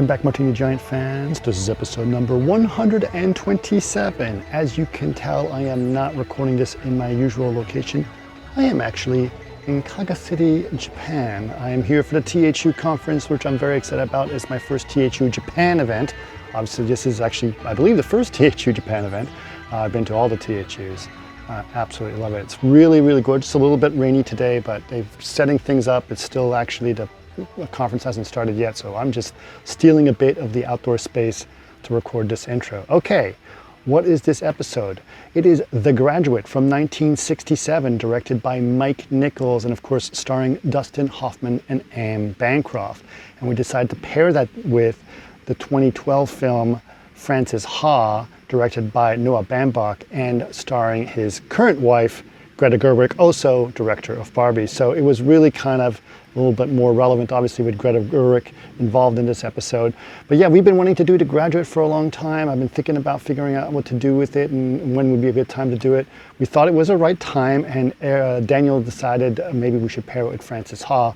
Welcome back, Martini Giant fans. This is episode number 127. As you can tell, I am not recording this in my usual location. I am actually in Kaga City, Japan. I am here for the THU conference, which I'm very excited about. It's my first THU Japan event. Obviously, this is actually, I believe, the first THU Japan event. I've been to all the THUs. I absolutely love it. It's really, really good. Just a little bit rainy today, but they're setting things up. It's still actually the conference hasn't started yet, so I'm just stealing a bit of the outdoor space to record this intro. Okay, what is this episode? It is The Graduate from 1967, directed by Mike Nichols, and of course starring Dustin Hoffman and Anne Bancroft. And we decided to pair that with the 2012 film Frances Ha, directed by Noah Baumbach and starring his current wife, Greta Gerwig, also director of Barbie. So it was really kind of a little bit more relevant, obviously, with Greta Gerwig involved in this episode. But yeah, we've been wanting to do The Graduate for a long time. I've been thinking about figuring out what to do with it and when would be a good time to do it. We thought it was a right time, and Daniel decided maybe we should pair it with Frances Ha,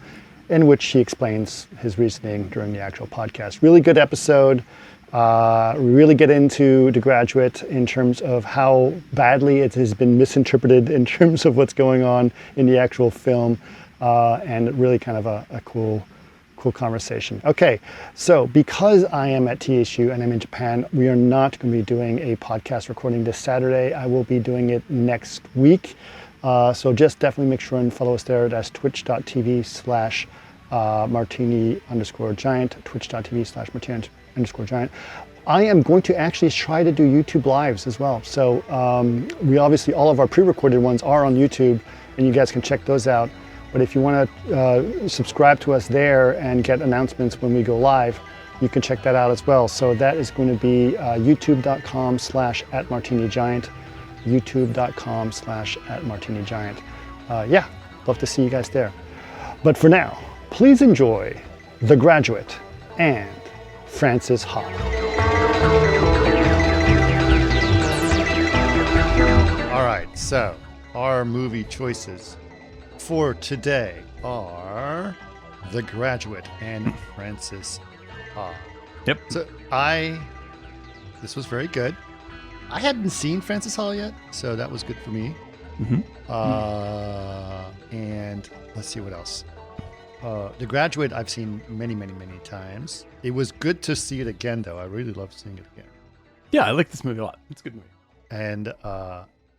in which he explains his reasoning during the actual podcast. Really good episode. We really get into The Graduate in terms of how badly it has been misinterpreted in terms of what's going on in the actual film, and really kind of a cool conversation. Okay, so because I am at TSU and I'm in Japan, we are not going to be doing a podcast recording this Saturday. I will be doing it next week. So just definitely make sure and follow us there. That's twitch.tv/martini_giant, twitch.tv/martini_giant. I am going to actually try to do YouTube lives as well. So we obviously, all of our pre-recorded ones are on YouTube, and you guys can check those out. But if you want to subscribe to us there and get announcements when we go live, you can check that out as well. So that is going to be youtube.com/@martinigiant, youtube.com/@martinigiant. Yeah, love to see you guys there. But for now, please enjoy The Graduate and Frances Ha. All right, so our movie choices for today are The Graduate and Frances Ha. Yep. So this was very good. I hadn't seen Frances Ha yet, so that was good for me. Mm-hmm. And let's see what else. The Graduate I've seen many, many, many times. It was good to see it again, though. I really love seeing it again. Yeah, I like this movie a lot. It's a good movie. And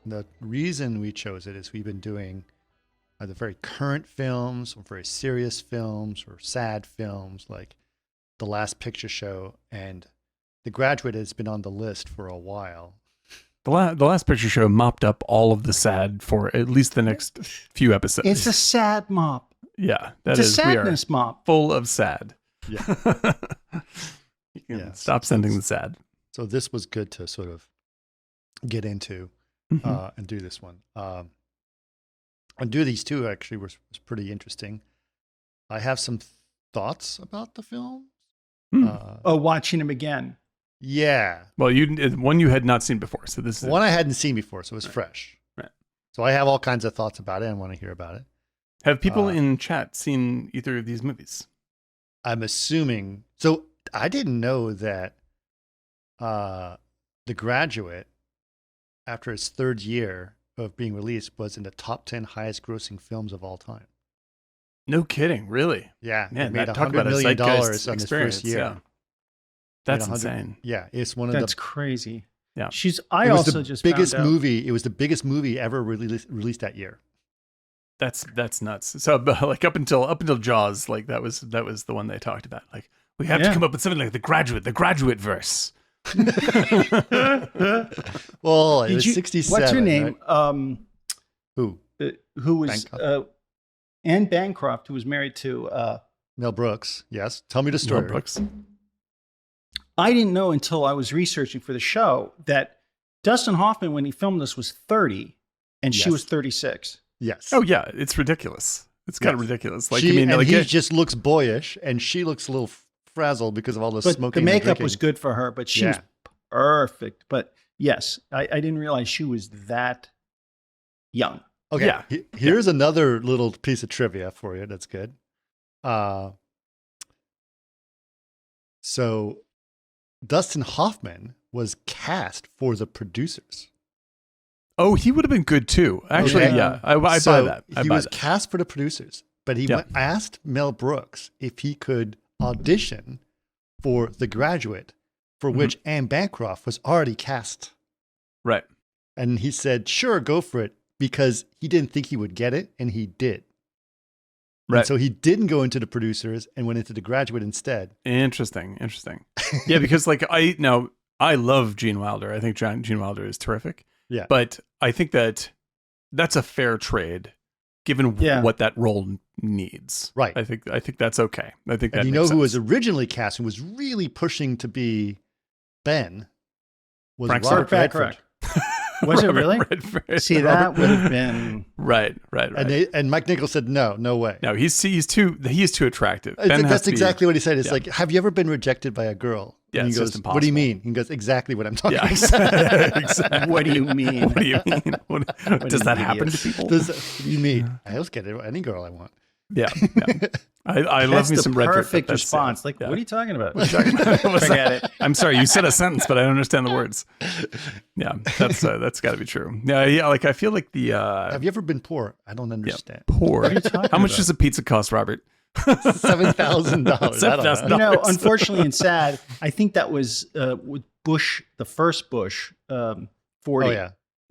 the reason we chose it is we've been doing either very current films or very serious films or sad films like The Last Picture Show, and The Graduate has been on the list for a while. The Last Picture Show mopped up all of the sad for at least the next few episodes. It's a sad mop. Yeah, it's a sadness mop. Full of sad. Yeah. You can stop sending the sad. So this was good to sort of get into and do this one. And do these two actually was pretty interesting. I have some thoughts about the film. Watching them again. Yeah. Well, one you had not seen before, so this is one I hadn't seen before, so it was fresh. Right. So I have all kinds of thoughts about it and want to hear about it. Have people in chat seen either of these movies? I'm assuming. So I didn't know that The Graduate, after its third year of being released, was in the top 10 highest grossing films of all time. No kidding, really? Yeah, Man, it made talk $100 about million on its experience, first year. Yeah. That's insane. Yeah, it's one of That's crazy. Yeah, I also just biggest found out. movie. It was the biggest movie ever released that year. That's nuts. So like up until Jaws, like that was the one they talked about. Like we have to come up with something like the Graduate verse. Well, it was 67. What's her name? Right? Who was Anne Bancroft, who was married to Mel Brooks. Yes, tell me the story. Mel Brooks. I didn't know until I was researching for the show that Dustin Hoffman, when he filmed this, was 30 and she was 36. Yes. Oh yeah, it's ridiculous. It's kind of ridiculous. Like he just looks boyish, and she looks a little frazzled because of all the smoking. The makeup and was good for her, but she was perfect. But yes, I didn't realize she was that young. Okay, yeah. Here's another little piece of trivia for you that's good. So Dustin Hoffman was cast for the producers. Oh, he would have been good too. Actually, Okay. yeah. I buy that. He was cast for the producers, but he asked Mel Brooks if he could audition for The Graduate, for which Anne Bancroft was already cast. Right. And he said, sure, go for it, because he didn't think he would get it, and he did. Right. And so he didn't go into the producers and went into The Graduate instead. Interesting. Yeah, because like I love Gene Wilder. I think Gene Wilder is terrific. Yeah. But I think that's a fair trade given what that role needs. Right. I think that's okay. I think that and you makes know who sense. was originally cast and was really pushing to be Ben was Frank Robert Sinatra. Redford. Was it really? Redford. See, that would have been right. And Mike Nichols said, no way. No, he's too attractive. Ben has That's to be- exactly what he said. It's like, have you ever been rejected by a girl? Yeah, and he it's goes, just what do you impossible. mean? He goes, exactly what I'm talking Yeah, about. exactly. What do you mean? What do you mean? Does that happen to people? What do you mean? I just get any girl I want. Yeah. I love That's me the some Redford. perfect That's- response. Like, yeah. what are you talking about? Forget Forget it. I'm sorry, you said a sentence, but I don't understand the words. Yeah, that's got to be true. Yeah. Like I feel like the Have you ever been poor? I don't understand. poor. What are you talking How much about? does a pizza cost, Robert? $7,000. I don't know. You know, unfortunately and sad, I think that was with Bush, the first Bush, 40. Oh, yeah.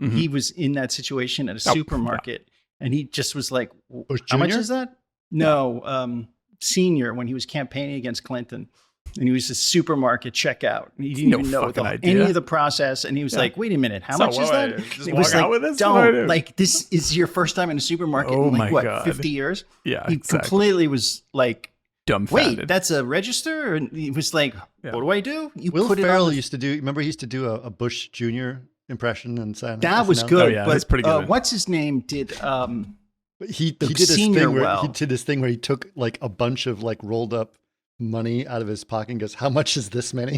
He was in that situation at a supermarket, and he just was like, Bush how much Jr.? is that? No, senior, when he was campaigning against Clinton. And he was a supermarket checkout. He didn't No even know fucking any idea. of the process. And he was like, wait a minute, how So much is what, that? just It walk was out like, with this? What do I do? don't, like, this is your first time in a supermarket Oh in my like, what, God. 50 years? Yeah, He exactly. completely was like, Dumbfounded. wait, that's a register? And he was like, Yeah. what do I do? You Will put it Ferrell on the- used to do, remember he used to do a Bush Jr. impression and That was good. Oh, yeah, but that's pretty good. what's his name did He The did this senior thing where well. he did this thing where he took like a bunch of like rolled up money out of his pocket and goes, how much is this many?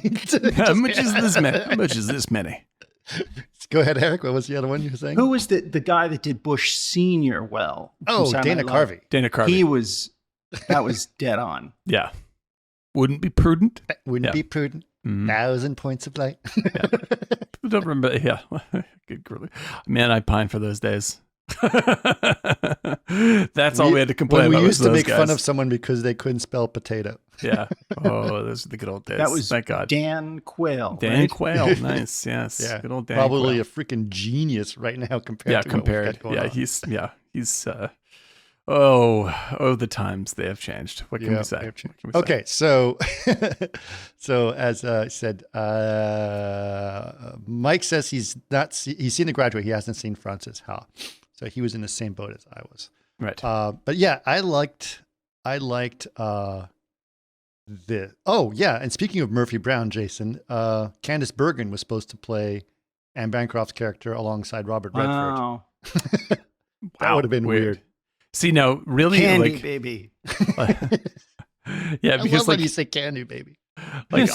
How much is this many? How much is this many? Go ahead, Eric. What was the other one you were saying? who was the guy that did Bush Senior well? from Oh, Saturday Dana Night Live? Carvey. Dana Carvey. He was that was dead on. Yeah. Wouldn't be prudent. Wouldn't Yeah. be prudent. Mhm. 1,000 points of light. People don't remember. Yeah. Good girl. Man, I pine for those days. That's all we had to complain when about. we used to those make guys. fun of someone because they couldn't spell potato. Yeah. Oh, those are the good old days. That was Thank God. Dan Quayle. Dan right? Quayle. Nice. Yes. Yeah, Good old Dan probably Quayle. a freaking genius right now compared Yeah, to what we've compared. got going Yeah, on. he's the times they have changed. What can Yeah, we say? they have changed. What can we say? Okay, so so as I said, Mike says he's seen The Graduate. He hasn't seen Frances Ha, so he was in the same boat as I was. Right. But yeah, I liked the. Oh yeah, and speaking of Murphy Brown, Jason, Candice Bergen was supposed to play Anne Bancroft's character alongside Robert Redford. Wow. That would have been weird. See, now, really, Candy like, baby. yeah, I because love when like, you say "candy, baby." like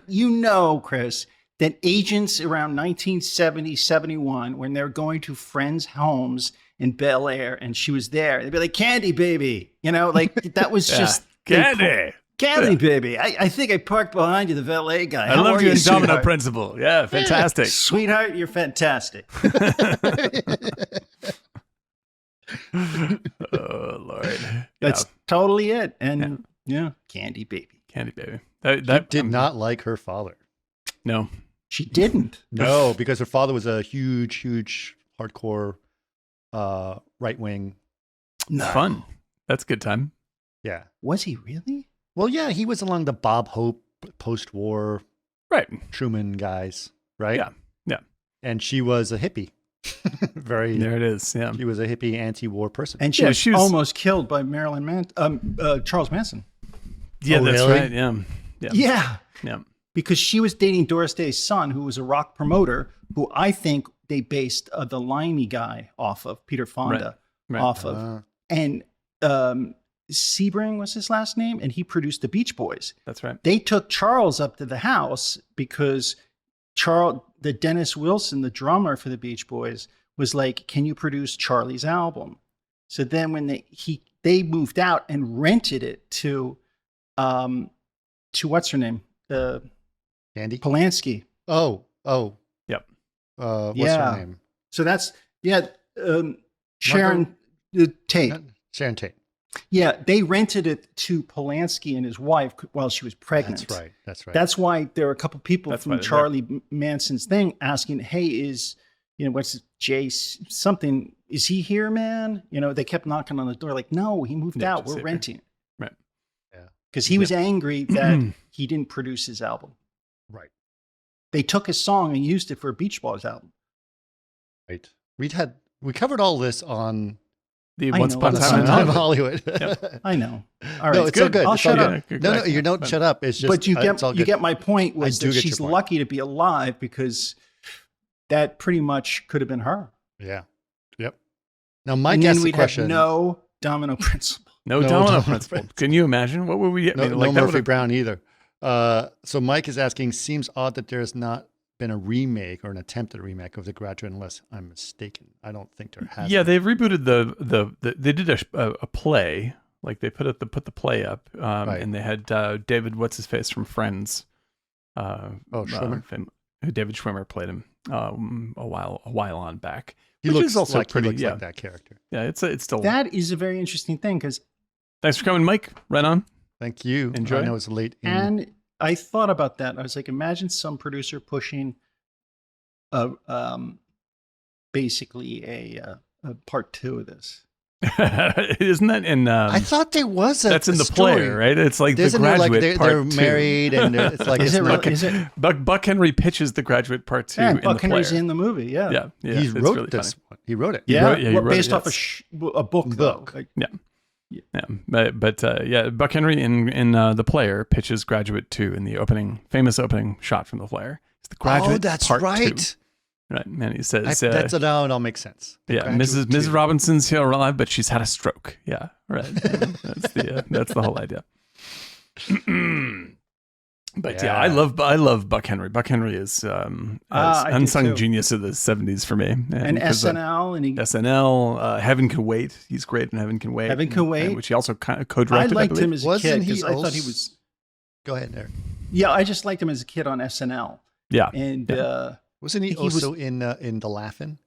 you know, Chris, that agents around 1970, 71, when they're going to friends' homes in Bel Air and she was there, they'd be like, Candy baby. You know, like that was Yeah. just Candy. Candy baby. I think I parked behind you, the valet guy. I How lord are you in Domino sweetheart? Principle. Yeah, fantastic. Sweetheart, you're fantastic. Oh Lord, That's yeah. totally it. And yeah, Candy baby. Candy baby. He That did not like her father. No. She didn't. No, because her father was a huge hardcore right wing. No. Fun. That's a good time. Yeah. Was he really? Well, yeah, he was along the Bob Hope post-war Right. Truman guys, right? Yeah. Yeah. And she was a hippie. Very. There it is. Yeah. She was a hippie anti-war person. And she was almost killed by Charles Manson. Yeah, Oh, that's really? right. Yeah. Yeah. Yeah. Yeah. Because she was dating Doris Day's son, who was a rock promoter, who I think they based the Limey guy off of, Peter Fonda Right. off of. And Sebring was his last name, and he produced the Beach Boys. That's right. They took Charles up to the house because the Dennis Wilson, the drummer for the Beach Boys, was like, "Can you produce Charlie's album?" So then when they moved out and rented it to what's her name? Andy? Polanski. Oh. Yep. What's her name? So that's Sharon Tate. Sharon Tate. Yeah, they rented it to Polanski and his wife while she was pregnant. That's right. That's why there are a couple people from Charlie Manson's thing asking, "Hey, is what's Jace something? Is he here, man?" They kept knocking on the door, like, "No, he moved out. We're renting it." Right. Yeah. Because he was angry that he didn't produce his album. Right. They took his song and used it for a Beach Boys album. Right. We covered all this on the Once Upon a Time in Hollywood. Yep. I know. All right. No, it's so good. I'll shut up. No, you don't shut up. It's just. But you get my point. Was that she's your point. Lucky to be alive because that pretty much could have been her. Yeah. Yep. Now, Mike asked the question. Have no Domino Principle. No Domino Principle. Can you imagine? What would we get? No Murphy Brown either. So Mike is asking, seems odd that there's not been a remake or an attempt at a remake of The Graduate, unless I'm mistaken. I don't think there has. Yeah, they've rebooted they did a play, like they put the play up, and they had David what's his face from Friends. Schwimmer. David Schwimmer played him a while on back. He looks also like pretty like that character. Yeah, it's still that is a very interesting thing because. Thanks for coming, Mike. Right on. Thank you. Enjoy. I know it's late. And I thought about that. I was like, imagine some producer pushing basically a part 2 of this. Isn't that in I thought there was that's in the play, right? It's like The Graduate part 2. They're married and it's like is it Buck Henry pitches The Graduate part 2 in Buck the Henry's in the movie. Yeah. He wrote really this one. He wrote it. Yeah, he wrote based it, off a book. Though. Like, Yeah, but Buck Henry in The Player pitches Graduate 2 in the famous opening shot from The Player. It's The Graduate that's part right. 2. Right, and he says that's it all makes sense. Mrs. Robinson's here alive, but she's had a stroke. Yeah, right. That's the whole idea. But I love Buck Henry. Buck Henry is unsung genius of the 70s for me. And SNL SNL, Heaven Can Wait. He's great in Heaven Can Wait. Heaven Can Wait, which he also kind of co-directed. I liked him as a kid because I thought he was. Go ahead, Eric. Yeah, I just liked him as a kid on SNL. Yeah, and wasn't he also in The Laugh-In?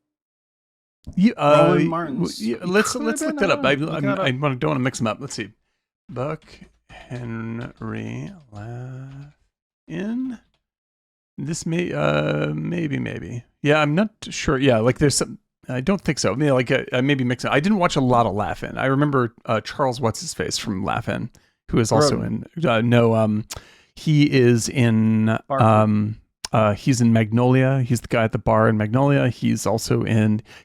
Rowan Martin's. Let's look that up. I don't want to mix them up. Let's see. Buck Henry Laugh-In. This maybe. Yeah, I'm not sure. Yeah, like there's some. I don't think so. I mean, like I maybe mix it. I didn't watch a lot of Laugh-In. I remember Charles What's His Face from Laugh-In, who is also in. He is in. He's in Magnolia. He's the guy at the bar in Magnolia. He's also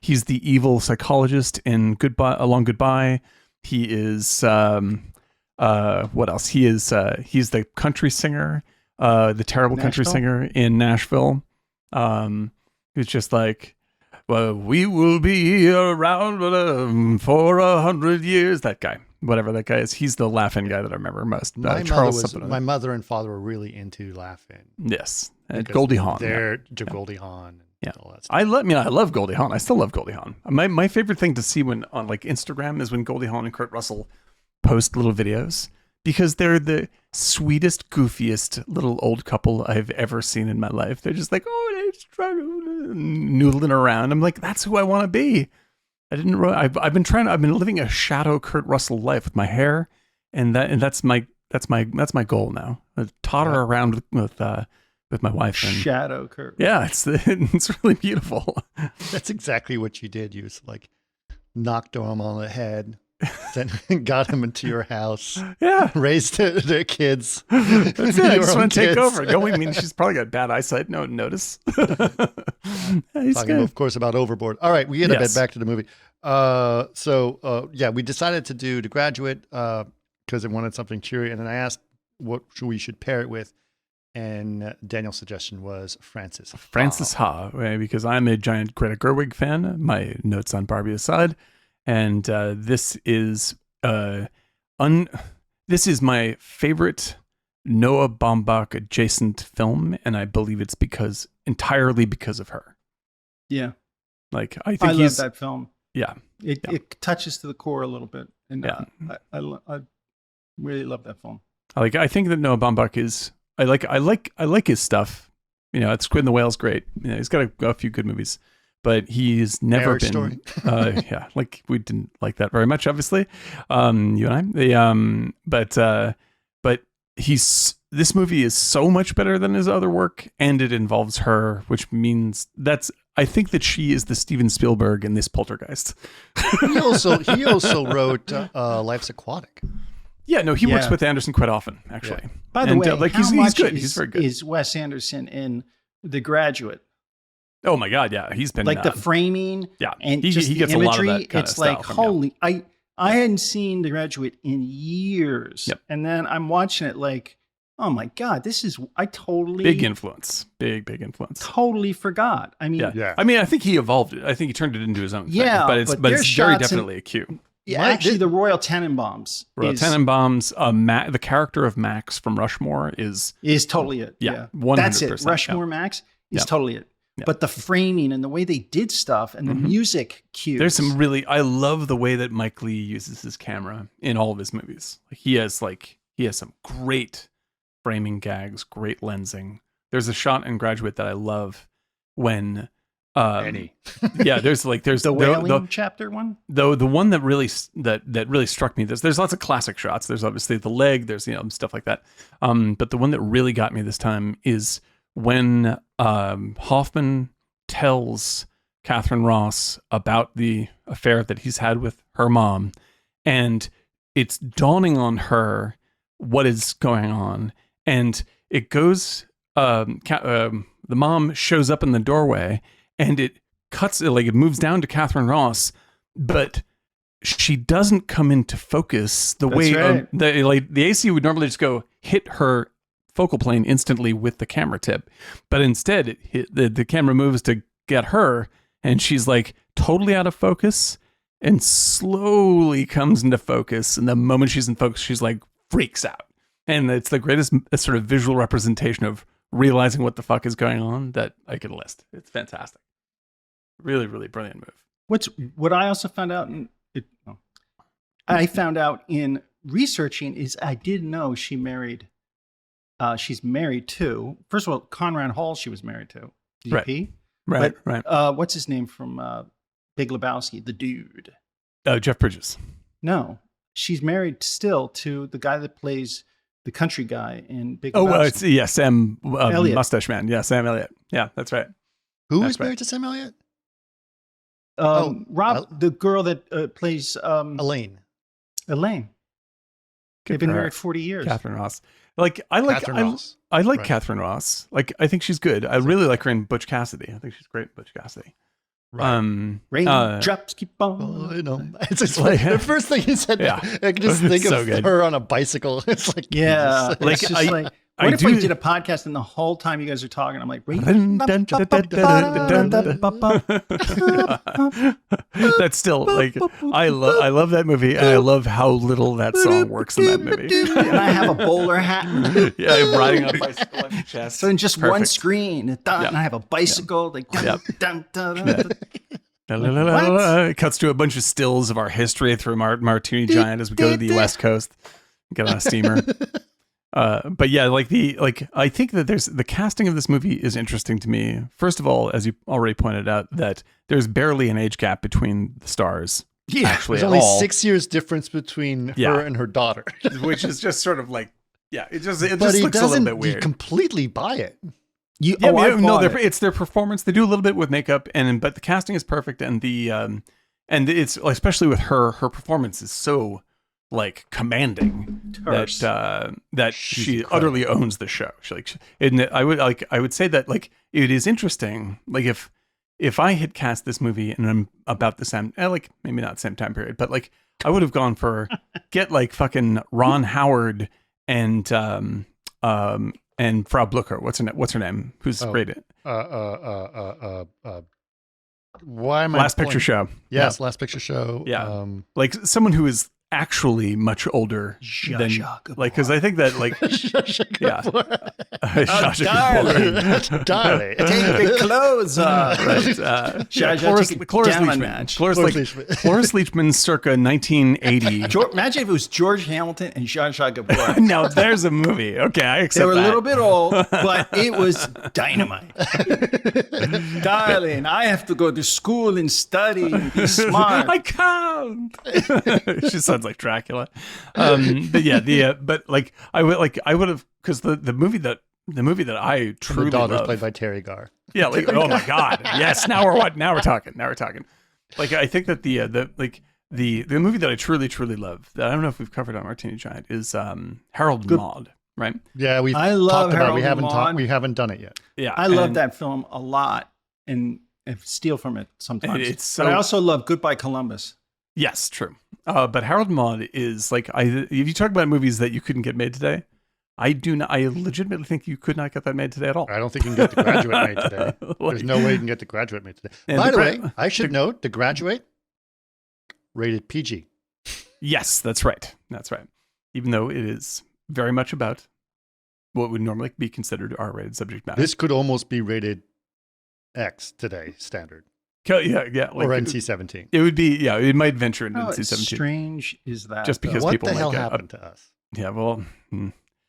he's the evil psychologist in Goodbye. He is, what else? He's the country singer, the terrible country singer in Nashville. Who's just like, well, we will be around for 100 years. That guy. Whatever that guy is, he's the Laugh-In guy that I remember most. My mother and father were really into Laugh-In. Yes, and Goldie Hawn. Goldie Hawn. Yeah, all that stuff. I love Goldie Hawn. I still love Goldie Hawn. My favorite thing to see when on like Instagram is when Goldie Hawn and Kurt Russell post little videos because they're the sweetest, goofiest little old couple I've ever seen in my life. They're just like, they're just noodling around. I'm like, that's who I want to be. I've been living a shadow Kurt Russell life with my hair, and that's my goal now. I totter around with my wife. And, shadow Kurt. Yeah, it's really beautiful. That's exactly what you did. You just like knocked him on the head, then got him into your house. Yeah, raised their kids. That's it. I just want to take over. I mean, she's probably got bad eyesight. No notice. Talking, of course, about Overboard. All right, we get a bit back to the movie. We decided to do The Graduate because it wanted something cheery, and then I asked what we should pair it with, and Daniel's suggestion was Frances Ha, because I'm a giant Greta Gerwig fan. My notes on Barbie aside, and this is my favorite Noah Baumbach adjacent film, and I believe it's entirely because of her. Yeah, like I love that film. Yeah, it touches to the core a little bit, and I really love that film. I think that Noah Baumbach is. I like his stuff. You know, it's Squid and the Whale's great. You know, he's got a few good movies, but he's never Marriage been. Story. Yeah, like we didn't like that very much, obviously. You and I. But this movie is so much better than his other work, and it involves her, which means I think that she is the Steven Spielberg in this Poltergeist. He also wrote Life's Aquatic. Yeah, no, he works with Anderson quite often, actually. Yeah. By the way, he's good. He's very good. Is Wes Anderson in The Graduate? Oh my God, yeah, he's been like the framing, and he just gets the imagery. A lot of that kind it's of like style holy. I hadn't seen The Graduate in years, Yep. and then I'm watching it like, oh my God, this is big influence, big influence. Totally forgot. I mean, I mean, I think he evolved it. I think he turned it into his own thing. Yeah, but it's very definitely a cue. Yeah, actually, the Royal Tenenbaums. The character of Max from Rushmore is totally it. Yeah, 100%. That's it. Rushmore Max is totally it. Yeah. But the framing and the way they did stuff and the music cues. There's some I love the way that Mike Leigh uses his camera in all of his movies. He has some great framing gags, great lensing. There's a shot in Graduate that I love when there's the whaling chapter one. Though the one that really struck me, there's lots of classic shots. There's obviously the leg, there's stuff like that. But the one that really got me this time is when Hoffman tells Catherine Ross about the affair that he's had with her mom, and it's dawning on her what is going on, and it goes. The mom shows up in the doorway, and it cuts, it moves down to Catherine Ross, but she doesn't come into focus the way the AC would normally just go hit her focal plane instantly with the camera tip, but instead the camera moves to get her, and she's like totally out of focus and slowly comes into focus, and the moment she's in focus, she's like freaks out, and it's the greatest sort of visual representation of realizing what the fuck is going on that I could list. It's fantastic. Really, really brilliant move. What I also found out in researching is I didn't know she married. She's married to, first of all, Conrad Hall. She was married to. DP. Right. What's his name from Big Lebowski? The dude. Jeff Bridges. No, she's married still to the guy that plays the country guy in Big Lebowski. Sam Elliott. Mustache Man. Yeah, Sam Elliott. Yeah, that's right. Who is married to Sam Elliott? Rob, the girl that plays Elaine. They've been married 40 years. Catherine Ross. I like Catherine Ross. I think she's good. I really like her in Butch Cassidy. I think she's great in Butch Cassidy. Right. Raindrops keep on. I know. It's just the first thing you said. Yeah. I can just think of her on a bicycle. It's like, yeah. It's just what if we did a podcast and the whole time you guys are talking, I'm like, that's still I love that movie, and I love how little that song works in that movie. And I have a bowler hat. Yeah, I'm riding on a bicycle on your chest. So in just one screen, and I have a bicycle. It cuts to a bunch of stills of our history through Martini Giant as we go to the West Coast, get on a steamer. But yeah, I think that the casting of this movie is interesting to me. First of all, as you already pointed out, that there's barely an age gap between the stars. Yeah, actually, there's only 6 years difference between her and her daughter, which is just sort of it just looks a little bit weird. You completely buy it. It's their performance. They do a little bit with makeup, but the casting is perfect, and it's especially with her performance is so commanding that she utterly owns the show. I would say that it is interesting. If I had cast this movie and I'm about the same, maybe not same time period, but I would have gone for get fucking Ron Howard and Frau Blucher. What's her name? Who's great at why am I Last Picture Show? Yes, Last Picture Show. Yeah, someone who is actually much older than Jacques like, because I think that like yeah, Darling. Take the clothes off. right. Cloris Leachman. Cloris Leachman, circa 1980. Imagine if it was George Hamilton and Jean-Jacques Gabor. Now there's a movie. Okay, I accept They were that. a little bit old, but it was dynamite. Darling, I have to go to school and study and be smart. I can't. She sounds like Dracula. But yeah, but like I would have, because the movie that I truly The daughter's love, played by Terry Garr. yeah, like oh my god, yes. Now we're talking. Like I think that the movie that I truly love, that I don't know if we've covered on Martini Giant, is Harold and Maude, right? Yeah, we've I love talked about it. Harold and We haven't done it yet. Yeah, I love that film a lot and steal from it sometimes. It's so, but I also love Goodbye Columbus. yes, true. But Harold and Maude is like, if you talk about movies that you couldn't get made today, I legitimately think you could not get that made today at all. I don't think you can get The Graduate made today. There's no way you can get The Graduate made today. By the way, I should note The Graduate rated PG. Yes, that's right. Even though it is very much about what would normally be considered R-rated subject matter. This could almost be rated X today, standard. Yeah, like, or NC-17. It would be, yeah, it might venture into How NC-17. strange is that? Just because What people the hell like happened to us? Yeah, well,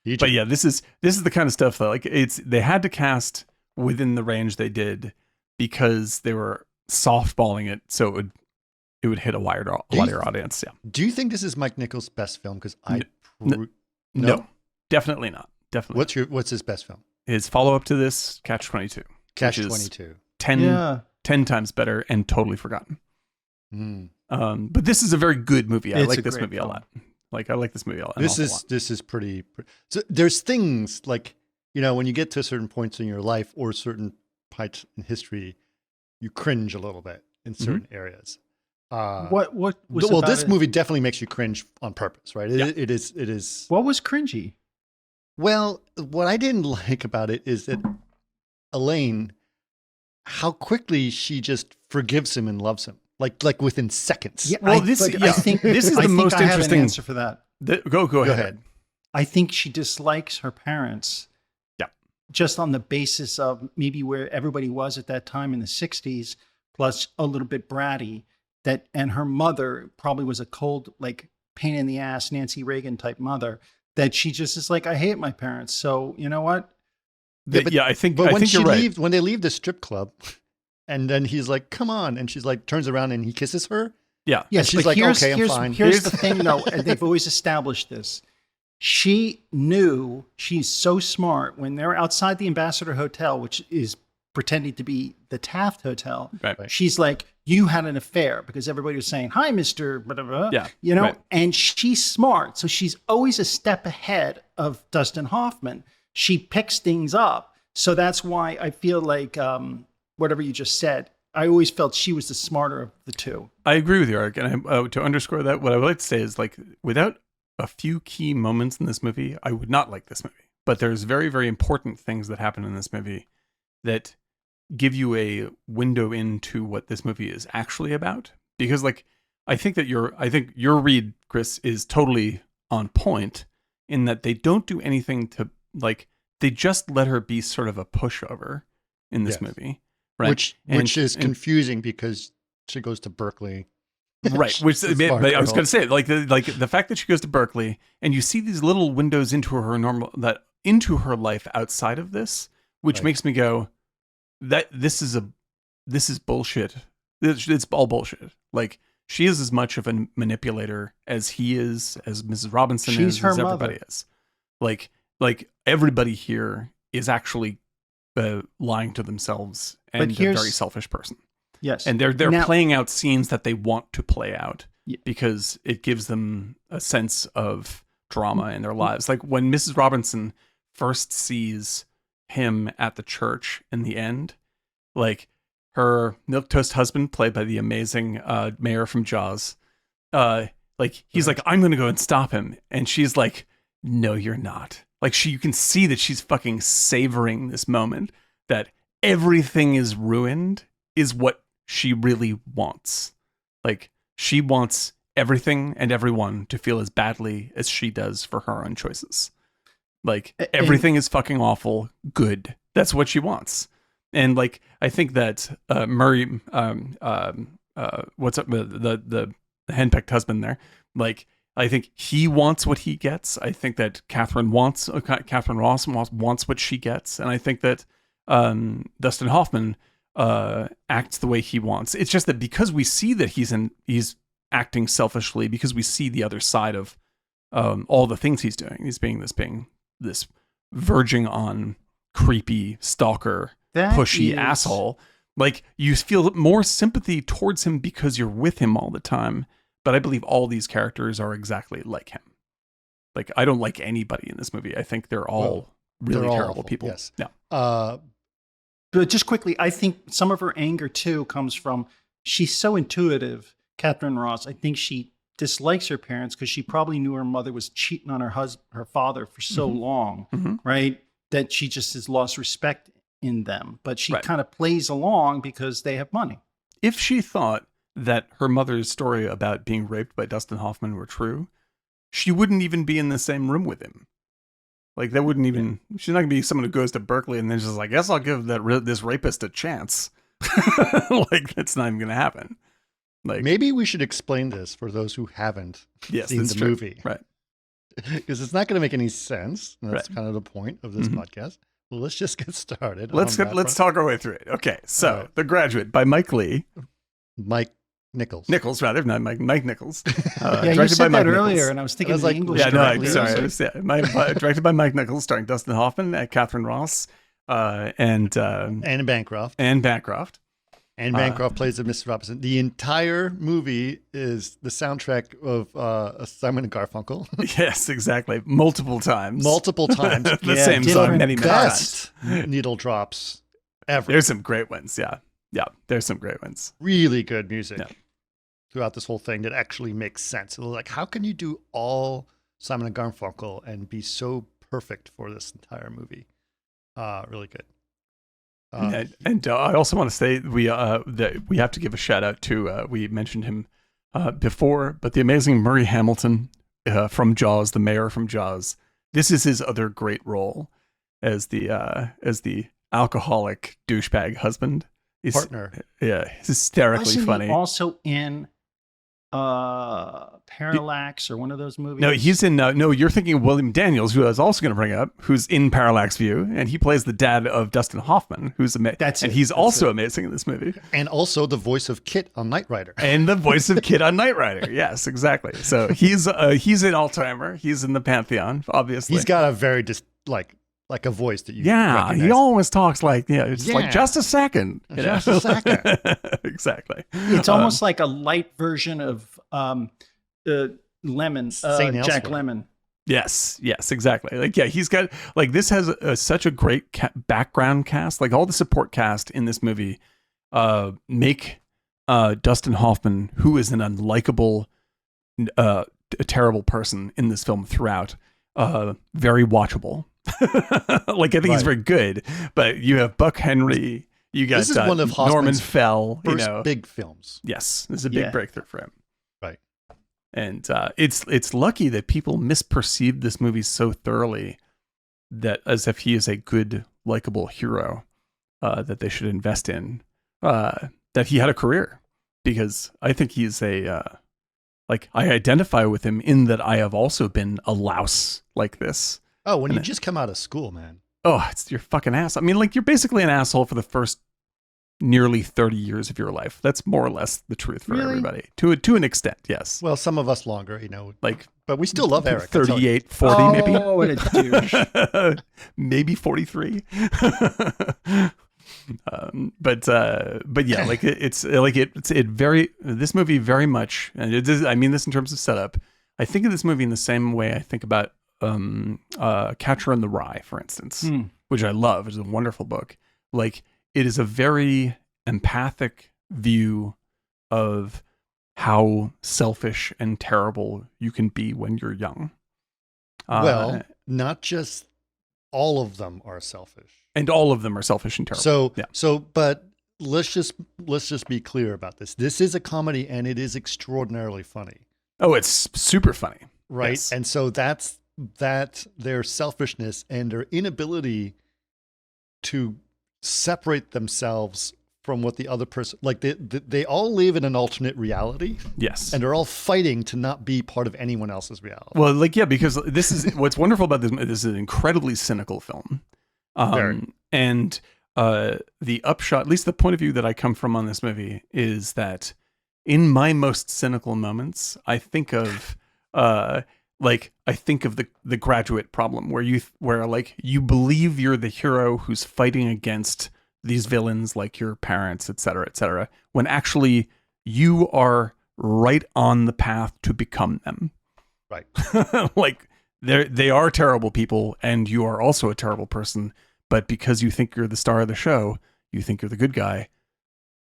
Egypt. but yeah, this is the kind of stuff that like they had to cast within the range they did because they were softballing it so it would hit a wider audience. Yeah. Do you think this is Mike Nichols' best film? Because No, definitely not. Definitely. What's his best film? His follow up to this, Catch-22. Catch-22. 10 times better and totally forgotten. Mm. But this is a very good movie. I It's like a this great movie a film. lot. Like I like this movie a lot. This is pretty. So there's things like, when you get to certain points in your life or certain points in history, you cringe a little bit in certain areas. What was well, about this it? movie definitely makes you cringe on purpose, right? Yeah. It is. What was cringy? Well, what I didn't like about it is that Elaine, how quickly she just forgives him and loves him, like within seconds. Yeah, Well, I think this is I the think most I have interesting an answer for that. Go ahead. I think she dislikes her parents. Yeah. Just on the basis of maybe where everybody was at that time in the 60s, plus a little bit bratty. And her mother probably was a cold, like pain in the ass, Nancy Reagan type mother. That she just is like, I hate my parents. So you know what? I think. But I when think you're right. when they leave the strip club, and then he's like, "Come on," and she's like, turns around and he kisses her. Yeah. Yes, she's but like, "Okay, I'm fine." Here's the thing, though, and they've always established this. She knew, she's so smart, when they're outside the Ambassador Hotel, which is pretending to be the Taft Hotel. Right. She's like, you had an affair, because everybody was saying, hi, Mr. Blah, blah, blah. Yeah, right. And she's smart. So she's always a step ahead of Dustin Hoffman. She picks things up. So that's why I feel like, whatever you just said, I always felt she was the smarter of the two. I agree with you, Eric. And to underscore that, what I would like to say is, like, without a few key moments in this movie, I would not like this movie. But there's very, very important things that happen in this movie that give you a window into what this movie is actually about. Because, like, I think your read, Chris, is totally on point in that they don't do anything to, like, they just let her be sort of a pushover in this movie. Right. Which is confusing because she goes to Berkeley. Right. Which I was going to say, like the fact that she goes to Berkeley and you see these little windows into her life outside of this, which makes me go, that this is bullshit. It's all bullshit. Like, she is as much of a manipulator as he is, as Mrs. Robinson She's is, her as everybody mother. is. Like everybody here is actually lying to themselves and a very selfish person. Yes. And they're Now- playing out scenes that they want to play out Yeah. because it gives them a sense of drama in their lives. Like when Mrs. Robinson first sees him at the church in the end, like her milquetoast husband, played by the amazing mayor from Jaws, like he's like, I'm going to go and stop him. And she's like, no, you're not. Like you can see that she's fucking savoring this moment, that everything is ruined is what she really wants. Like she wants everything and everyone to feel as badly as she does for her own choices. Like, everything is fucking awful. Good. That's what she wants. And like, I think that Murray, what's up, the henpecked husband there? Like, I think he wants what he gets. I think that Catherine Ross wants what she gets, and I think that Dustin Hoffman acts the way he wants. It's just that because we see that he's acting selfishly, because we see the other side of all the things he's doing. He's being this verging on creepy stalker, pushy asshole. Like, you feel more sympathy towards him because you're with him all the time. But I believe all these characters are exactly like him. Like, I don't like anybody in this movie. I think they're all really terrible awful, people. yes. Yeah. But just quickly, I think some of her anger too comes from she's so intuitive, Catherine Ross. I think she dislikes her parents because she probably knew her mother was cheating on her father for so long, right? That she just has lost respect in them. But she kind of plays along because they have money. If she thought that her mother's story about being raped by Dustin Hoffman were true, she wouldn't even be in the same room with him. Like, that wouldn't even, she's not gonna be someone who goes to Berkeley and then just like, I guess I'll give this rapist a chance. Like, that's not even gonna happen. Like, maybe we should explain this for those who haven't seen the movie. Right. Because it's not going to make any sense. And that's kind of the point of this podcast. Well, let's just get started. Let's talk our way through it. Okay. So, The Graduate by Mike Nichols, rather, not Mike Nichols. You said that earlier, and I was thinking the English. Sorry. Directed by Mike Nichols, starring Dustin Hoffman, Catherine Ross, and Bancroft. And Anne Bancroft plays Mrs. Robinson. The entire movie is the soundtrack of Simon and Garfunkel. Yes, exactly. Multiple times. The same song many times. Needle drops ever. There's some great ones. Yeah. There's some great ones. Really good music throughout this whole thing that actually makes sense. Like, how can you do all Simon and Garfunkel and be so perfect for this entire movie? Really good. And I also want to say that we have to give a shout out to we mentioned him before, but the amazing Murray Hamilton from Jaws, the mayor from Jaws. This is his other great role as the alcoholic douchebag husband. Partner. Yeah, hysterically funny. He also in Parallax or one of those movies? No, he's in. No, you're thinking of William Daniels, who I was also going to bring up, who's in Parallax View, and he plays the dad of Dustin Hoffman, who's amazing. He's also amazing in this movie, and also the voice of Kit on Knight Rider. Yes, exactly. So he's an all-timer. He's in the pantheon, obviously. He's got a very like a voice that you recognize. He always talks like, like just a second. Just a second. Exactly. It's almost like a light version of Lemon, Jack Lemmon. Yes, exactly. Like, he's got, like, this has such a great background cast. Like, all the support cast in this movie make Dustin Hoffman, who is an unlikable, a terrible person in this film throughout, very watchable. Like, I think he's very good, but you have Buck Henry, you got this is one of Norman Fell, first big films. Yes, this is a big breakthrough for him. Right. And it's lucky that people misperceived this movie so thoroughly that as if he is a good, likable hero that they should invest in, that he had a career, because I think he's I identify with him in that I have also been a louse like this. Oh, when you just come out of school, man. Oh, it's your fucking ass. I mean, like, you're basically an asshole for the first nearly 30 years of your life. That's more or less the truth for everybody. To an extent, yes. Well, some of us longer, but we still love Eric. 38, 40 maybe. Oh, what a douche. Maybe 43. But yeah, like, this movie very much, and it is, I mean this in terms of setup. I think of this movie in the same way I think about Catcher in the Rye, for instance, which I love. It's a wonderful book. Like, it is a very empathic view of how selfish and terrible you can be when you're young. Well, not just all of them are selfish. And all of them are selfish and terrible. But let's just be clear about this. This is a comedy, and it is extraordinarily funny. Oh, it's super funny. right? Yes. And so that's their selfishness and their inability to separate themselves from what the other person, like they all live in an alternate reality, Yes. and they're all fighting to not be part of anyone else's reality. Well, like, yeah, because this is what's wonderful about this. This is an incredibly cynical film. Very. And the upshot, at least the point of view that I come from on this movie, is that in my most cynical moments, I think of the Graduate problem, where you believe you're the hero who's fighting against these villains like your parents, et cetera, when actually you are right on the path to become them. Right. Like they are terrible people, and you are also a terrible person. But because you think you're the star of the show, you think you're the good guy,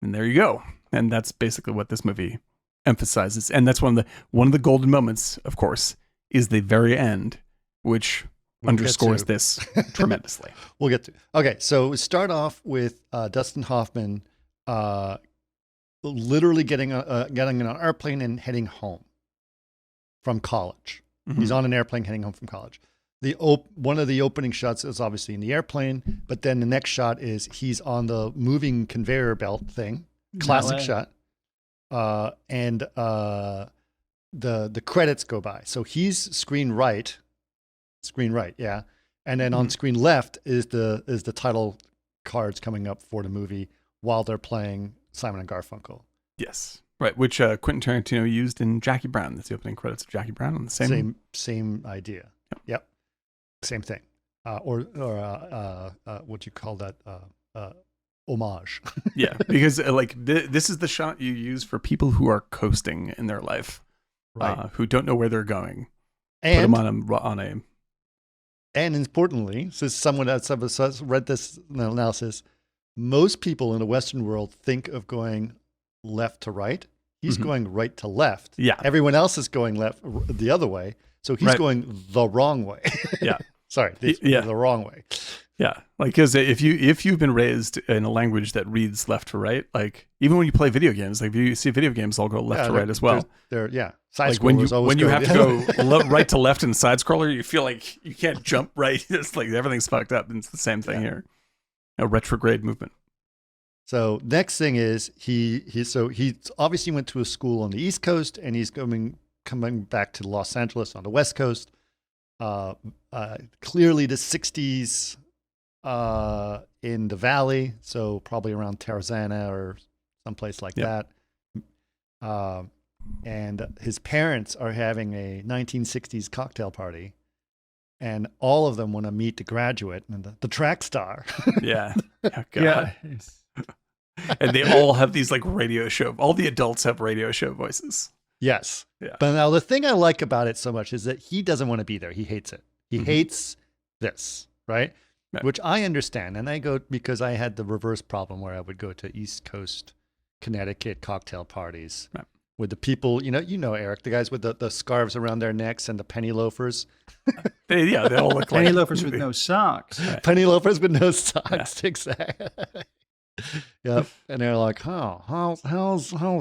and there you go. And that's basically what this movie emphasizes. And that's one of the golden moments, of course, is the very end, which underscores this tremendously. We'll get to. Okay, so we start off with Dustin Hoffman literally getting on an airplane and heading home from college. Mm-hmm. He's on an airplane heading home from college. One of the opening shots is obviously in the airplane, but then the next shot is he's on the moving conveyor belt thing. Classic shot. And the credits go by. So he's screen right, yeah. And then on screen left is the title cards coming up for the movie while they're playing Simon and Garfunkel. Yes. Right, which Quentin Tarantino used in Jackie Brown. That's the opening credits of Jackie Brown on the same idea. Yep. Same thing. Or what you call that? Homage. Yeah, because this is the shot you use for people who are coasting in their life, right? Who don't know where they're going. And put them on a. And importantly, since someone that's read this analysis, most people in the Western world think of going left to right. He's going right to left. Yeah. Everyone else is going left the other way. So he's going the wrong way. Yeah. Sorry. The wrong way. Yeah. Like, because if you've been raised in a language that reads left to right, like even when you play video games, like if you see video games, all go left to right as well. Side like when you have to go right to left in side scroller, you feel like you can't jump right. It's like everything's fucked up. And it's the same thing here. A retrograde movement. So next thing is he obviously went to a school on the East Coast, and he's coming back to Los Angeles on the West Coast. Clearly the 60s in the Valley, so probably around Tarzana or someplace like that. And his parents are having a 1960s cocktail party, and all of them want to meet the graduate and the track star. Yeah. Oh, God. Yeah. And they all have these like radio show. All the adults have radio show voices. Yes. Yeah. But now the thing I like about it so much is that he doesn't want to be there. He hates it. He hates this, right? Which I understand. And I go because I had the reverse problem where I would go to East Coast, Connecticut cocktail parties with the people, Eric, the guys with the scarves around their necks and the penny loafers. They all look like penny loafers with no socks. Right. Penny loafers with no socks. Yeah. Exactly. Yep. And they're like, how's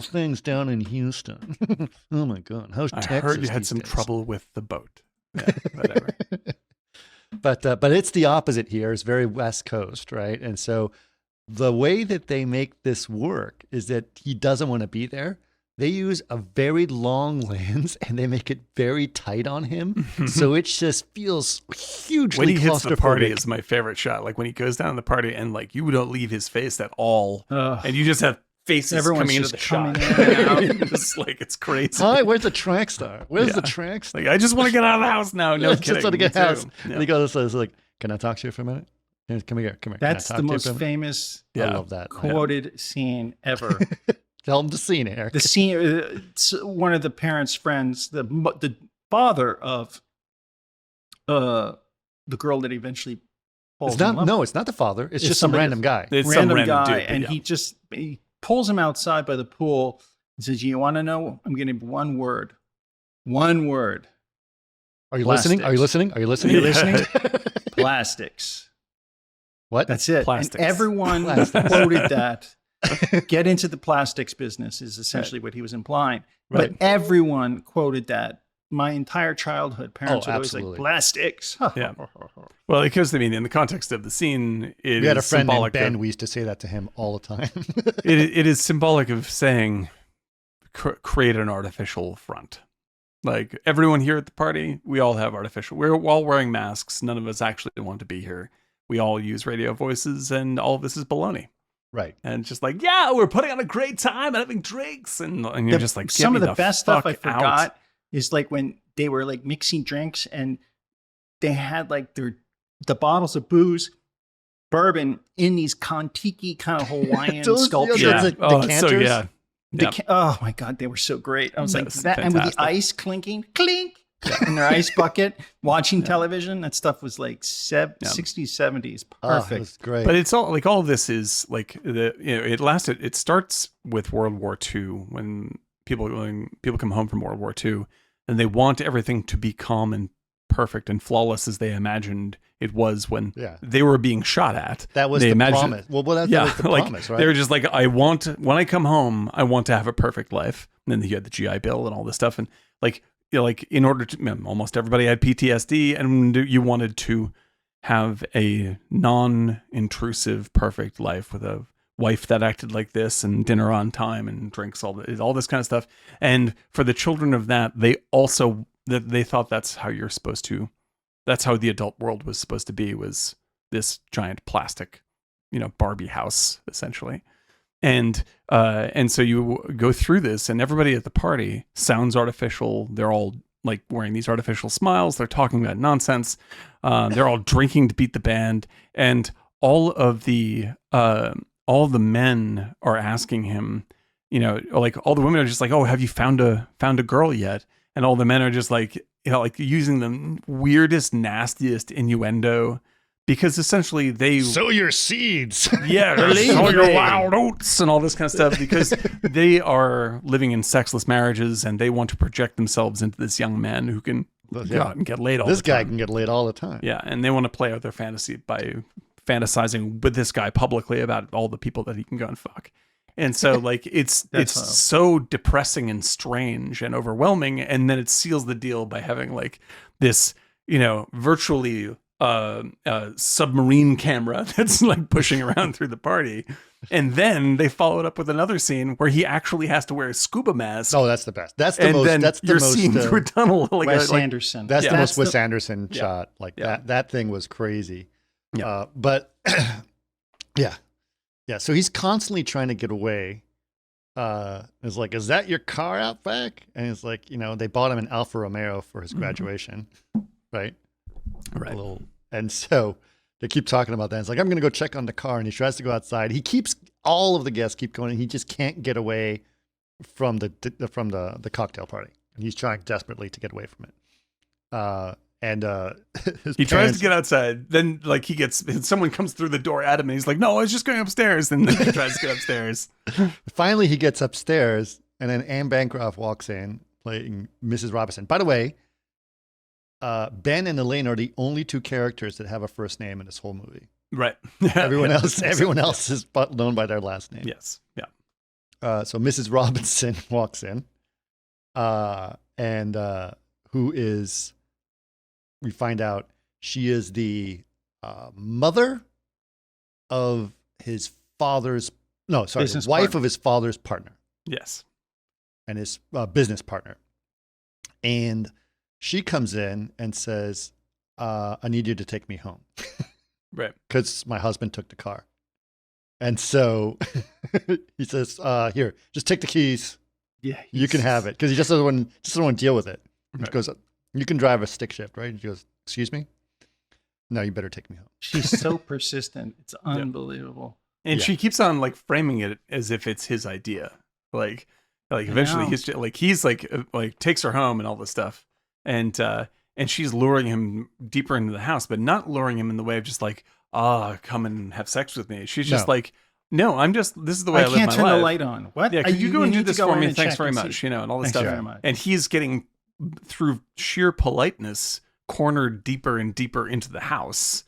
things down in Houston? Oh my God. How's Texas? I heard you had some trouble with the boat. Yeah, whatever. But it's the opposite here. It's very West Coast, right? And so the way that they make this work is that he doesn't want to be there. They use a very long lens and they make it very tight on him. So it just feels hugely when he hits the party claustrophobic. is my favorite shot. Like when he goes down the party and like you don't leave his face at all. And you just have faces coming into the shot. Just like it's crazy. Hi, where's the track star? Where's the track star? Like, I just want to get out of the house now. No kidding. Just want to get out. Yeah. And he goes like, can I talk to you for a minute? Come here. That's the most famous I love that. quoted scene ever. Tell him the scene, Eric. The scene, it's one of the parents' friends, the father of the girl that eventually falls in love. No, it's not the father. It's just some random guy. It's random some random guy, dude, and he pulls him outside by the pool and says, "You want to know? I'm going to one word. One word. Are you listening? Are you listening? Are you listening? Are you listening? Plastics. What? That's it. Plastics. And everyone quoted that Get into the plastics business is essentially what he was implying. Right. But everyone quoted that. My entire childhood, parents would always like, absolutely. plastics. Yeah. Well, because I mean, in the context of the scene, it We had a is friend named symbolic. Ben. We used to say that to him all the time. It is symbolic of saying, create an artificial front. Like everyone here at the party, we all have artificial. We're all wearing masks. None of us actually want to be here. We all use radio voices, and all of this is baloney. Right. And it's just like, yeah, we're putting on a great time and having drinks, and you're just like, some of the best stuff I fuck forgot out. is like when they were like mixing drinks and they had like the bottles of booze, bourbon in these Kon-Tiki kind of Hawaiian Those- sculptures. yeah, Yeah. the Oh, so decanters. yeah. Yeah. Oh my God, they were so great. I was like, That's that, and with the fantastic. ice clinking, clink, in their ice bucket, watching television. That stuff was like 60s, 70s. Oh, it Perfect. was great. But it's all like all of this is like it starts with World War II when people come home from World War II and they want everything to be calm and perfect and flawless as they imagined it was when they were being shot at. That was they the imagined, promise. Well, that was the like, promise, right? They were just like, when I come home, I want to have a perfect life. And then you had the GI Bill and all this stuff, and like in order to, almost everybody had PTSD, and you wanted to have a non-intrusive, perfect life with a wife that acted like this, and dinner on time, and drinks, all this kind of stuff. And for the children of that, they thought that's how that's how the adult world was supposed to be, was this giant plastic, Barbie house, essentially. And so you go through this, and everybody at the party sounds artificial. They're all like wearing these artificial smiles. They're talking about nonsense. They're all drinking to beat the band, and all the men are asking him, like all the women are just like, "Oh, have you found a girl yet?" And all the men are just like, like using the weirdest, nastiest innuendo. Because essentially they sow your seeds. Yeah, sow your wild oats and all this kind of stuff. Because they are living in sexless marriages and they want to project themselves into this young man who can go out and get laid all the time. This guy can get laid all the time. Yeah, and they want to play out their fantasy by fantasizing with this guy publicly about all the people that he can go and fuck. And so like it's so depressing and strange and overwhelming, and then it seals the deal by having like this, virtually submarine camera that's like pushing around through the party. And then they followed up with another scene where he actually has to wear a scuba mask. Oh, that's the best. That's the most. That's the you're most. seeing through a tunnel. Like Wes Anderson. That's the most Wes Anderson shot. Like Yeah. that thing was crazy. Yeah. But yeah. So he's constantly trying to get away. It's like, is that your car out back? And it's like, they bought him an Alfa Romeo for his graduation, right? Right. And so they keep talking about that. It's like, I'm going to go check on the car. And he tries to go outside. All of the guests keep going. And he just can't get away from the cocktail party. And he's trying desperately to get away from it. He tries to get outside. Then like someone comes through the door at him and he's like, no, I was just going upstairs. And then he tries to get upstairs. Finally, he gets upstairs. And then Anne Bancroft walks in playing Mrs. Robinson. By the way, Ben and Elaine are the only two characters that have a first name in this whole movie. Right. Everyone else is known by their last name. Yes. Yeah. So Mrs. Robinson walks in, and who is, we find out she is the mother of his father's, wife of his father's partner. Yes. And his business partner. And she comes in and says, I need you to take me home. Right. Because my husband took the car. And so he says, here, just take the keys. Yeah. You can have it. Because he just doesn't want to deal with it. Right. He goes, you can drive a stick shift, right? And she goes, excuse me? No, you better take me home. She's so persistent. It's unbelievable. And she keeps on like framing it as if it's his idea. Like eventually he's like takes her home and all this stuff. And she's luring him deeper into the house, but not luring him in the way of just like, come and have sex with me. She's just like, no, this is the way I live my life. I can't turn the light on. What? Yeah, could you go and do this for me? Thanks very and much. see. And all this Thanks stuff. very much. And he's getting, through sheer politeness, cornered deeper and deeper into the house.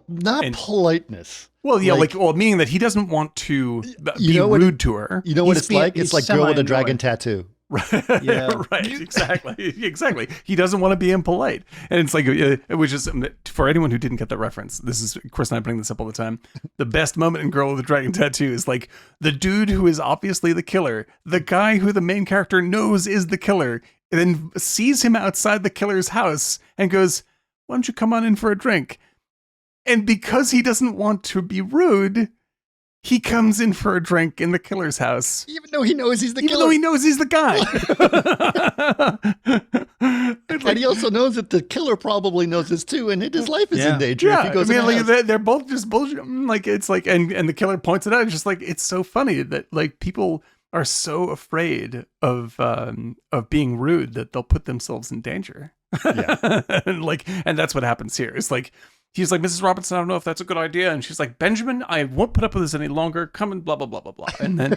Not and- politeness. Well, yeah, meaning that he doesn't want to be rude to her. You know what it's like? It's like girl with a semi-annoyed. dragon tattoo. Right. Yeah. Right. Exactly. He doesn't want to be impolite. And it's like, which is, for anyone who didn't get that reference, this is Chris and I bring this up all the time. The best moment in Girl with a Dragon Tattoo is like the dude who is obviously the killer, the guy who the main character knows is the killer, and then sees him outside the killer's house and goes, "Why don't you come on in for a drink?" And because he doesn't want to be rude, he comes in for a drink in the killer's house. Even though he knows he's the Even killer. though he knows he's the guy. And he also knows that the killer probably knows this too, and his life is in danger if he goes in the house. they're both just bullshit. Like, it's like, and the killer points it out. It's just like, it's so funny that like people are so afraid of being rude that they'll put themselves in danger. Yeah. and that's what happens here. It's like, he's like, "Mrs. Robinson, I don't know if that's a good idea." And she's like, "Benjamin, I won't put up with this any longer. Come and blah, blah, blah, blah, blah." And then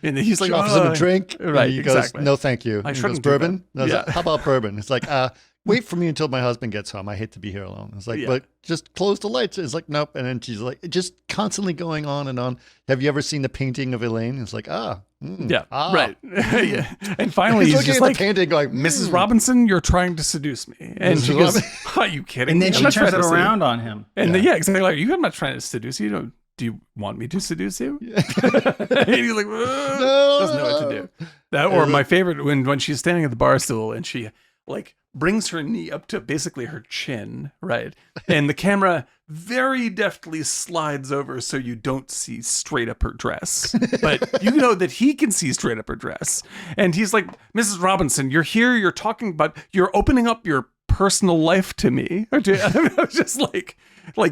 he's like, She offers him a drink. Right, And he exactly. goes, "No, thank you." I And he shouldn't goes, do bourbon? that. I was Yeah. like, "How about bourbon?" It's like, wait for me until my husband gets home. I hate to be here alone. It's like, but just close the lights. It's like, nope. And then she's like, just constantly going on and on. Have you ever seen the painting of Elaine? It's like, right. Yeah. And finally, he's looking just at like, the painting going, "Mrs. Robinson, you're trying to seduce me." And Mrs. she goes, Robinson. "Are you kidding And me? then I'm she not turns trying it to around on him. And exactly. Like, I'm not trying to seduce you. Do you want me to seduce you? And he's like, doesn't know what to do. That, or my favorite, when she's standing at the bar stool and she like brings her knee up to basically her chin, right? And the camera very deftly slides over so you don't see straight up her dress, but you know that he can see straight up her dress. And he's like, "Mrs. Robinson, you're here. You're talking about, you're opening up your personal life to me." I was just like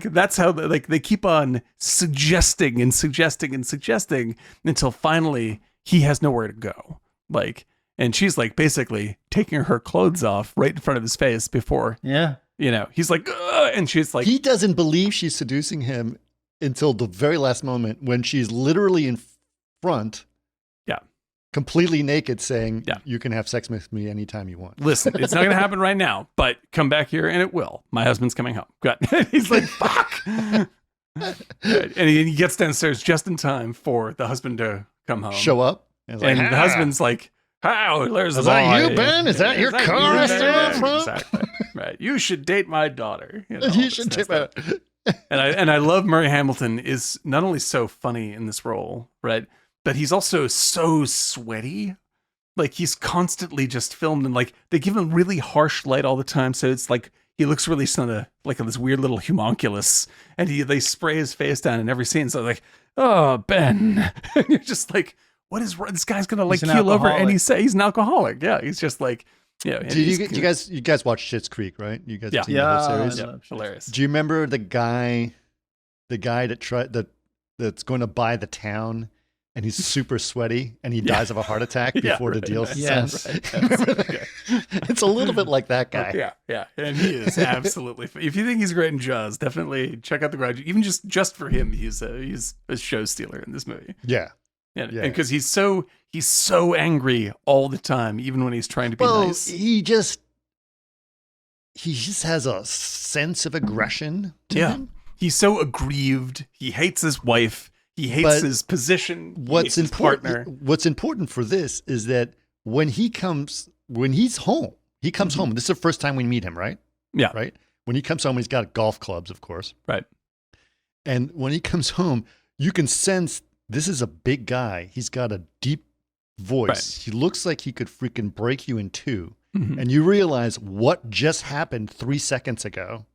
that's how they keep on suggesting until finally he has nowhere to go. Like, and she's like basically taking her clothes off right in front of his face before, he's like, "Ugh," and she's like, he doesn't believe she's seducing him until the very last moment when she's literally in front. Completely naked, saying, "You can have sex with me anytime you want." "Listen, it's not going to happen right now, but come back here and it will. My husband's coming home." Good. He's like, "Fuck." And he gets downstairs just in time for the husband to come home. Show up. And the husband's like, "How? There's the Is that boy." you, Ben? Is that your car I still up front? Exactly. Right. "You should date my daughter." You should date my And I love Murray Hamilton is not only so funny in this role, right? But he's also so sweaty. Like, he's constantly just filmed, and like they give him really harsh light all the time, so it's like he looks really sort of like this weird little homunculus, and they spray his face down in every scene. So like, "Oh, Ben," and you're just like, "What is wrong? This guy's gonna like keel over?" And he's an alcoholic. Yeah, he's just like, Did you guys watch Schitt's Creek, right? You guys have seen the whole series? Yeah, hilarious. Do you remember the guy that's going to buy the town? And he's super sweaty, and he dies of a heart attack before the deal Yes. Remember that? It's a little bit like that guy. Yeah, and he is absolutely. If you think he's great in Jaws, definitely check out The Graduate. Even just for him, he's a show stealer in this movie. Yeah, and because he's so angry all the time, even when he's trying to be nice. He just has a sense of aggression to him. He's so aggrieved. He hates his wife. He hates his position. What's important for this is that when he's home, he comes home. This is the first time we meet him, right? Yeah. Right? When he comes home, he's got golf clubs, of course. Right. And when he comes home, you can sense this is a big guy. He's got a deep voice. Right. He looks like he could freaking break you in two. Mm-hmm. And you realize what just happened 3 seconds ago.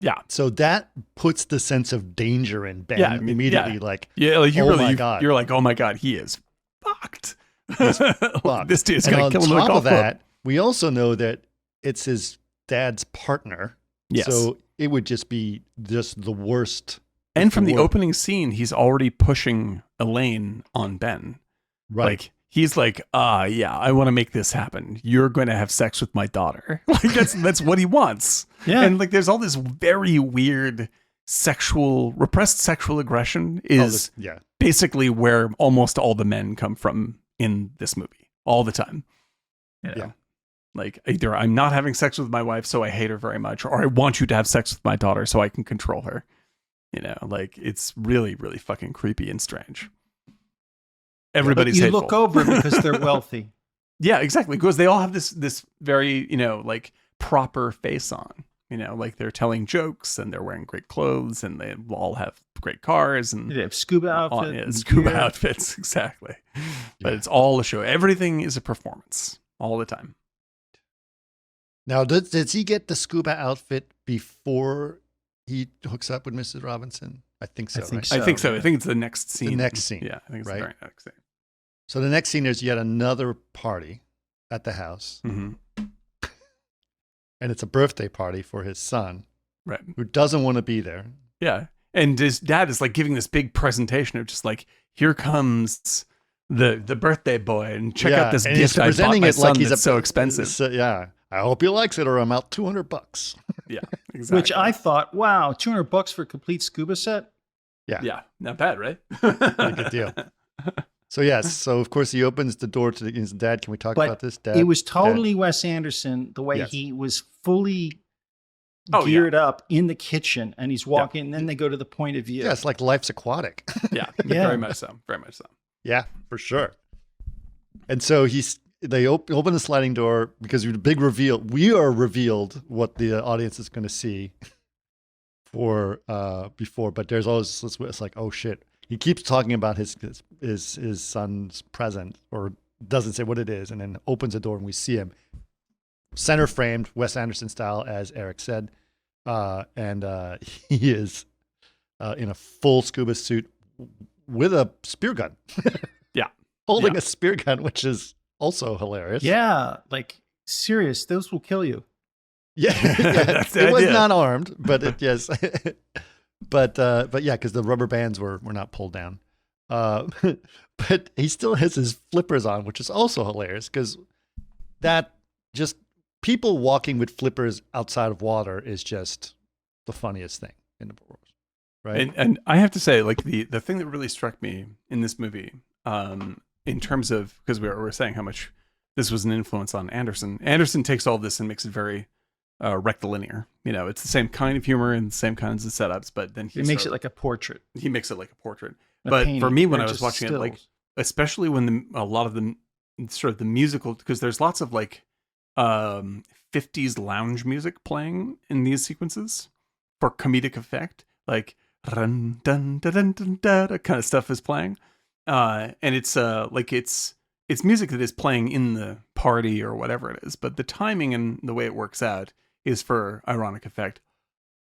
Yeah. So that puts the sense of danger in Ben immediately. Like, my God. You're like, "Oh my God, he is fucked." This dude's going to kill him with a golf club. We also know that it's his dad's partner. Yes. So it would just be the worst. And from the opening scene, he's already pushing Elaine on Ben. Right. Like, he's like, I want to make this happen. You're going to have sex with my daughter. Like, that's what he wants. Yeah. And like, there's all this very weird repressed sexual aggression is basically where almost all the men come from in this movie all the time. Yeah. Like either I'm not having sex with my wife, so I hate her very much, or I want you to have sex with my daughter so I can control her. You know, like it's really, really fucking creepy and strange. Everybody's you hateful. look over because they're wealthy. Yeah, exactly. Because they all have this very, you know, like proper face on. You know, like they're telling jokes and they're wearing great clothes and they all have great cars and They have scuba outfits. yeah, scuba outfits, exactly. But it's all a show. Everything is a performance all the time. Now, does he get the scuba outfit before he hooks up with Mrs. Robinson? I think so. I think right? so. I think so. yeah. I think it's the next scene. The next scene. Yeah, I think it's right? the very next scene. So the next scene is yet another party at the house. Mm-hmm. And it's a birthday party for his son, Right. who doesn't want to be there. Yeah. And his dad is like giving this big presentation of just like, here comes the birthday boy and check out this and he's gift I bought presenting my it son like he's that's so expensive. Yeah. I hope he likes it or I'm out $200. Yeah, exactly. Which I thought, wow, $200 for a complete scuba set. Yeah, not bad, right? Pretty good deal. So yes, so of course he opens the door to his dad. Can we talk about this, Dad? It was totally Wes Anderson, the way Yes. he was fully Oh, geared up in the kitchen and he's walking and then they go to the point of view. Yeah, it's like Life's Aquatic. Yeah, Yeah. very much so. Very much so. Yeah, for sure. And so they open the sliding door because the big reveal. We are revealed what the audience is going to see for before, but there's always it's like, oh shit. He keeps talking about his son's present, or doesn't say what it is, and then opens the door and we see him center framed, Wes Anderson style, as Eric said, and he is in a full scuba suit with a spear gun. Yeah. Holding Yeah. a spear gun, which is also hilarious. Yeah, like serious, those will kill you. Yeah. That's the it was idea. not armed, but yes. but yeah, because the rubber bands were not pulled down. But he still has his flippers on, which is also hilarious because that just people walking with flippers outside of water is just the funniest thing in the world. Right. And I have to say, like the thing that really struck me in this movie, in terms of, because we were saying how much this was an influence on Anderson. Anderson takes all this and makes it very rectilinear. You know, it's the same kind of humor and the same kinds of setups, but then He makes it like a portrait. he makes it like a portrait. A But painting. for me, when They're I was just watching it, like stills. especially when a lot of the sort of the musical, because there's lots of like 50s lounge music playing in these sequences for comedic effect, like run dun dun dun dun dun kind of stuff is playing, and it's like it's music that is playing in the party or whatever it is, but the timing and the way it works out is for ironic effect.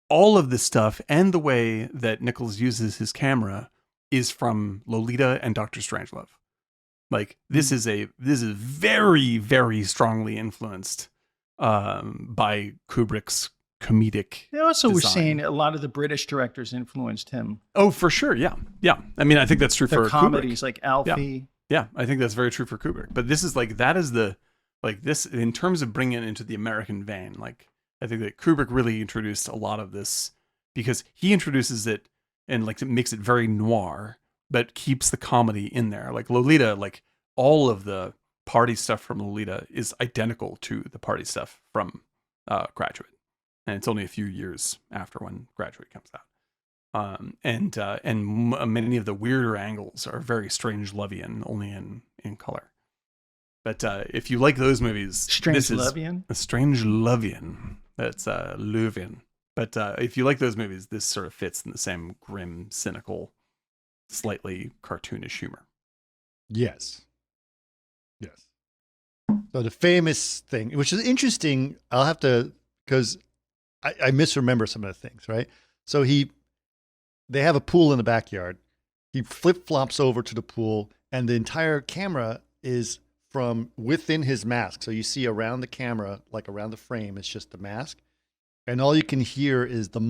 All of this stuff and the way that Nichols uses his camera is from Lolita and Dr. Strangelove. Like this is very, very strongly influenced by Kubrick's comedic. They also were design. saying a lot of the British directors influenced him. Oh, for sure, yeah. I mean, I think that's true Their for comedies Kubrick. like Alfie. Yeah, I think that's very true for Kubrick. But this is like that is the like this in terms of bringing it into the American vein. Like I think that Kubrick really introduced a lot of this because he introduces it and like it makes it very noir, but keeps the comedy in there. Like Lolita, like all of the party stuff from Lolita is identical to the party stuff from Graduate, and it's only a few years after when Graduate comes out. And many of the weirder angles are very Strange Lovian, only in color. But if you like those movies, Strange this is Lovian? a Strange Lovian. That's Luvian. But if you like those movies, this sort of fits in the same grim, cynical, slightly cartoonish humor. Yes. Yes. So the famous thing, which is interesting, I'll have to, because I misremember some of the things, right? So they have a pool in the backyard. He flip-flops over to the pool, and the entire camera is from within his mask. So you see around the camera, like around the frame, it's just the mask. And all you can hear is the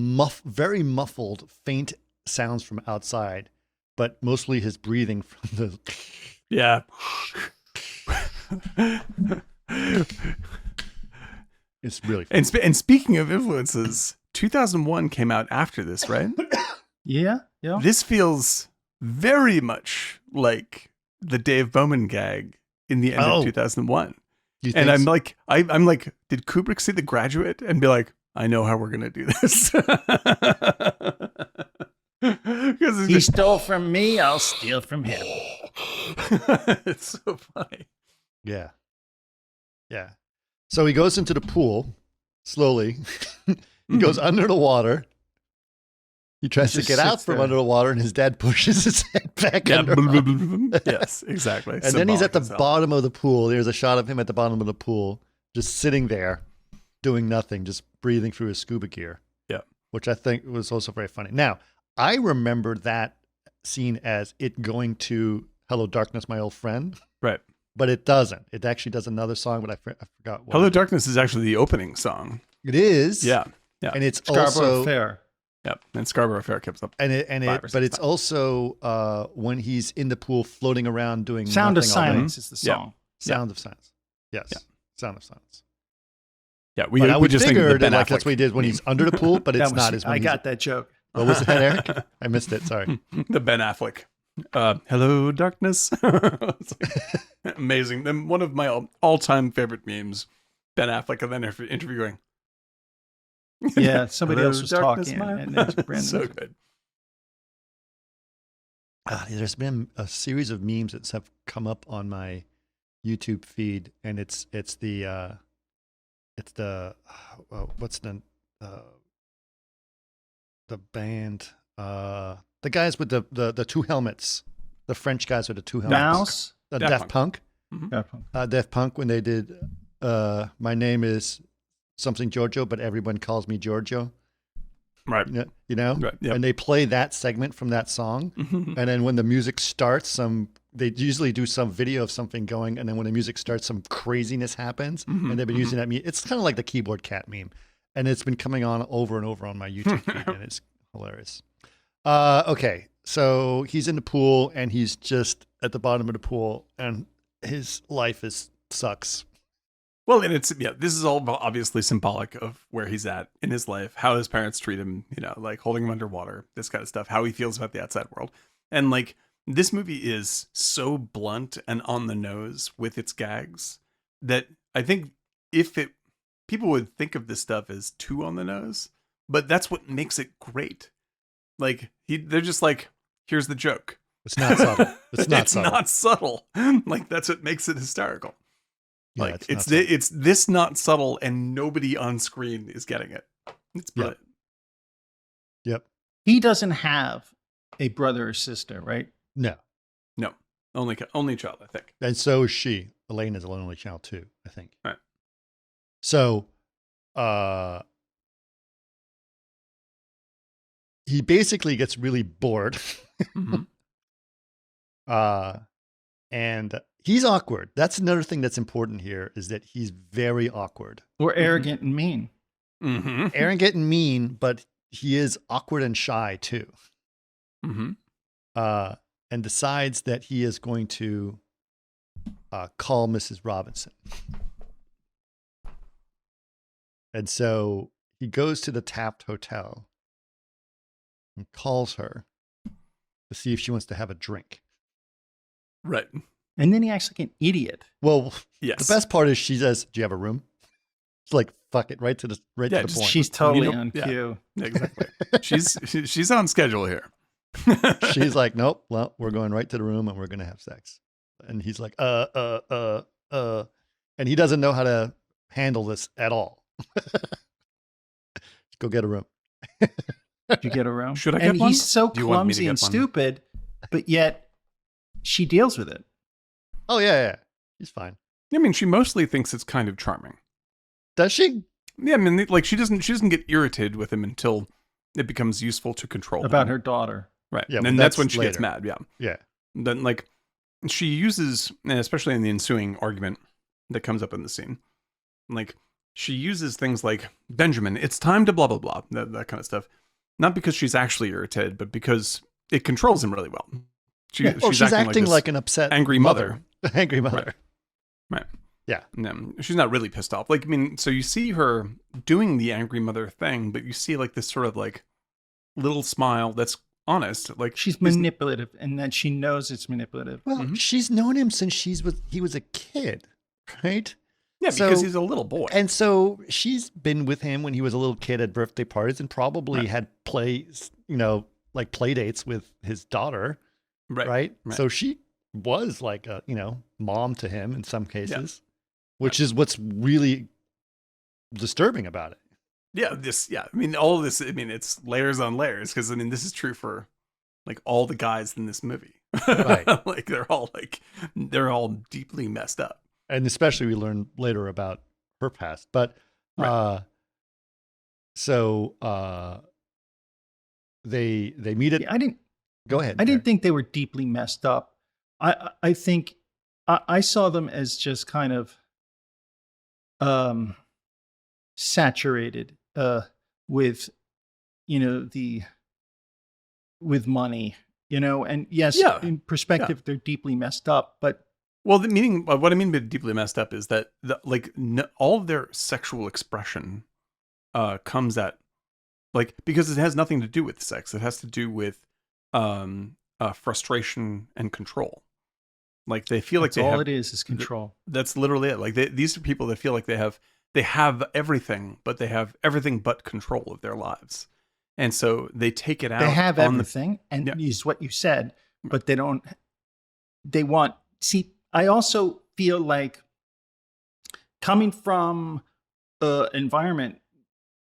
very muffled, faint sounds from outside, but mostly his breathing from the... Yeah. It's really fun. And speaking of influences, 2001 came out after this, right? Yeah. This feels very much like the Dave Bowman gag in the end of 2001. You And think I'm so? like, I'm like, did Kubrick see The Graduate and be like, I know how we're gonna do this? Because He stole from me, I'll steal from him. it's so funny. Yeah. Yeah. So he goes into the pool slowly. He goes under the water. He tries to Just get out sits from there. under the water, and his dad pushes his head back Yeah. under. Yes, exactly. And then he's at the Symbolic as hell. bottom of the pool. There's a shot of him at the bottom of the pool, just sitting there, doing nothing, just breathing through his scuba gear. Yeah. Which I think was also very funny. Now, I remember that scene as it going to Hello Darkness, My Old Friend, Right. but it doesn't. It actually does another song, but I forgot what. Hello Darkness is actually the opening song. It is. Yeah. Yeah. And it's Scarborough also Fair. Yep. And Scarborough Fair keeps up. but six it's times. also when he's in the pool floating around doing Sound of nothing all day. Silence is the Yeah. song. Sound of Silence. Yes. Yeah. Sound of Silence. Yeah. But I we would just think of figure the Ben that like Affleck that's what he did when he's under the pool, but it's That was- not. It's when I he's- got that joke. What was that, Eric? I missed it. Sorry. the Ben Affleck. Hello, darkness. It's like amazing. Then one of my all-time favorite memes, Ben Affleck, and then interviewing. Yeah, somebody Hello, else was darkness, talking. my- And then Brandon so was- good. There's been a series of memes that have come up on my YouTube feed, and it's the what's the band the guys with the two helmets, the French guys with the two helmets. Mouse. Daft Daft Punk. Daft Punk when they did My Name Is Something Giorgio, but everyone calls me Giorgio. Right. You know? Right, yep. And they play that segment from that song. Mhm. And then when the music starts, they usually do some video of something going, and then when the music starts, some craziness happens. Mhm, And they've been using that meme. It's kind of like the keyboard cat meme. And it's been coming on over and over on my YouTube feed, and it's hilarious. Okay, so he's in the pool, and he's just at the bottom of the pool, and his life sucks. Well, and this is all obviously symbolic of where he's at in his life, how his parents treat him, like holding him underwater, this kind of stuff, how he feels about the outside world. And like this movie is so blunt and on the nose with its gags that I think people would think of this stuff as too on the nose, but that's what makes it great. Like they're just like, here's the joke. It's not subtle. It's not subtle. not subtle. Like that's what makes it hysterical. Yeah, Like not subtle. it's this not subtle, and nobody on screen is getting it. It's brilliant. Yep. He doesn't have a brother or sister, right? No. No, only child, I think. And so is she. Elaine is an only child too, I think. Right. So, he basically gets really bored. Mhm. And he's awkward. That's another thing that's important here is that he's very awkward. Or arrogant and mean. Mm-hmm. Arrogant and mean, but he is awkward and shy too. Mm-hmm. And decides that he is going to call Mrs. Robinson. And so he goes to the Taft Hotel and calls her to see if she wants to have a drink. Right. And then he acts like an idiot. Well, Yes. the best part is she says, "Do you have a room?" It's like, fuck it, right to the Yeah, point. just- She's totally You know, on yeah. cue. Exactly. she's on schedule here. She's like, "Nope, well, we're going right to the room and we're gonna have sex." And he's like, and he doesn't know how to handle this at all. Go get a room. Did you get around? Should I And get one? he's so Do you want me to clumsy and get one? stupid, but yet she deals with it. Oh yeah, he's fine. I mean, she mostly thinks it's kind of charming. Does she? Yeah, I mean, like she doesn't get irritated with him until it becomes useful to control About him. her daughter. Right. Yeah, and but then that's when that's she gets later. mad. Yeah. Yeah. Then like she uses, and especially in the ensuing argument that comes up in the scene, like she uses things like, Benjamin, it's time to blah blah blah, that kind of stuff. Not because she's actually irritated, but because it controls him really well. She's acting this like an upset angry mother. Angry mother. Right. Yeah. No, she's not really pissed off. Like, I mean, so you see her doing the angry mother thing, but you see like this sort of like little smile that's honest. Like She's manipulative, and that she knows it's manipulative. Well, Mhm. she's known him since he was a kid, right? Yeah, So- because he's a little boy. And so she's been with him when he was a little kid at birthday parties and probably Right. had like play dates with his daughter. Right. Right. So she was like a, mom to him in some cases, which is what's really disturbing about it. I mean, all of this, I mean, it's layers on layers because, I mean, this is true for like all the guys in this movie. Right. Like they're all deeply messed up. And especially we learn later about her past. But Right. they meet at Yeah, I didn't go ahead. I didn't Eric. think they were deeply messed up. I think I saw them as just kind of saturated with with money, and yes, Yeah. in perspective they're deeply messed up, but Well, the meaning, what I mean by deeply messed up is that all of their sexual expression comes at because it has nothing to do with sex. It has to do with frustration and control. Like they feel that's like they all have, it is control. That's literally it. Like these are people that feel like they have everything, but they have everything but control of their lives. And so they take it out. They have on everything, and Yeah. is what you said, but they don't. I also feel like coming from an environment,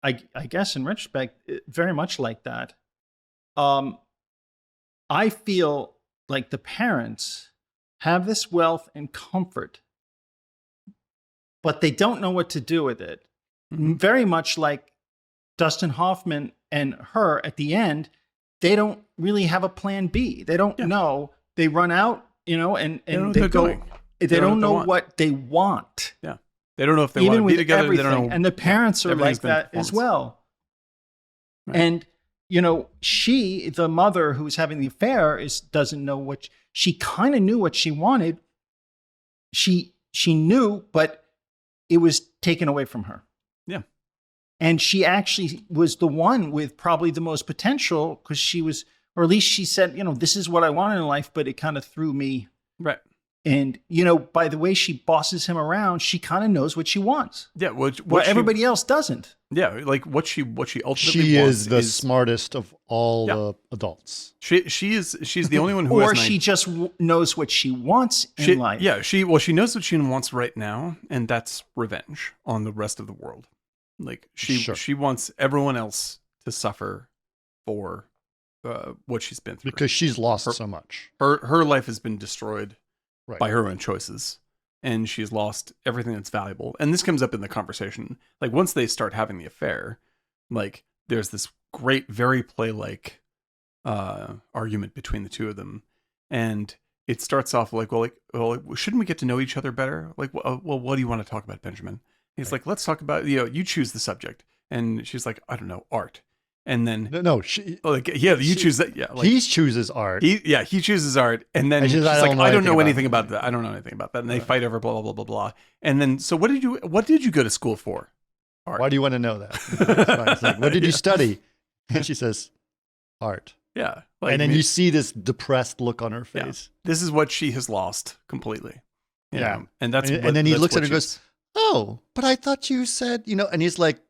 I guess in retrospect, very much like that. I feel like the parents have this wealth and comfort, but they don't know what to do with it. Mhm. Very much like Dustin Hoffman and her at the end, they don't really have a plan B. They don't Yeah. know. They run out, and They don't know what they they're go. doing. They don't don't know know what what they want. Yeah. They don't know if they want Even to be with together. everything, They don't know. and the parents are Everything's like been that as performance. well. Right. And she, the mother who's having the affair, doesn't know what she kind of knew what she wanted. She knew, but it was taken away from her. Yeah. And she actually was the one with probably the most potential because she was, or at least she said, this is what I wanted in life, but it kind of threw me. Right. And, by the way she bosses him around, she kind of knows what she wants. Yeah. What she- Everybody else doesn't. Yeah. Like what she ultimately She wants is the smartest of all Yeah. the adults. she's the only one who Or has an she just knows what she wants in life. Yeah, she knows what she wants right now, and that's revenge on the rest of the world. Like Sure. she wants everyone else to suffer for what she's been through. Because she's lost Her- so much. her life has been destroyed Right. by her own choices, and she's lost everything that's valuable. And this comes up in the conversation. Like once they start having the affair, like there's this great, very play-like argument between the two of them, and it starts off like, well, shouldn't we get to know each other better? Like, well, what do you want to talk about, Benjamin? He's like, let's talk about, you choose the subject. And she's like, I don't know, art. And then, No, she, you choose that. Yeah. Like, he chooses art. he chooses art. And then And she's she's like, like, I don't know anything about about that. I don't know anything about that. And they fight over blah, blah, blah, blah, blah. And then, so what did you go to school for? Art. Why do you want to know that? It's like, what did you study? And she says, art. Yeah. And then you see this depressed look on her Yeah. face. This is what she has lost completely. You Yeah. know? And that's And then he that's looks at what her and goes, she's oh, but I thought you said, and he's like,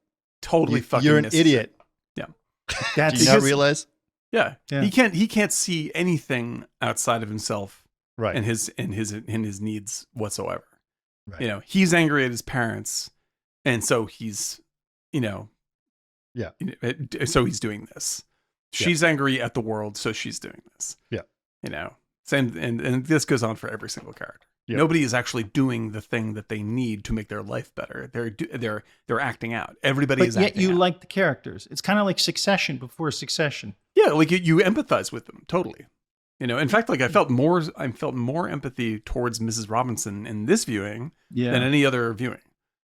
totally fucking you're an misses idiot. it. Yeah. Do you not realize? Yeah. Yeah. He can't see anything outside of himself Right. and his needs whatsoever. Right. He's angry at his parents, and so he's, Yeah. so he's doing this. She's angry at the world, so she's doing this. Yeah. Same, and this goes on for every single character. Yeah. Nobody is actually doing the thing that they need to make their life better. They're acting out. Everybody But is yet acting you out. like the characters. It's kind of like Succession before Succession. Yeah, like you empathize with them totally. In fact, like I felt more empathy towards Mrs. Robinson in this viewing than any other viewing.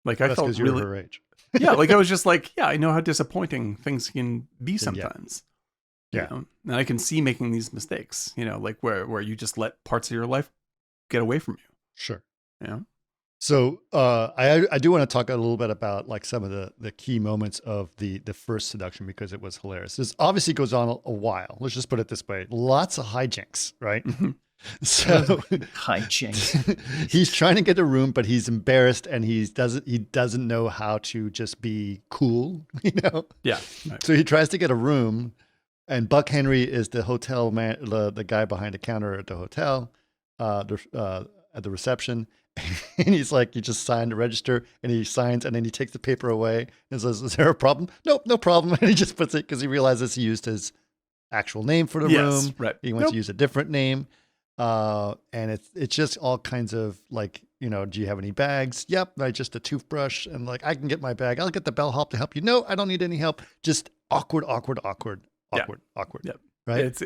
Like I That's felt because you're really, her age. yeah, like I was just like, yeah, I know how disappointing things can be sometimes. Yeah. And I can see making these mistakes. Like where you just let parts of your life get away from you. Sure. Yeah. So I do want to talk a little bit about like some of the key moments of the first seduction because it was hilarious. This obviously goes on a while. Let's just put it this way: lots of hijinks, right? Mhm. So hijinks. he's trying to get a room, but he's embarrassed and he doesn't know how to just be cool, you know? Yeah. Right. So he tries to get a room, and Buck Henry is the hotel man, the guy behind the counter at the hotel, at the reception. And he's like, you just sign the register, and he signs, and then he takes the paper away and says, "Is there a problem?" "Nope, no problem." And he just puts it, because he realizes he used his actual name for the room. Right. He wants to use a different name. And it's just all kinds of like, you know, do you have any bags? Yep, I just a toothbrush, and like, I can get my bag. I'll get the bellhop to help you. No, I don't need any help. Just awkward. Yep. Right. It's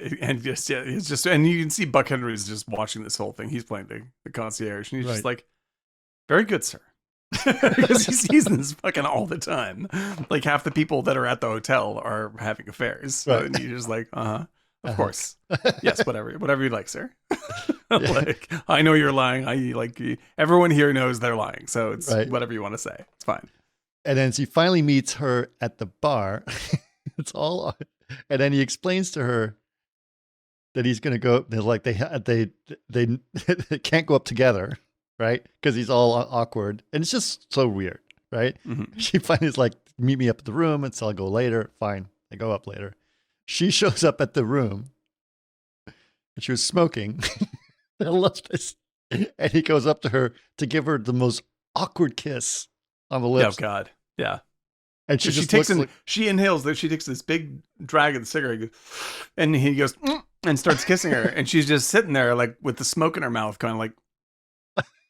just, and you can see Buck Henry is just watching this whole thing. He's playing the concierge, and he's just like, "Very good, sir," because he sees this fucking all the time. Like half the people that are at the hotel are having affairs, Right. and you're just like, of course, yes, whatever you like, sir. Like, I know you're lying. Everyone here knows they're lying, so it's whatever you want to say. It's fine. And then she finally meets her at the bar. It's all, and then he explains to her that he's going to go. They're like, they can't go up together, right? Because he's all awkward, and it's just so weird, right? Mm-hmm. She finally is like, "Meet me up at the room," and so I'll go later. Fine, they go up later. She shows up at the room, and she was smoking. I love this. And he goes up to her to give her the most awkward kiss on the lips. Oh God, yeah. And she inhales. She takes this big drag of the cigarette, and he goes and starts kissing her, and she's just sitting there like with the smoke in her mouth, kind of like,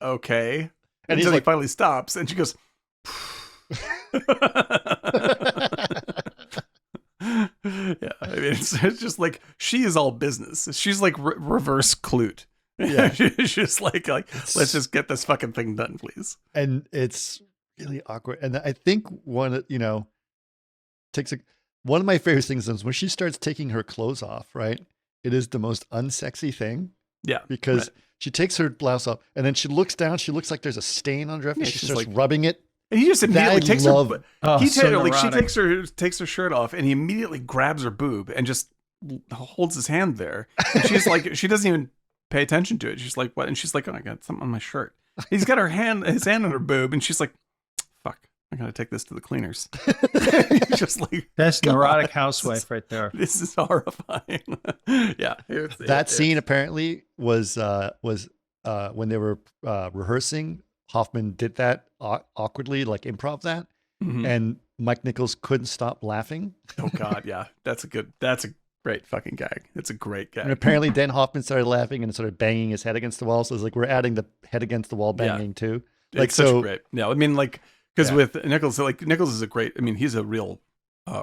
okay, and until he finally stops, and she goes. Yeah, I mean, it's just like she is all business. She's like reverse Clute. Yeah, she's just like let's just get this fucking thing done, please. And it's really awkward. And I think one of my favorite things is when she starts taking her clothes off. Right, it is the most unsexy thing. Yeah, because she takes her blouse off, and then she looks down. She looks like there's a stain on her dress. She starts like rubbing it. And he just immediately takes her. She takes her shirt off, and he immediately grabs her boob and just holds his hand there. And she's like, she doesn't even pay attention to it. She's like, "What?" And she's like, "Oh, I got something on my shirt." He's got his hand on her boob, and she's like, "Fuck, I gotta take this to the cleaners." Just like, that's neurotic housewife right there. This is horrifying. Yeah, that scene apparently was when they were rehearsing. Hoffman did that awkwardly, like improv that, and Mike Nichols couldn't stop laughing. Oh God, yeah, that's a great fucking gag. It's a great gag. And apparently, then Hoffman started laughing and started banging his head against the wall. So it's like we're adding the head against the wall banging too. Like it's such great. Yeah, I mean, like because with Nichols, like Nichols is a great. I mean, he's a real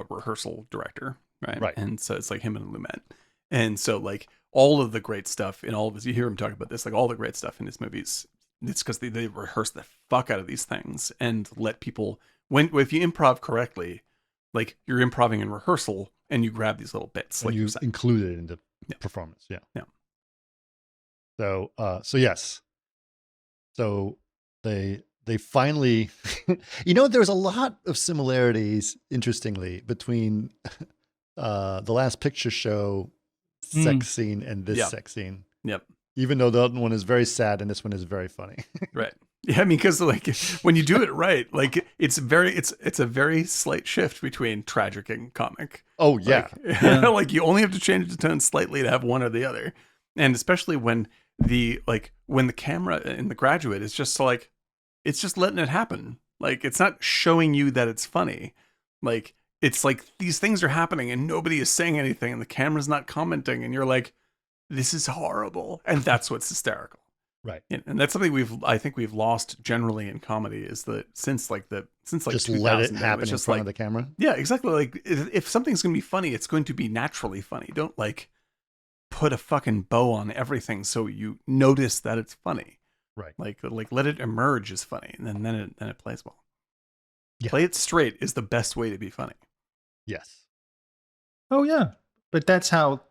rehearsal director, right? Right. And so it's like him and Lumet, and so like all of the great stuff in all of his. You hear him talk about this, like all the great stuff in his movies. It's because they rehearse the fuck out of these things and let people, if you improv correctly, like you're improving in rehearsal and you grab these little bits. Like you include it in the performance. Yeah. Yeah. So yes. So they finally, there's a lot of similarities, interestingly, between the Last Picture Show sex scene and this sex scene. Yep. Even though the other one is very sad and this one is very funny. Right. Yeah, I mean, because like when you do it right, like it's a very slight shift between tragic and comic. Oh yeah. Like you only have to change the tone slightly to have one or the other, and especially when the camera in The Graduate is just like it's just letting it happen. Like it's not showing you that it's funny. Like it's like these things are happening and nobody is saying anything and the camera's not commenting and you're like, this is horrible, and that's what's hysterical. Right. And that's something I think we've lost generally in comedy is that since just let it happen in front of the camera. Yeah, exactly. Like if something's going to be funny, it's going to be naturally funny. Don't like put a fucking bow on everything so you notice that it's funny. Right. Like let it emerge as funny, and then it plays well. Yeah. Play it straight is the best way to be funny. Yes. Oh yeah, but that's how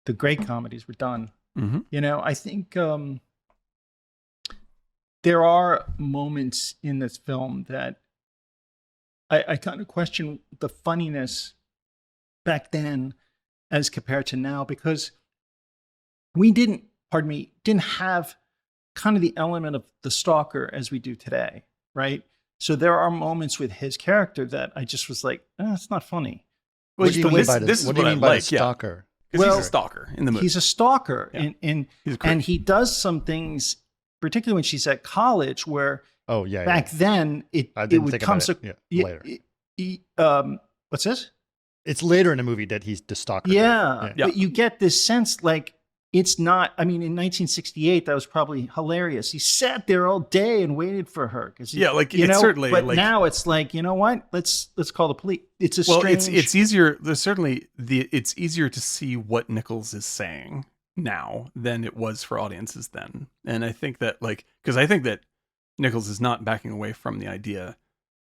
the great comedies were done. Mm-hmm. I think there are moments in this film that I kind of question the funniness back then as compared to now, because we didn't pardon me, didn't have kind of the element of the stalker as we do today, right? So there are moments with his character that I just was like, it's not funny. Well, What do you mean by this is what do you I mean by a like, yeah. stalker? Because Well, he's a stalker in the movie. He's a stalker, Yeah. and He's a creep. and he does some things, particularly when she's at college, where Oh yeah. back then I it didn't would think come about so it. Later. What's this? It's later in the movie that he's the stalker. Yeah, Yeah. but you get this sense like it's not. I mean, in 1968, that was probably hilarious. He sat there all day and waited for her because like you it's know. certainly But like now it's like, you know what? Let's call the police. It's a well, strange. it's easier. There's certainly it's easier to see what Nichols is saying now than it was for audiences then. And I think that because I think that Nichols is not backing away from the idea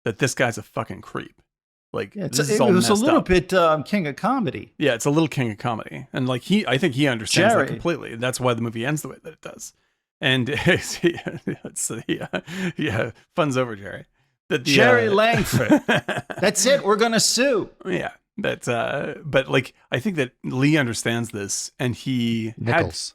that this guy's a fucking creep. Like Yeah, this is it all was a messed little up. bit King of Comedy. Yeah, it's a little king of comedy, and I think he understands Jerry. that completely. That's why the movie ends the way that it does. And yeah, fun's over, Jerry. That the, Jerry Langford. That's it. We're gonna sue. Yeah, but I think that Lee understands this, and he Nichols.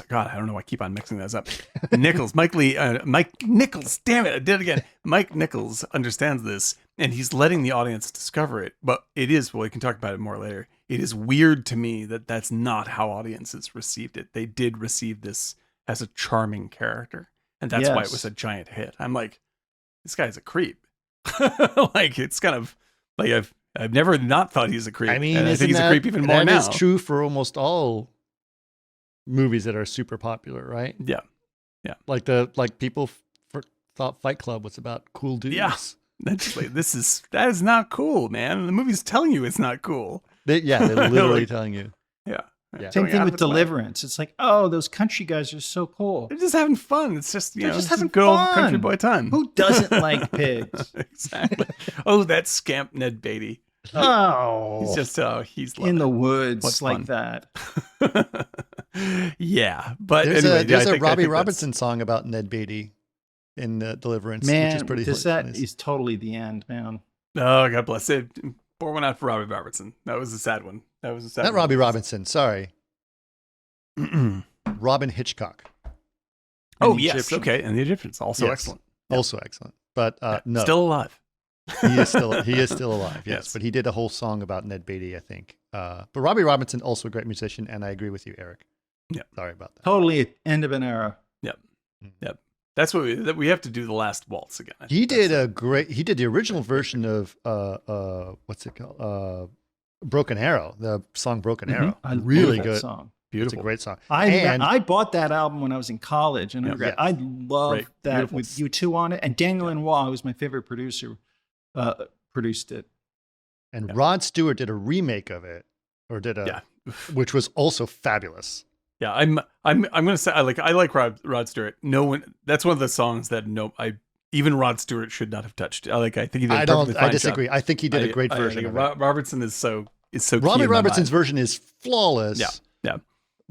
God, I don't know why I keep on mixing those up. Nichols, Mike Nichols, damn it, I did it again. Mike Nichols understands this, and he's letting the audience discover it. But it is, well, we can talk about it more later. It is weird to me that that's not how audiences received it. They did receive this as a charming character, and that's why it Yes. was a giant hit. I'm like, this guy's a creep. Like it's kind of like I've never not thought he's a creep. I mean, and I think he's a creep even more that now. is true for almost all movies that are super popular, right? Yeah. Like people thought Fight Club was about cool dudes. Yeah. That's like, that is not cool, man. The movie's telling you it's not cool. They're literally Like- telling you. Yeah. Yeah. Same Going thing out with of its way. Deliverance. It's like, oh, those country guys are so cool. They're just having fun. It's just They're just it's a having good old fun. country boy time. Who doesn't like pigs? Exactly. Oh, that scamp Ned Beatty. Oh, He's just he's in the loving woods What's like fun? that. it. Yeah, but There's anyway, a I think Robbie that's- Robertson song about Ned Beatty in Deliverance, which Man, is pretty that hilarious. is totally the end, man. Oh, God bless it. Pour one out for Robbie Robertson. That was a sad one. That was a sad Not one. Robbie Robinson, sorry. Robin Hitchcock. Oh, And yes. Egyptian. Okay. And the Egyptians, also Yes. excellent. Also excellent. But Yeah, no. Still alive. he is still alive, yes. Yes. But he did a whole song about Ned Beatty, I think. But Robbie Robinson, also a great musician, and I agree with you, Eric. Yeah. Sorry about that. Totally end of an era. That's what we have to do the last waltz again. I He think that's did the original version of what's it called? Broken Arrow, the song Broken Mhm. Arrow. I Really love that good. song. It's a beautiful. great song. I bought that album when I was in college, and Yeah. undergrad. I love Great. that Beautiful. with U2 on it. And Daniel Lanois, who was my favorite producer, produced it. And Yeah. Rod Stewart did a remake of it, or did a, Yeah. which was also fabulous. Yeah, I'm gonna say I like Rod Stewart. No one. That's one of the songs that even Rod Stewart should not have touched. I think he did. A perfectly I fine disagree. job. I think he did a great version of it. Robertson is so key Robbie in my Robertson's mind. version is flawless. Yeah.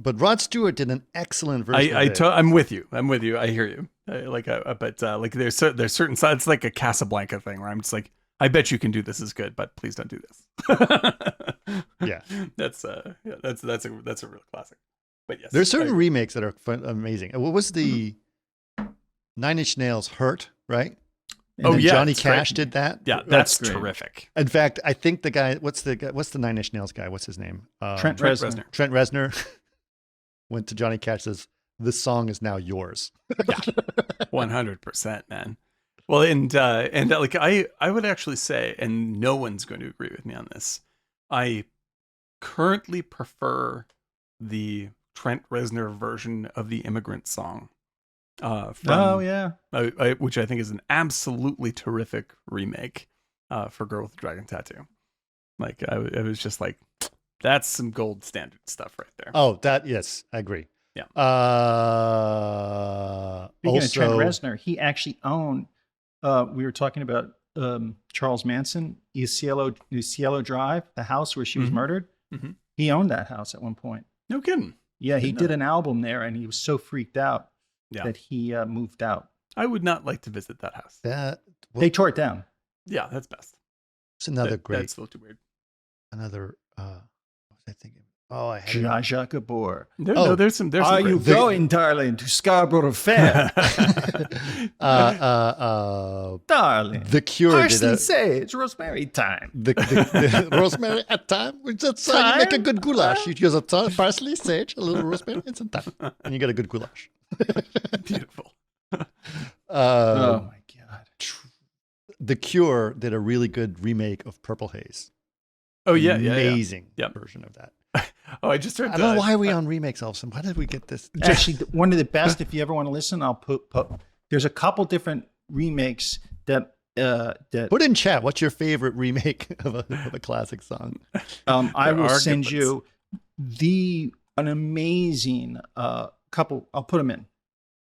But Rod Stewart did an excellent version of it. I'm with you. I hear you. But there's certain sides. It's like a Casablanca thing where I'm just like, I bet you can do this as good, but please don't do this. Yeah. That's a real classic. But yes, There's certain I- remakes that are amazing. What was the Nine Inch Nails Hurt, right? And Oh, then yeah, Johnny it's great. Cash did that. Yeah, That's that's great. terrific. In fact, I think the guy, what's the Nine Inch Nails guy? What's his name? Trent Reznor. Trent Reznor went to Johnny Cash, says, "This song is now yours." 100%, man. Well, and like I would actually say, and no one's going to agree with me on this, I currently prefer the Trent Reznor version of the Immigrant Song. Oh yeah. Which I think is an absolutely terrific remake for Girl with the Dragon Tattoo. Like it was just like, that's some gold standard stuff right there. Oh, yes, I agree. Yeah. Speaking of Trent Also, Reznor, he actually owned. We were talking about Charles Manson, East Cielo Drive, the house where she was Mhm. murdered. Mhm. He owned that house at one point. No kidding. Yeah, he Didn't know did an album there, and he was so freaked out Yeah. that he moved out. I would not like to visit that house. that They tore it down. Yeah, that's best. was another great, That's a little too weird. another. What was I thinking? Oh, I had Zsa Zsa Gabor. No, there's some. There's Are some you great- going, darling, to Scarborough Fair? Darling. The Cure did Parsley, a sage, rosemary thyme. the rosemary at time. That's how you make a good goulash. You use a parsley, sage, a little rosemary, and some thyme, and you get a good goulash. Beautiful. Oh my God. The Cure did a really good remake of Purple Haze. Oh yeah, Amazing yeah. version of that. Oh, I just heard. I don't know why are we on remakes, Elson. Why did we get this? Actually, one of the best, if you ever want to listen, I'll put there's a couple different remakes that Put in chat. What's your favorite remake of a classic song? I will are good send ones. you an amazing couple. I'll put them in.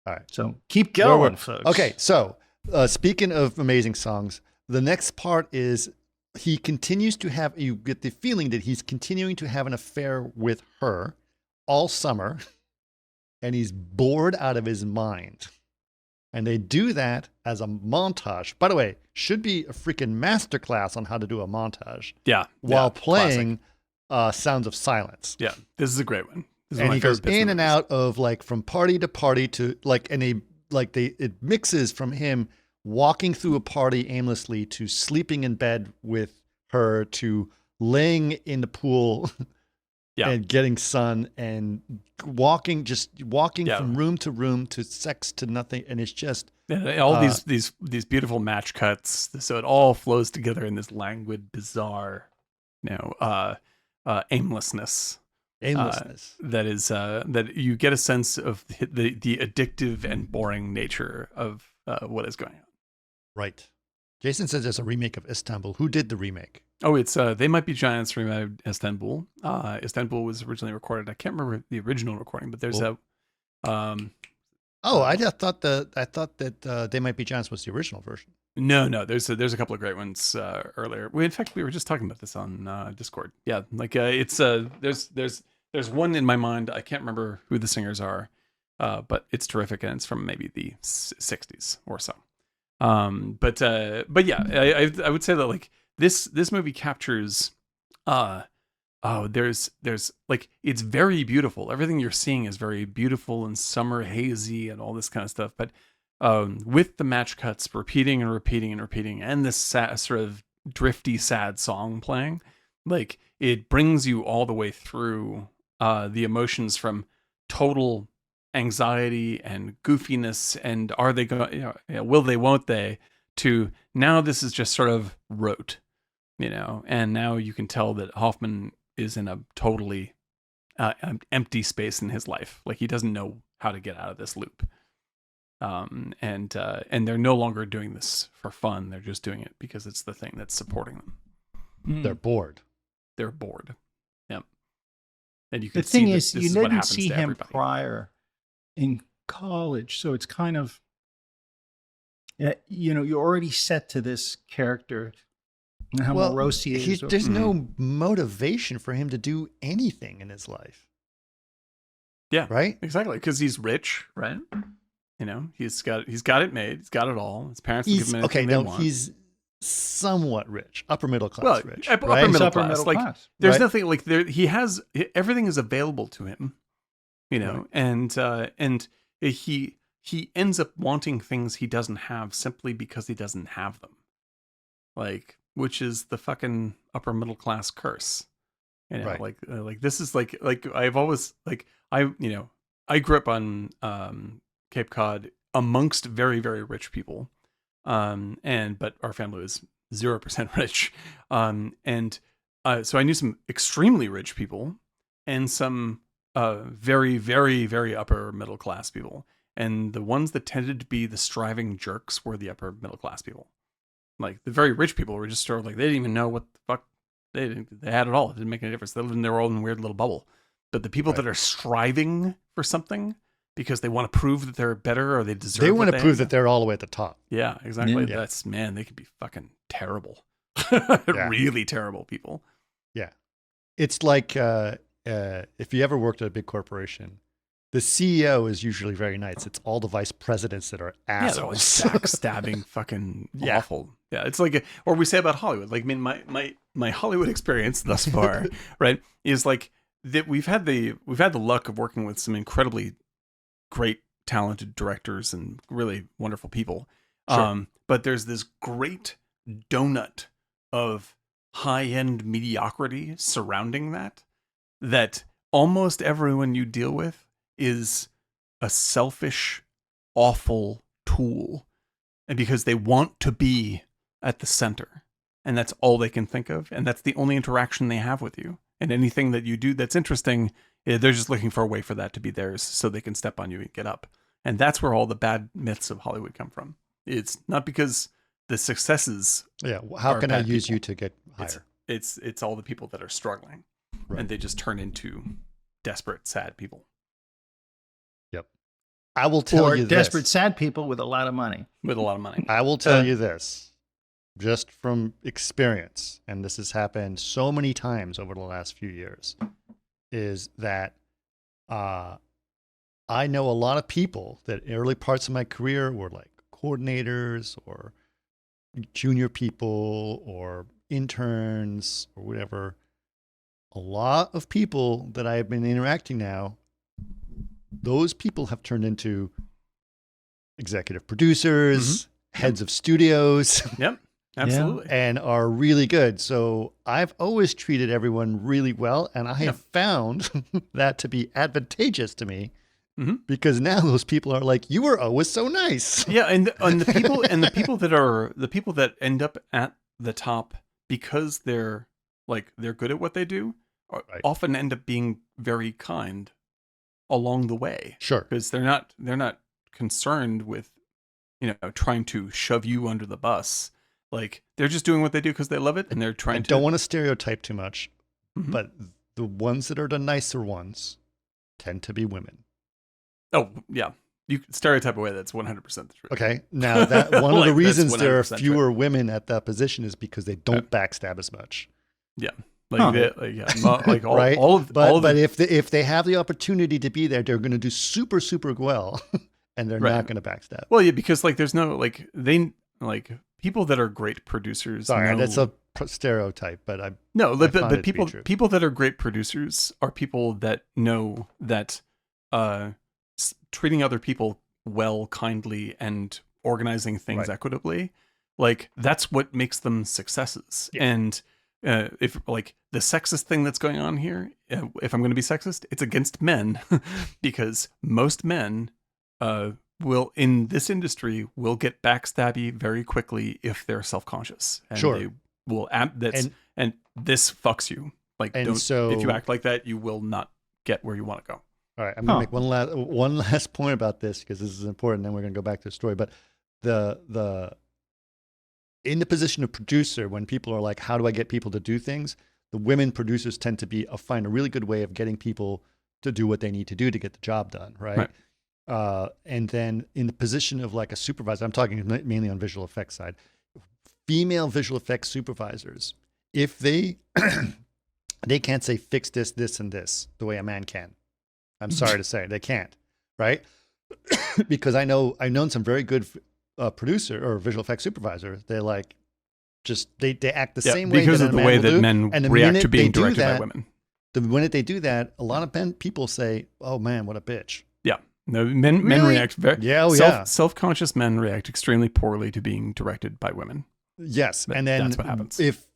All right. So keep Where going, were- folks. Okay, so speaking of amazing songs, the next part is he continues to have, you get the feeling that he's continuing to have an affair with her all summer, and he's bored out of his mind. And they do that as a montage. By the way, should be a freaking masterclass on how to do a montage Yeah. while classic. playing Sounds of Silence. Yeah, this is a great one. This is And one he of my goes favorite bits in of and movies. out of like from party to party to like, and it mixes from him walking through a party aimlessly to sleeping in bed with her to laying in the pool Yeah. and getting sun and walking Yeah. from room to room to sex to nothing. And it's just, And all these beautiful match cuts, so it all flows together in this languid, bizarre, aimlessness. aimlessness. That is that you get a sense of the addictive and boring nature of what is going on. Right. Jason says there's a remake of Istanbul. Who did the remake? Oh, it's They Might Be Giants remade Istanbul. Istanbul was originally recorded. I can't remember the original recording, but there's I thought that They Might Be Giants was the original version. No, there's a couple of great ones earlier. In fact, we were just talking about this on Discord. Yeah, like it's there's one in my mind. I can't remember who the singers are, but it's terrific, and it's from maybe the 60s or so. But yeah, I would say that like this movie captures there's like, it's very beautiful. Everything you're seeing is very beautiful and summer hazy and all this kind of stuff. But with the match cuts repeating and repeating and repeating, and this sort of drifty, sad song playing, like it brings you all the way through the emotions from total anxiety and goofiness and are they going, will they, won't they, to now this is just sort of rote, and now you can tell that Hoffman is in a totally empty space in his life. Like he doesn't know how to get out of this loop. And they're no longer doing this for fun. They're just doing it because it's the thing that's supporting them. They're bored. They're bored. Yep. And you can The thing see is, that this you is what didn't happens see to him everybody. prior in college, so it's kind of, you're already set to this character and how morose he is. There's no motivation for him to do anything in his life. Yeah, Right? exactly. Because he's rich, right? He's got it made. He's got it all. His parents will give him anything they want. He's somewhat rich, upper middle class rich. upper right? middle upper class. middle Like class. there's Right. nothing like there. He has everything is available to him, Right. and he ends up wanting things he doesn't have simply because he doesn't have them. Like, which is the fucking upper middle class curse. Right. Like this is like I've always I grew up on Cape Cod amongst very, very rich people. But our family was 0% rich. So I knew some extremely rich people and some very, very, very upper middle class people. And the ones that tended to be the striving jerks were the upper middle class people. Like the very rich people were just sort of like, they didn't even know what the fuck they had it all. It didn't make any difference. They lived in their own weird little bubble. But the people that are striving for something because they want to prove that they're better or they deserve They what want to prove have. that they're all the way at the top. Yeah, exactly. Yeah. That's, man, they could be fucking terrible. Yeah. Really terrible people. Yeah. It's like if you ever worked at a big corporation, the CEO is usually very nice. It's all the vice presidents that are Yeah, they're always assholes. backstabbing, fucking Yeah. awful. Yeah, it's like, or we say about Hollywood. Like, I mean, my Hollywood experience thus far, right, is like that we've had the luck of working with some incredibly great, talented directors and really wonderful people. Sure. But there's this great donut of high-end mediocrity surrounding that almost everyone you deal with is a selfish, awful tool, and because they want to be at the center, and that's all they can think of, and that's the only interaction they have with you. And anything that you do that's interesting, they're just looking for a way for that to be theirs so they can step on you and get up. And that's where all the bad myths of Hollywood come from. It's not because the successes. Yeah. How can I use people. you to get higher? It's all the people that are struggling, Right. and they just turn into desperate, sad people. Yep. I will tell Or you desperate, this. sad people with a lot of money. With a lot of money. I will tell you this, just from experience, and this has happened so many times over the last few years, is that I know a lot of people that early parts of my career were like coordinators or junior people or interns or whatever. A lot of people that I have been interacting now, those people have turned into executive producers, heads of studios. Yep, absolutely. And are really good. So I've always treated everyone really well, and I have found that to be advantageous to me because now those people are like, "You were always so nice." Yeah, and the people that end up at the top because they're good at what they do, often end up being very kind along the way. Sure, because they're not concerned with trying to shove you under the bus. Like, they're just doing what they do because they love it, and they're trying to. I don't want to stereotype too much, but the ones that are the nicer ones tend to be women. Oh, yeah. You stereotype away, that's 100% the truth. Okay. Now, that one of the Like, reasons that's there are 100% fewer women at that position is because they don't backstab as much. Yeah. Like all, right? all of but if they have the opportunity to be there, they're going to do super, super well, and they're not going to backdstab. Well, yeah, because there's no people that are great producers. Sorry, that's a stereotype, but but people that are great producers are people that know that treating other people well, kindly, and organizing things equitably, that's what makes them successes. Yeah. And if the sexist thing that's going on here, if I'm going to be sexist, it's against men because most men will in this industry will get backstabby very quickly if they're self-conscious, and they will and this fucks you. If you act like that, you will not get where you want to go. All right, I'm going to make one last point about this because this is important. Then we're going to go back to the story. But the in the position of producer, when people are like, "How do I get people to do things?" The women producers tend to find a really good way of getting people to do what they need to do to get the job done, right? And then in the position of like a supervisor, I'm talking mainly on visual effects side. Female visual effects supervisors, if they they can't say fix this, this, and this the way a man can. I'm sorry to say, they can't, right? Because I've known some very good producer or visual effects supervisor. They're like, they act the same way because of the way that men react to being directed by women. The minute they do that, a lot of people say, "Oh man, what a bitch." Yeah, no, men react very self-conscious men react extremely poorly to being directed by women. Yes, and then that's what happens. If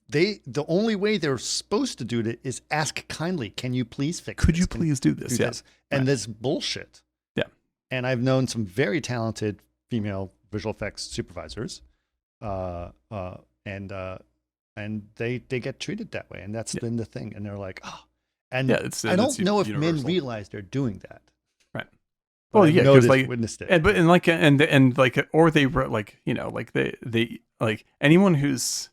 the only way they're supposed to do it is ask kindly, "Can you please fix this? Could you please do this?" Yes. And this bullshit. Yeah. And I've known some very talented female visual effects supervisors, and they get treated that way, and that's been the thing. And they're like, "Oh," and I don't know if men realize they're doing that. Right. But well, because witnessed it. They anyone who's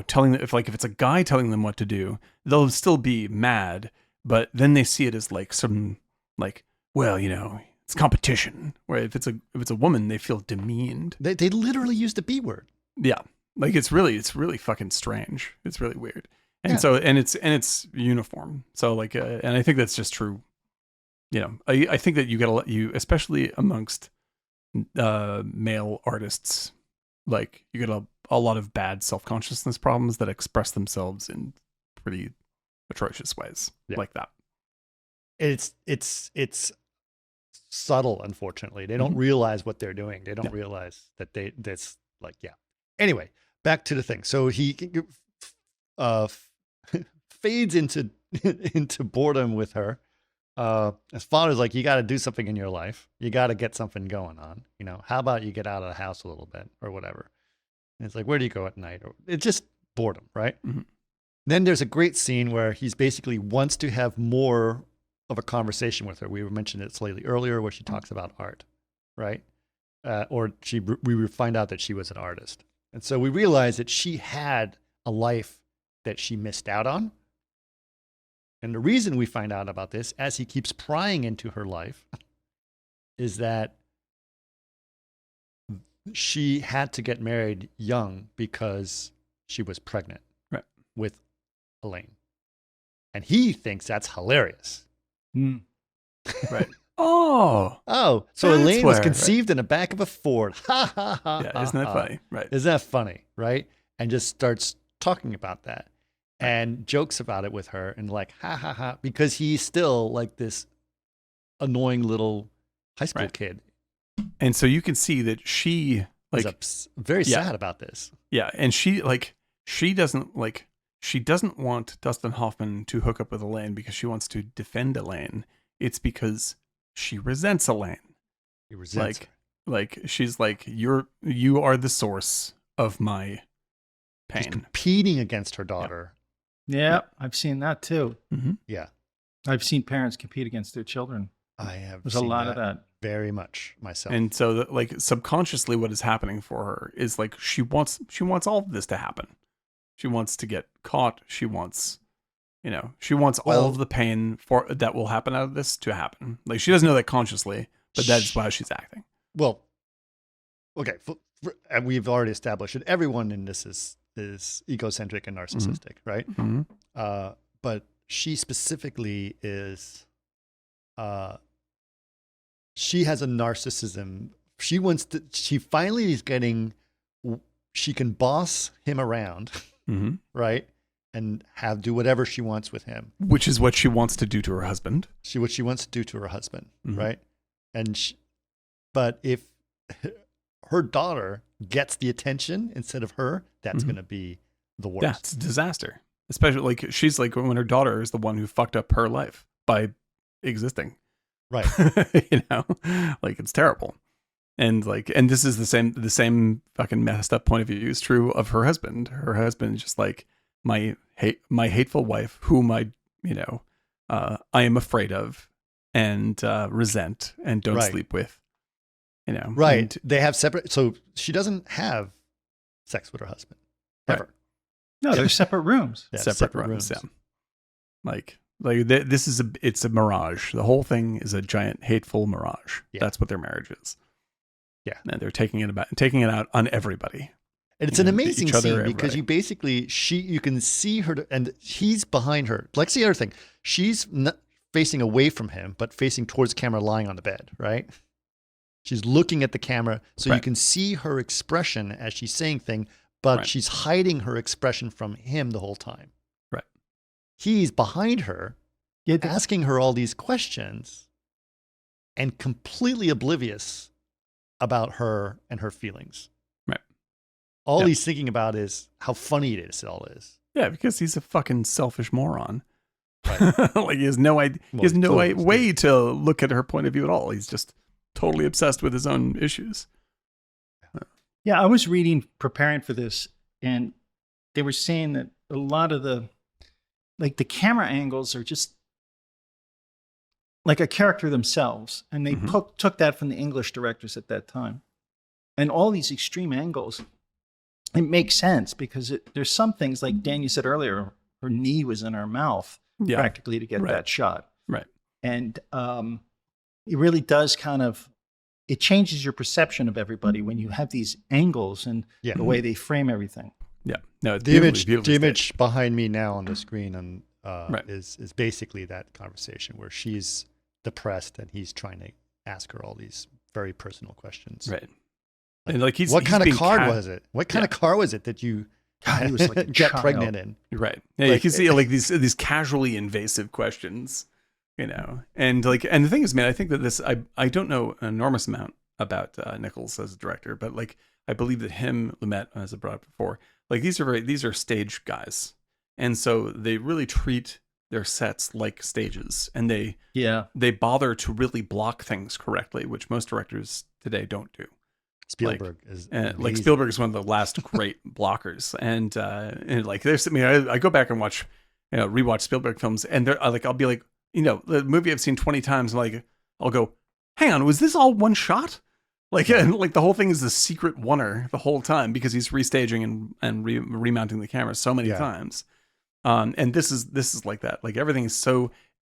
telling them, if it's a guy telling them what to do, they'll still be mad, but then they see it as it's competition. Where if it's a woman, they feel demeaned. They literally use the B word. Yeah, it's really fucking strange. It's really weird, and so it's uniform. So and I think that's just true. I think that you especially amongst male artists, you get a lot of bad self-consciousness problems that express themselves in pretty atrocious ways Yeah. like that. It's subtle, unfortunately. They don't realize what they're doing. They don't realize that that's like, yeah. Anyway, back to the thing. So he fades into into boredom with her. His father's like, you got to do something in your life. You got to get something going on. You know, how about you get out of the house a little bit or whatever? And it's like, where do you go at night? Or it's just boredom, right? Mm-hmm. Then there's a great scene where he's basically wants to have more of a conversation with her. We mentioned it slightly earlier where she talks about art, right? We find out that she was an artist. And so we realize that she had a life that she missed out on. And the reason we find out about this, as he keeps prying into her life, is that she had to get married young because she was pregnant with Elaine. And he thinks that's hilarious. Right. Oh, so that's Elaine was where, conceived in the back of a Ford. Ha ha ha. Yeah, isn't that funny? Right. Isn't that funny? Right. And just starts talking about that and jokes about it with her and like, ha ha ha, because he's still like this annoying little high school kid. And so you can see that she like is very sad about this. Yeah. And she doesn't want Dustin Hoffman to hook up with Elaine because she wants to defend Elaine. It's because she resents Elaine. He resents her. Like she's like, you are the source of my pain. She's competing against her daughter. Yeah, I've seen that too. Mm-hmm. Yeah. I've seen parents compete against their children. I have. There's a lot of that. Very much myself. And so subconsciously what is happening for her is like she wants all of this to happen. She wants to get caught. She wants all of the pain that will happen out of this to happen. Like she doesn't know that consciously, but that's why she's acting. Well, okay. And we've already established that everyone in this is egocentric and narcissistic, right? Mm-hmm. But she specifically is, she has a narcissism. She finally is getting, she can boss him around, right? And do whatever she wants with him. Which is what she wants to do to her husband. What she wants to do to her husband, right? But if her daughter gets the attention instead of her, that's going to be the worst. Yeah, it's a disaster. Especially like she's like when her daughter is the one who fucked up her life by existing. Right. Like it's terrible. And this is the same fucking messed up point of view is true of her husband. Her husband is just like my hateful wife, whom I am afraid of and resent and don't sleep with. Right. And they have separate. So she doesn't have sex with her husband ever. Right. No, they're separate rooms. Yeah, separate rooms. Yeah. It's a mirage. The whole thing is a giant hateful mirage. Yeah. That's what their marriage is. Yeah. And they're taking it out on everybody. And it's an amazing scene because you can see her and he's behind her. Like the other thing, she's not facing away from him, but facing towards the camera, lying on the bed, right? She's looking at the camera, so you can see her expression as she's saying things, but she's hiding her expression from him the whole time. Right. He's behind her, asking her all these questions and completely oblivious about her and her feelings. Right. All he's thinking about is how funny it all is. Yeah, because he's a fucking selfish moron. Right. Like he has no idea. He has no way to look at her point of view at all. He's just totally obsessed with his own issues. Yeah, I was preparing for this, and they were saying that a lot of the camera angles are just like a character themselves. And they took that from the English directors at that time. And all these extreme angles, it makes sense because there's some things like Dan, you said earlier, her knee was in her mouth practically to get that shot. Right. And it really does it changes your perception of everybody when you have these angles and the way they frame everything. Yeah. No, it's the image behind me now on the screen is basically that conversation where she's depressed and he's trying to ask her all these very personal questions. Right. And like what kind of car was it? What kind of car was it that you God, he was like a get child. pregnant in. Right. Yeah, you can see like these casually invasive questions, and the thing is, man, I think that I don't know an enormous amount about Nichols as a director, but like I believe that him, Lumet, as I brought up before, like these are stage guys, and so they really treat their sets like stages, and they bother to really block things correctly, which most directors today don't do. Spielberg is like Spielberg is one of the last great blockers, and like I go back and watch, rewatch Spielberg films, and they're like I'll be like, the movie I've seen 20 times, like I'll go, hang on, was this all one shot? Like, and like the whole thing is the secret oneer the whole time because he's restaging and remounting the camera so many times. And this is like that. Like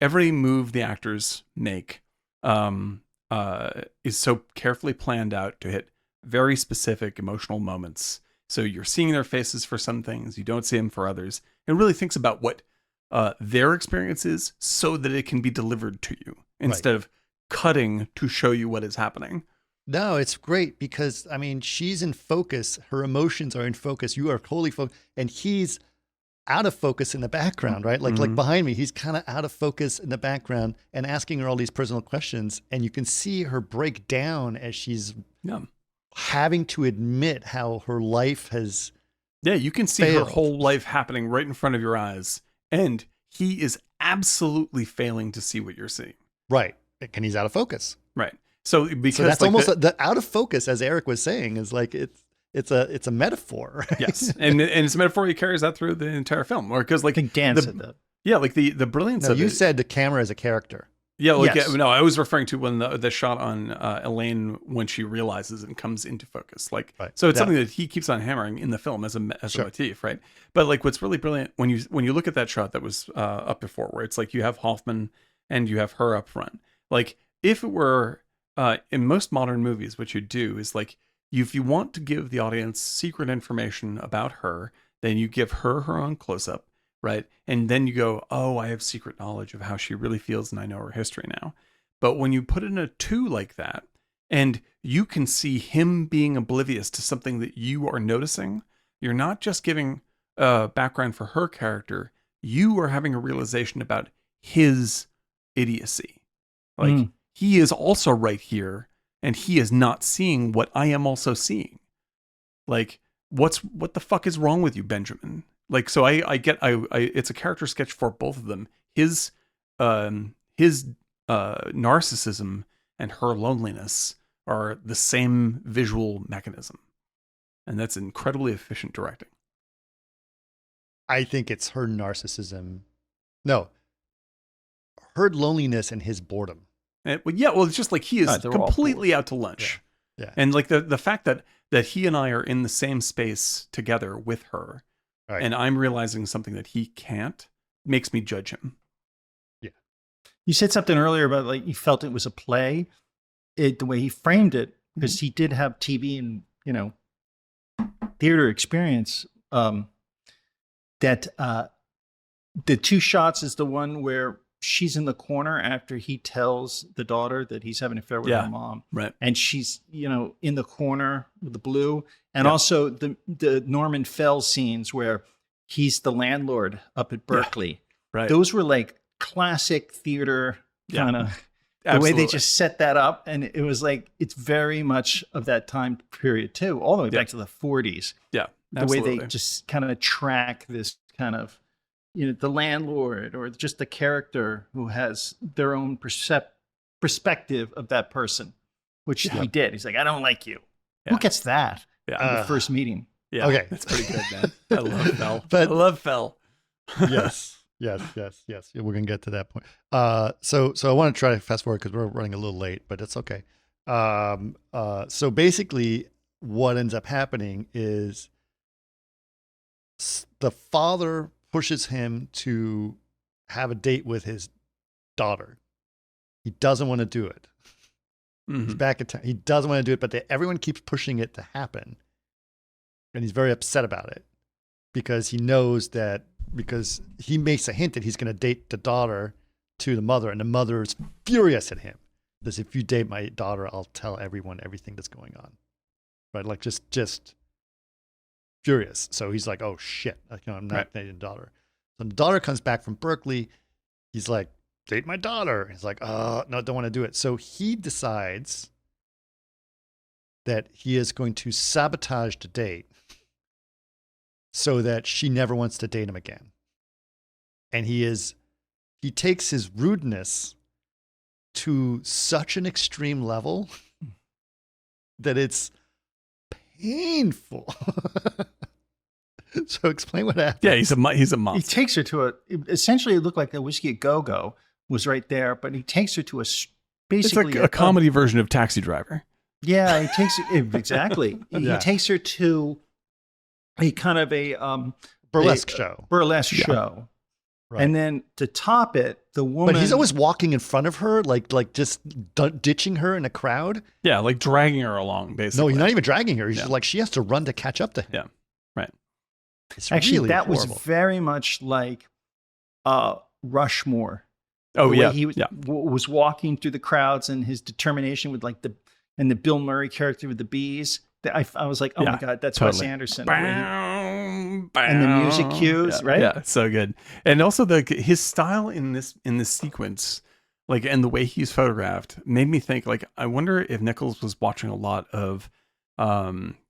every move the actors make is so carefully planned out to hit very specific emotional moments. So you're seeing their faces for some things, you don't see them for others. It really thinks about what their experience is so that it can be delivered to you instead of cutting to show you what is happening. No, it's great because, I mean, she's in focus. Her emotions are in focus. You are totally focused. And he's out of focus in the background, right? Like behind me, he's kind of out of focus in the background and asking her all these personal questions. And you can see her break down as she's having to admit how her life has you can see her whole life happening right in front of your eyes. And he is absolutely failing to see what you're seeing. Right. And he's out of focus. Right. So because that's like almost the out of focus, as Eric was saying, is like it's a metaphor. Right? Yes, and it's a metaphor he carries that through the entire film, or because like I think Dan said that. Yeah, like the brilliance of it. You said the camera is a character. Yeah, like no, I was referring to when the shot on Elaine when she realizes and comes into focus. Like so, it's something that he keeps on hammering in the film as a motif, right? But like what's really brilliant when you look at that shot that was up before, where it's like you have Hoffman and you have her up front. Like if it were in most modern movies, what you do is like if you want to give the audience secret information about her, then you give her own close up, right? And then you go, oh, I have secret knowledge of how she really feels, and I know her history now. But when you put in a 2 like that, and you can see him being oblivious to something that you are noticing, you're not just giving background for her character, you are having a realization about his idiocy. Like, he is also right here, and he is not seeing what I am also seeing. Like, what the fuck is wrong with you, Benjamin? Like, so I get it's a character sketch for both of them. His narcissism and her loneliness are the same visual mechanism, and that's incredibly efficient directing. I think it's her narcissism. No, her loneliness and his boredom. Well, it's just like he is completely out to lunch. Yeah. And like the fact that he and I are in the same space together with her, and I'm realizing something that he can't, makes me judge him. Yeah. You said something earlier about like you felt it was a play. The way he framed it, because he did have TV and theater experience. That the 2 shots is the one where she's in the corner after he tells the daughter that he's having an affair with her mom. Right. And she's, in the corner with the blue. And also the Norman Fell scenes where he's the landlord up at Berkeley. Yeah. Right. Those were like classic theater kind of the way they just set that up. And it was like, it's very much of that time period too, all the way back to the 40s. Yeah. The way they just kind of track this kind of, the landlord or just the character who has their own perspective of that person, which he did. He's like, I don't like you. Yeah. Who gets that in the first meeting? Yeah. Okay. That's pretty good, man. I love Fell. I love Fell. Yes. We're going to get to that point. So I want to try to fast forward because we're running a little late, but it's okay. So basically what ends up happening is the father pushes him to have a date with his daughter. He doesn't want to do it. He's back in town. He doesn't want to do it, but everyone keeps pushing it to happen. And he's very upset about it because he knows that, because he makes a hint that he's going to date the daughter to the mother, and the mother's furious at him. Says, if you date my daughter, I'll tell everyone everything that's going on. Right? Like just furious. So he's like, oh shit, I'm not Right. dating the daughter. So the daughter comes back from Berkeley. He's like, date my daughter. He's like, no, don't want to do it. So he decides that he is going to sabotage the date so that she never wants to date him again. And he takes his rudeness to such an extreme level that it's painful. So explain what happened. Yeah, he's a He monster. takes her to essentially it looked like the Whiskey a Go-Go was right there, but he takes her to It's basically like a comedy version of Taxi Driver. Yeah, he takes exactly. Yeah. He takes her to a kind of a Burlesque show. Burlesque Yeah. show. Right. And then to top it, the woman. But he's always walking in front of her, like just ditching her in a crowd. Yeah, like dragging her along, basically. No, he's not even dragging her. He's Yeah. just like, she has to run to catch up to him. Yeah, right. It's Actually, really that horrible. was very much like Rushmore. Oh, The yeah. way he was, yeah. was walking through the crowds and his determination with like the Bill Murray character with the bees. I was like, oh Yeah, my God, that's totally. Wes Anderson. Bam, And the music bam. cues, Yeah, right? Yeah, it's so good. And also his style in this sequence, like, and the way he's photographed made me think, like, I wonder if Nichols was watching a lot of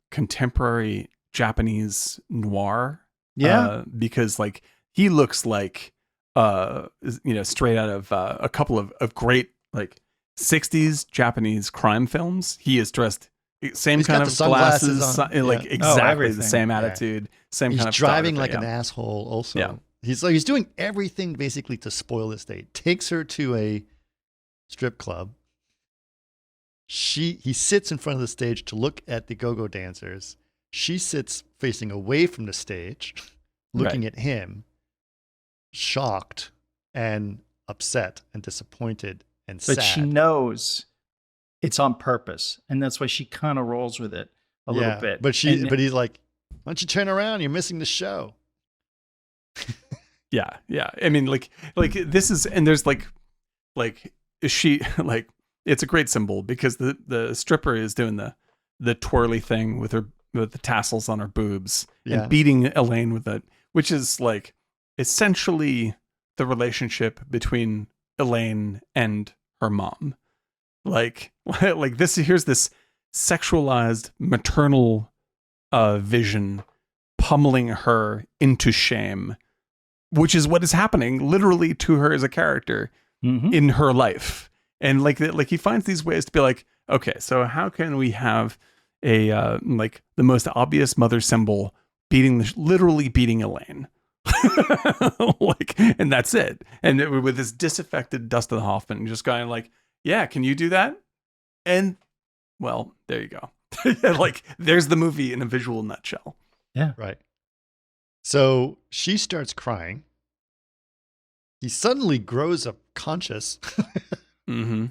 contemporary Japanese noir. Yeah. Because like he looks like straight out of a couple of great like 60s Japanese crime films. He is dressed same He's kind got of the sunglasses glasses, on. like Yeah. exactly the everything. same Yeah. attitude, same He's kind of driving like photography, an asshole also. Yeah. He's doing everything basically to spoil this date. Takes her to a strip club. He sits in front of the stage to look at the go-go dancers. She sits facing away from the stage, looking at him, shocked and upset and disappointed and sad. But she knows it's on purpose. And that's why she kind of rolls with it a little bit. But And- he's like, why don't you turn around? You're missing the show. Yeah, yeah. I mean, like this is, and there's like is she like it's a great symbol because the stripper is doing the twirly thing with the tassels on her boobs Yeah. and beating Elaine with it, which is like essentially the relationship between Elaine and her mom. Like this, here's this sexualized maternal vision pummeling her into shame, which is what is happening literally to her as a character Mhm. in her life. And like he finds these ways to be like, okay, so how can we have a like the most obvious mother symbol literally beating Elaine? Like, and that's it. And with this disaffected Dustin Hoffman just going like, yeah, can you do that? And well, there you go. Like there's the movie in a visual nutshell. Right. So she starts crying. He suddenly grows up conscious Mm-hmm.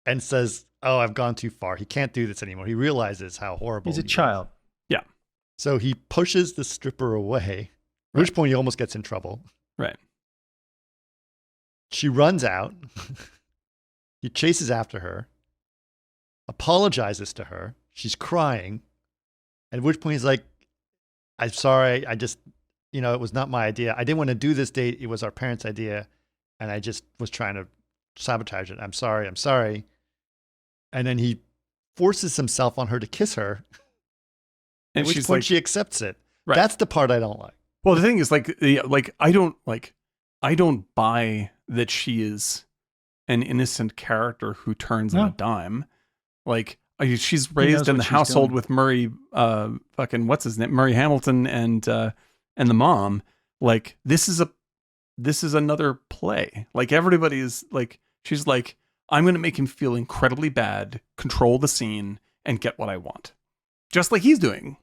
and says, oh, I've gone too far. He can't do this anymore. He realizes how horrible He's a he is. child. So he pushes the stripper away, at which point he almost gets in trouble. Right. She runs out. He chases after her, apologizes to her. She's crying. At which point he's like, I'm sorry. I just, it was not my idea. I didn't want to do this date. It was our parents' idea. And I just was trying to sabotage it. I'm sorry. And then he forces himself on her to kiss her. And At which she's point like, she accepts it. Right. That's the part I don't like. well, the thing is I don't buy that she is an innocent character who turns on a No. dime. Like she's knows raised in what the she's household doing. with Murray, fucking what's his name, Murray Hamilton, and the mom. Like this is another play. Like everybody is like, she's like, I'm going to make him feel incredibly bad, control the scene, and get what I want, just like he's doing.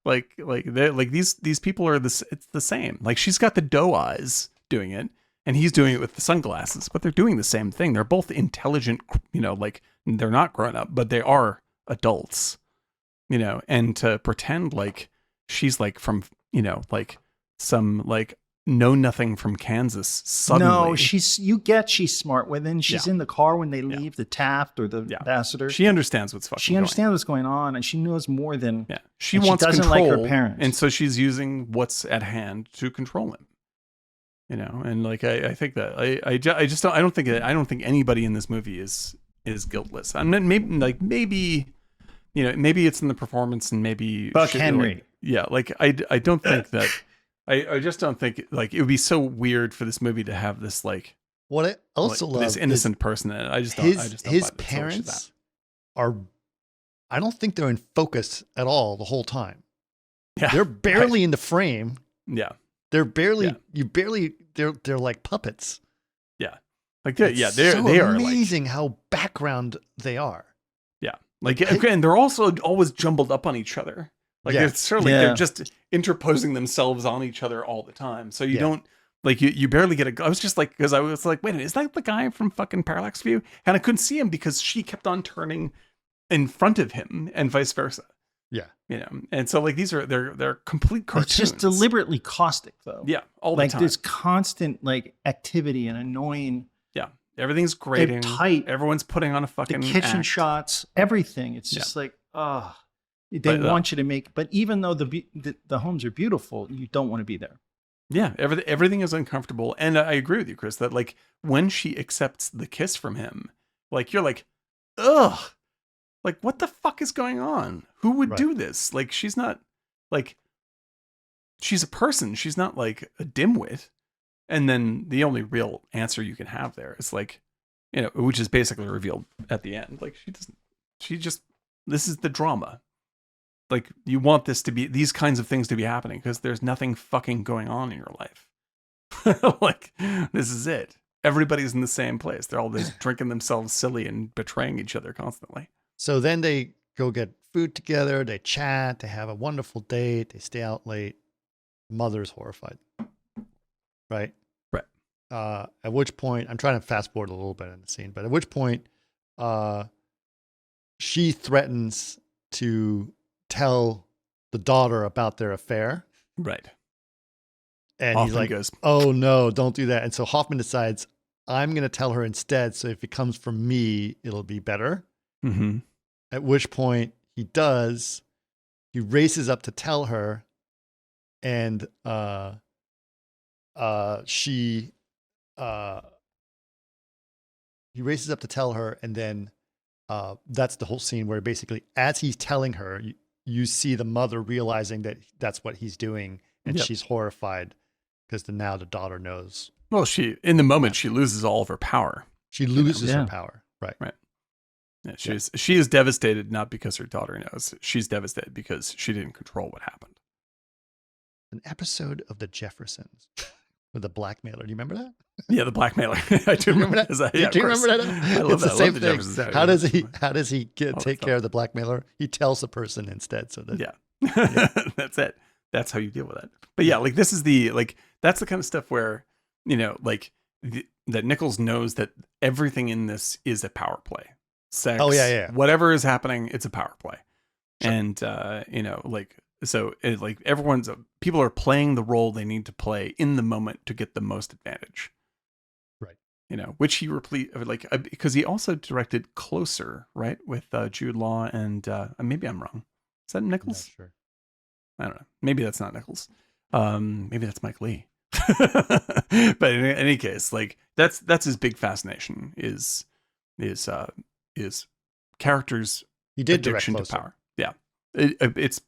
Like these people are this. It's the same. Like she's got the doe eyes doing it, and he's doing it with the sunglasses. But they're doing the same thing. They're both intelligent. Like they're not grown up, but they are adults. And to pretend like she's like from like some like know nothing from Kansas suddenly. No, she's smart. When she's in the car when they leave the Taft or the ambassador. She understands what's fucking. She understands what's going on, and she knows more than. Yeah, she wants doesn't control, like her parents, and so she's using what's at hand to control him. You know, and like I think that I don't think anybody in this movie is guiltless. I mean, maybe you know, maybe it's in the performance, and maybe Buck Henry. I don't think that. I just don't think like it would be so weird for this movie to have this like what I also love this innocent person in it. I just don't. His parents are. I don't think they're in focus at all the whole time. Yeah, they're barely in the frame. Yeah, they're barely. They're like puppets. Yeah, like they are amazing like, how background they are. Yeah, like and they're also always jumbled up on each other. Like it's certainly they're just interposing themselves on each other all the time. So you don't like you barely get I was just like because I was like, wait a minute, is that the guy from fucking Parallax View? And I couldn't see him because she kept on turning in front of him and vice versa. Yeah, you know, and so like these are they're complete cartoons. It's just deliberately caustic though. Yeah, all the time. Like this constant like activity and annoying. Yeah, everything's grating. Tight. Everyone's putting on a fucking the kitchen act. shots. Everything. It's just like They want you to make, but even though the homes are beautiful, you don't want to be there. Yeah, everything is uncomfortable, and I agree with you, Chris. That like when she accepts the kiss from him, like you're like, ugh, like what the fuck is going on? Who would do this? Like she's not like she's a person. She's not like a dimwit. And then the only real answer you can have there is like, you know, which is basically revealed at the end. Like this is the drama. Like you want this to be these kinds of things to be happening because there's nothing fucking going on in your life. Like this is it. Everybody's in the same place. They're all just drinking themselves silly and betraying each other constantly. So then they go get food together. They chat. They have a wonderful date. They stay out late. Mother's horrified. Right. At which point I'm trying to fast forward a little bit in the scene, but at which point, she threatens to tell the daughter about their affair. Right. And Hoffman he's like, goes, oh no, don't do that. And so Hoffman decides, I'm going to tell her instead. So if it comes from me, it'll be better. Mm-hmm. At which point he does. He races up to tell her. And he races up to tell her. And then that's the whole scene where basically as he's telling her, you see the mother realizing that that's what he's doing. And she's horrified because now the daughter knows. Well, in the moment, she loses all of her power. She loses her power. Right. Yeah, she is devastated, not because her daughter knows. She's devastated because she didn't control what happened. An episode of The Jeffersons with the blackmailer. Do you remember that? Yeah, the blackmailer. I do remember that. Do you remember that? I love it's that. the same thing. How does he take care of the blackmailer? He tells the person instead. So that that's it. That's how you deal with it. But yeah, like this is that's the kind of stuff where, you know, like that Nichols knows that everything in this is a power play. Sex, whatever is happening, it's a power play. Sure. And, you know, like, so like people are playing the role they need to play in the moment to get the most advantage. Right. You know, which he because he also directed Closer, right? With Jude Law and maybe I'm wrong. Is that Nichols? I'm not sure. I don't know. Maybe that's not Nichols. Maybe that's Mike Lee. But in any case, like that's his big fascination is characters' he did addiction to power. Yeah, it's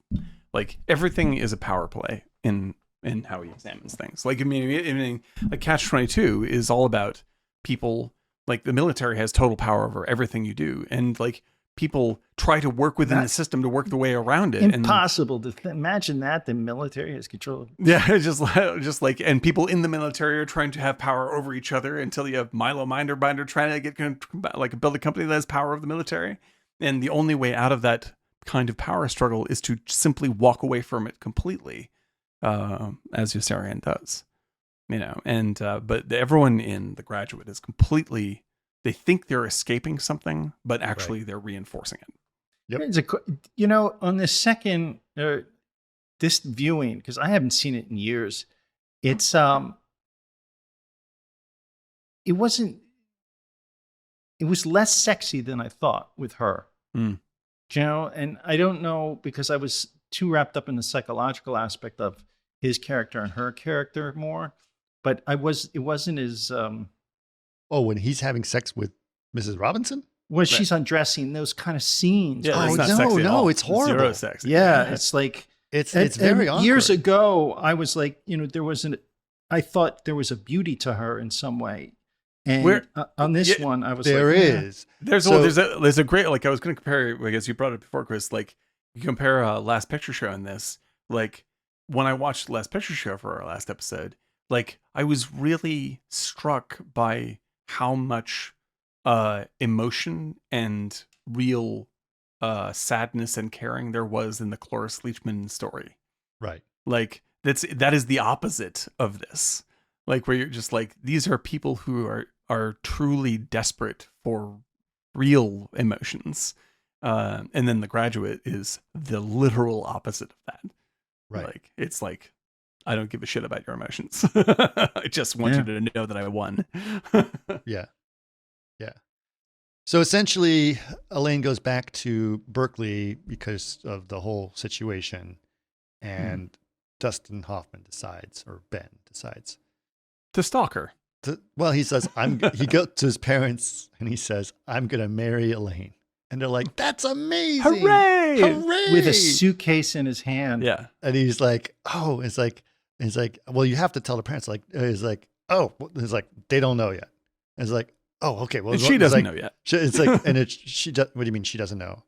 like everything is a power play in how he examines things. Like I mean, like Catch-22 is all about people. Like the military has total power over everything you do, and like people try to work within the system to work the way around it. Impossible to imagine that the military has control. Yeah, just like, and people in the military are trying to have power over each other until you have Milo Binder trying to get build a company that has power of the military. And the only way out of that kind of power struggle is to simply walk away from it completely, as Yossarian does. You know, and but everyone in The Graduate is completely. They think they're escaping something, but actually they're reinforcing it. Yep. On the second, this viewing, because I haven't seen it in years, It's it wasn't. It was less sexy than I thought with her. Mm. You know, and I don't know because I was too wrapped up in the psychological aspect of his character and her character more. But it wasn't as Oh, when he's having sex with Mrs. Robinson? when she's undressing, those kind of scenes. Yeah, where it's Oh, not no, sexy at no, all. it's horrible. Zero sex. yeah, it's like It's and very awkward. years ago, I was like, you know, I thought there was a beauty to her in some way. And on this one, I was There like, is. There's So- there's a great, like, I was going to compare, I guess you brought it before, Chris, like you compare Last Picture Show in this, like when I watched Last Picture Show for our last episode, like I was really struck by how much emotion and real sadness and caring there was in the Cloris Leachman story. Right. Like that is the opposite of this. Like where you're just like, these are people who are truly desperate for real emotions. And then The Graduate is the literal opposite of that. Right. Like it's like, I don't give a shit about your emotions. I just want you to know that I won. Yeah. Yeah. So essentially, Elaine goes back to Berkeley because of the whole situation. And Dustin Hoffman decides, or Ben decides, To stalk her. well, he says, he goes to his parents and he says, I'm going to marry Elaine. And they're like, that's amazing. Hooray! Hooray! with a suitcase in his hand. Yeah. And he's like, oh, it's like, well, you have to tell the parents. Like, he's like, oh, it's like, they don't know yet. And it's like, oh, okay. Well, And she it's doesn't like, know yet. It's like, and it's, what do you mean she doesn't know?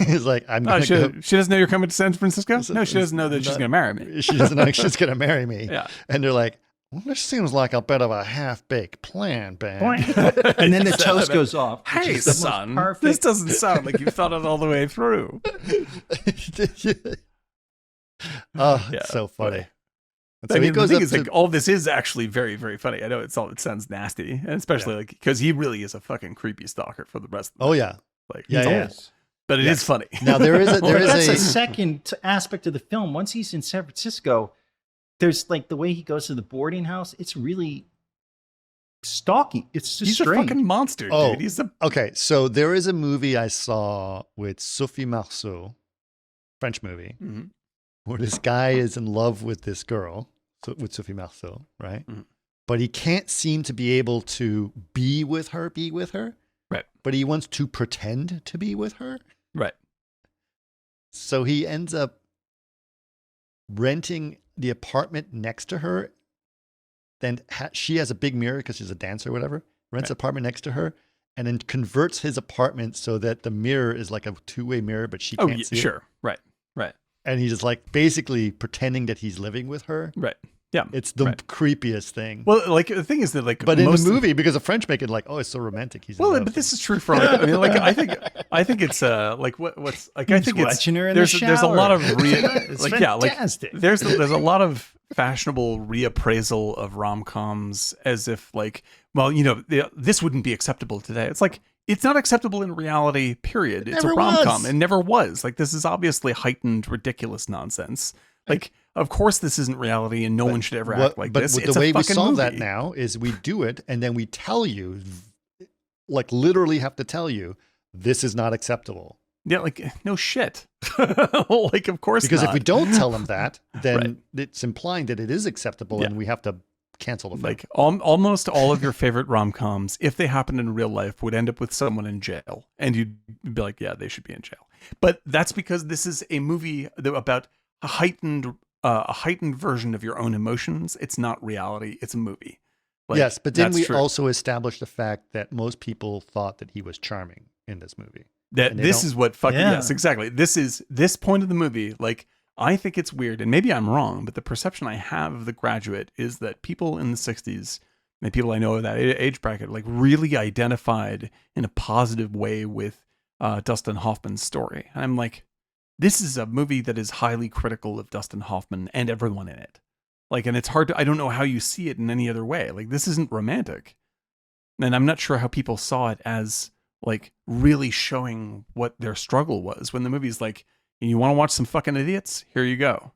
It's like, I'm Oh, going to go. she doesn't know you're coming to San Francisco? No, she doesn't know that she's not- going to marry me. She doesn't know she's going to marry me. Yeah. And they're like, well, this seems like a bit of a half-baked plan, Ben. And then the Son toast of a- goes off. which Hey, is the most son, perfect- this doesn't sound like you thought it all the way through. Oh, Yeah, it's so funny. funny. And I so he mean, the goes thing up is, to, like, all this is actually very, very funny. I know it sounds nasty, and especially like because he really is a fucking creepy stalker for the rest of the oh yeah. like, Yeah, he's yeah. awful. But it is funny. Now there is a, Well, there is that's a, a second aspect of the film. Once he's in San Francisco, there's like the way he goes to the boarding house. It's really stalky. It's just He's strange. a fucking monster, Oh. dude. He's a okay. So there is a movie I saw with Sophie Marceau, French movie, Mhm. where this guy is in love with this girl, with Sophie Marceau, right? Mhm. But he can't seem to be able to be with her, Right. but he wants to pretend to be with her. right. So he ends up renting the apartment next to her. Then she has a big mirror because she's a dancer or whatever, rents Right. an apartment next to her, and then converts his apartment so that the mirror is like a two-way mirror, but she Oh, can't yeah, see it. sure. Right. Right. And he's just like basically pretending that he's living with her. Right. Yeah. It's the Right. creepiest thing. Well, like the thing is that like, But in the most- movie, because the French make it like, oh, it's so romantic. He's in well, love. but this is true for like, I mean, like I think it's like what's like I think it's watching her in there's the there's a lot of shower. like fantastic. there's a lot of fashionable reappraisal of rom-coms as if like, well, you know, this wouldn't be acceptable today. It's like it's not acceptable in reality, period. It's a never rom-com. was. It never was. Like this is obviously heightened ridiculous nonsense. Like of course this isn't reality and no one should ever act like but this. with It's the a way we fucking solve that movie. now is we do it and then we tell you, like literally have to tell you, this is not acceptable. Yeah, like no shit. Like of course Because not. if we don't tell them that, then Right. it's implying that it is acceptable Yeah. and we have to cancel the film. like almost all of your favorite rom-coms, if they happened in real life, would end up with someone in jail, and you'd be like, yeah, they should be in jail. But that's because this is a movie about a heightened version of your own emotions. It's not reality. It's a movie. Like, yes, but then that's we true. also established the fact that most people thought that he was charming in this movie. that and they this don't- is what fucking Yeah. yes, exactly. This point of the movie, like I think it's weird, and maybe I'm wrong, but the perception I have of The Graduate is that people in the 60s and people I know of that age bracket like really identified in a positive way with Dustin Hoffman's story. And I'm like, this is a movie that is highly critical of Dustin Hoffman and everyone in it. Like, and it's hard to, I don't know how you see it in any other way. Like, this isn't romantic. And I'm not sure how people saw it as like really showing what their struggle was when the movie's like, you want to watch some fucking idiots? Here you go.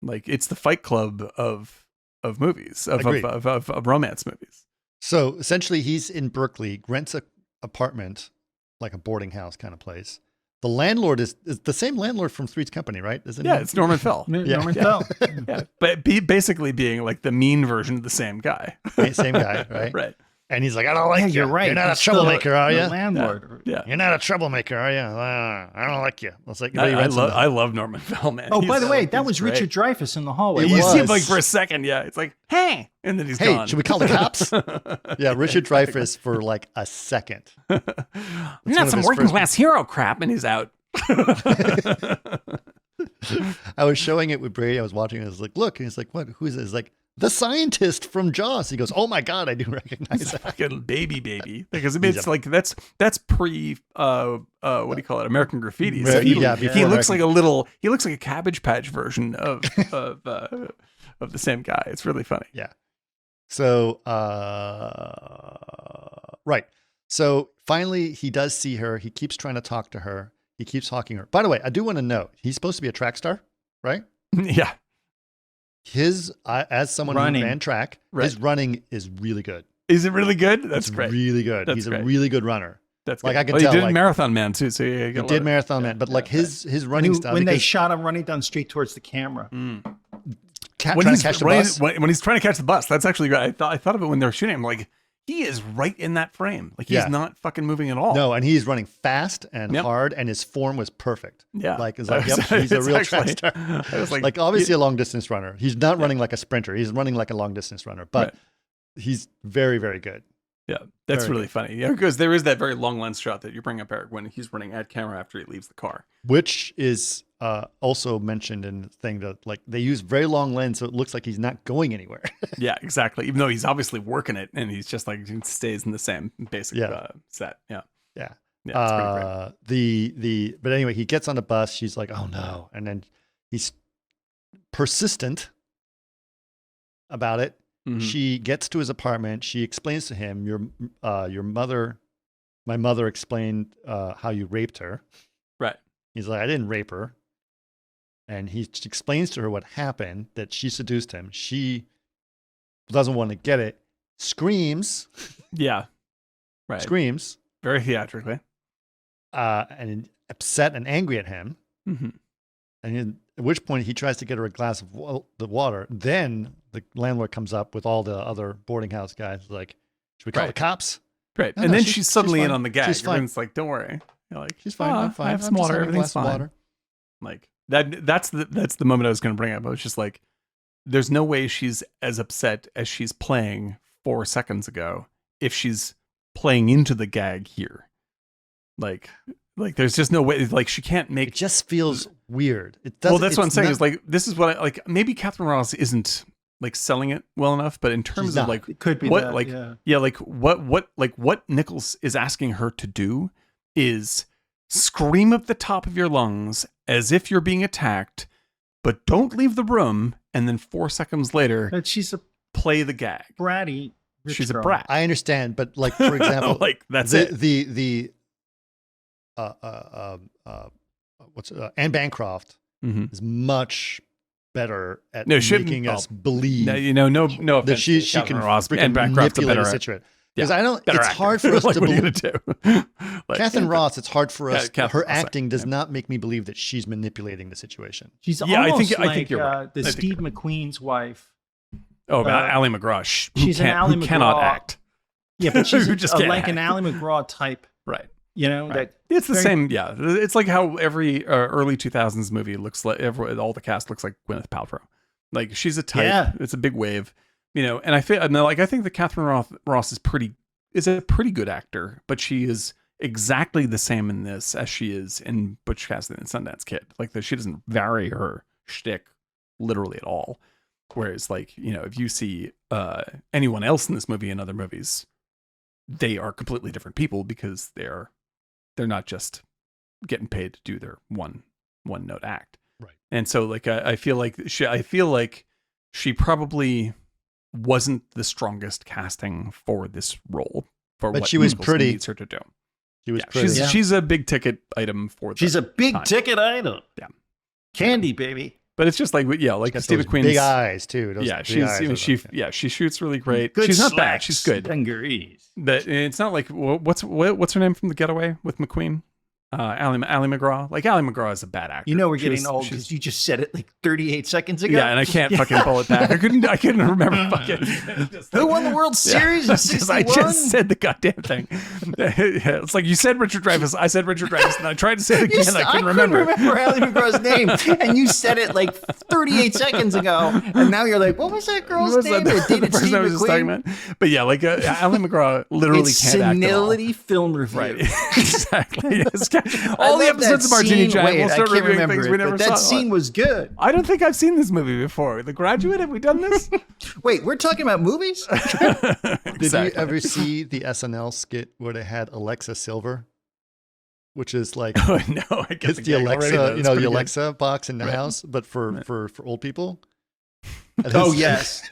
Like, it's the Fight Club of of movies, Agreed. of romance movies. So essentially, he's in Berkeley, rents a apartment, like a boarding house kind of place. The landlord is the same landlord from Three's Company, right? Isn't Yeah, he? it's Norman Fell. Norman Fell. Yeah, but basically being like the mean version of the same guy. Same guy, right? Right. And he's like, I don't like you. You're right. You're not a He's still troublemaker, are the you? landlord. Yeah. You're not a troublemaker, are you? I don't like you. It's like, I love Norman Fell, man. Oh, by the way, that he's was great. Richard Dreyfuss in the hallway. He You see him was. like for a second, yeah. It's like, hey, and then he's Hey, gone. should we call the cops? Yeah, Richard Dreyfuss for like a second. Not one of some his working first- class hero crap, and he's out. I was showing it with Brady. I was watching it. I was like, look. And he's like, what? Who is this? He's like, the scientist from Jaws. He goes, oh my God, I do recognize He's a that. fucking baby, because I mean, it's like that's pre what do you call it? American Graffiti. So he Yeah, before looks American- he looks like a Cabbage Patch version of the same guy. It's really funny. Yeah. So, right. So finally, he does see her. He keeps trying to talk to her. He keeps talking to her. By the way, I do want to note, he's supposed to be a track star, right? Yeah. His, as someone Running. who ran track, his running is really good. Is it really good? That's It's great. really good. That's He's great. a really good runner. That's like, good. I can Well, tell, He did like- Marathon Man too, so He did Marathon Man, but like his running style. When they because shot him running down the street towards the camera. Mm. trying when to he's catch the running, bus. when he's trying to catch the bus, that's actually great. I thought of it when they were shooting him. Like he is right in that frame. Like he's Yeah. not fucking moving at all. No, and he's running fast and Yep. hard, and his form was perfect. Yeah. Like, it's like, yep, he's a It's real actually- track star. I was Like, obviously a long distance runner. He's not running like a sprinter. He's running like a long distance runner, but Right. he's very, very good. Yeah, that's Very really funny. Yeah, because there is that very long lens shot that you bring up, Eric, when he's running at camera after he leaves the car. Which is also mentioned in the thing that like they use very long lens, so it looks like he's not going anywhere. Yeah, exactly. Even though he's obviously working it, and he's just like he stays in the same basic set. Yeah, Yeah. yeah, it's pretty great. But anyway, he gets on the bus. She's like, oh no. And then he's persistent about it. Mhm. She gets to his apartment. She explains to him, your mother, my mother explained how you raped her. Right. He's like, I didn't rape her. And he explains to her what happened, that she seduced him. She doesn't want to get it, screams, Yeah. Right. screams, Very theatrically. and upset and angry at him. Mm-hmm. And at which point he tries to get her a glass of the water. Then the landlord comes up with all the other boarding house guys, like, should we call the Right. cops? Right. No, and no, then she's- she's suddenly she's in fine. on the gag. She's fine. Everyone's like, don't worry. You're like, She's fine. I'm fine. I have I'm some just water. having a Everything's glass of fine. water. Like that's the moment I was going to bring up. I was just like, there's no way she's as upset as she's playing 4 seconds ago if she's playing into the gag here. Like there's just no way. Like she can't It make. just feels weird. It doesn't. Well, that's what I'm it's saying. not- Is like this is what I like. Maybe Catherine Ross isn't like selling it well enough, but in terms She's of not. like It could be what that, like yeah. like what Nichols is asking her to do is scream at the top of your lungs as if you're being attacked, but don't leave the room, and then 4 seconds later But she's a play the gag. bratty rich She's a girl. brat. I understand, but like, for example, Like that's the, it. the Anne Bancroft Mhm. is much better at No, she- making us oh, believe No, no that offense. she to can Catherine Ross freaking and Bancroft's a manipulate better a act- situation. Because yeah, I don't. better It's actor. hard for us Like, to what are you believe. gonna do? Like, Catherine Ross, it's hard for us. Catherine Her Ross, acting does yeah. not make me believe that she's manipulating the situation. She's Yeah, I almost think- like I think you're right. the I think Steve you're McQueen's wife. Oh, Ally McGraw. she's an Ally who cannot McGraw. act. Yeah, but she's Who just can't like an act. Ally McGraw type. Right. You know Right. that It's the very- same. Yeah. It's like how every early 2000s movie looks like. All the cast looks like Gwyneth Paltrow. Like she's a type. Yeah. It's a big wave. And I think that Catherine Ross is a pretty good actor, but she is exactly the same in this as she is in Butch Cassidy and Sundance Kid. Like she doesn't vary her shtick literally at all. Whereas if you see anyone else in this movie and other movies, they are completely different people because they're not just getting paid to do their one note act. Right. And so I feel like she probably wasn't the strongest casting for this role for But what she was Nichols pretty. needs her to do. She was Yeah, pretty. she's a big ticket item for She's the a big time. ticket item. Yeah. Candy baby. But it's just like, yeah, like Got Steve those McQueen's big eyes too. Those yeah, big she's eyes I mean, are like, yeah, she shoots really great. Good She's not bad. slacks, She's good. dungarees. But it's not like what's her name from The Getaway with McQueen? Ally McGraw. Like Ally McGraw is a bad actor. You know we're getting old because you just said it like 38 seconds ago. Yeah, and I can't fucking pull it back. I couldn't remember fucking. Who won the World Series in 61? I just said the goddamn thing. Yeah, it's like you said Richard Dreyfuss. I said Richard Dreyfuss, and I tried to say it again. I couldn't remember Ally McGraw's name, and you said it like 38 seconds ago, and now you're like, what was that girl's name? The person I was just talking about. But yeah, like Ally McGraw literally it's can't act at all. senility film review. Right, exactly. Yes. All the episodes of Martini Chat. We'll start reviewing things we never saw. That scene was good. I don't think I've seen this movie before. The Graduate. Have we done this? Wait, we're talking about movies? Did you ever see the SNL skit where they had Alexa Silver? Which is like, oh, no, I guess it's the Alexa, you know, the Alexa good. Box in the house, but for old people. Oh yes,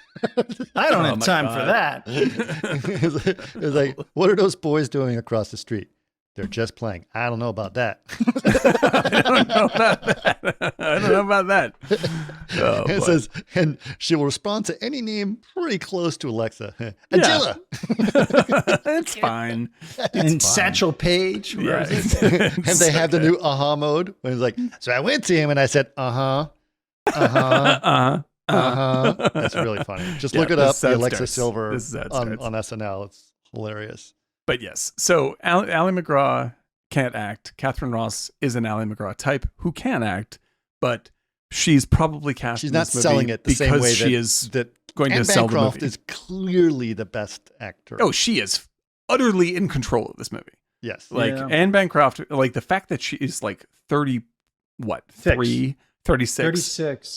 I don't have time for that. It was like, what are those boys doing across the street? They're just playing. I don't know about that. I don't know about that. I don't know about that. Oh, it says, and she will respond to any name pretty close to Alexa. Agilla. It's fine. And Satchel Paige. Yeah. And they have the new aha mode. When it's like, so I went to him and I said, That's really funny. Just look it up. The Alexa Silver on SNL. It's hilarious. But yes, so Ally McGraw can't act. Catherine Ross is an Ally McGraw type who can act, but she's probably cast. She's not selling it the same way she is going Anne to sell Bancroft the movie. is clearly the best actor. Oh, she is utterly in control of this movie. Yes, like Anne Bancroft, like the fact that she is like 36,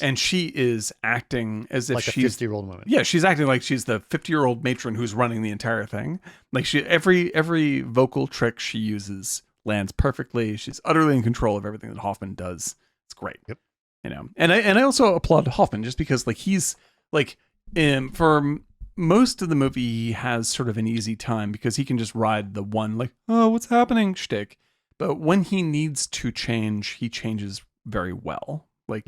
and she is acting as if like she's a 50-year-old woman. Yeah, she's acting like she's the 50-year-old matron who's running the entire thing. Like every vocal trick she uses lands perfectly. She's utterly in control of everything that Hoffman does. It's great. Yep. You know, and I also applaud Hoffman just because like he's like for most of the movie he has sort of an easy time because he can just ride the one like, oh, what's happening shtick. But when he needs to change, he changes very well. Like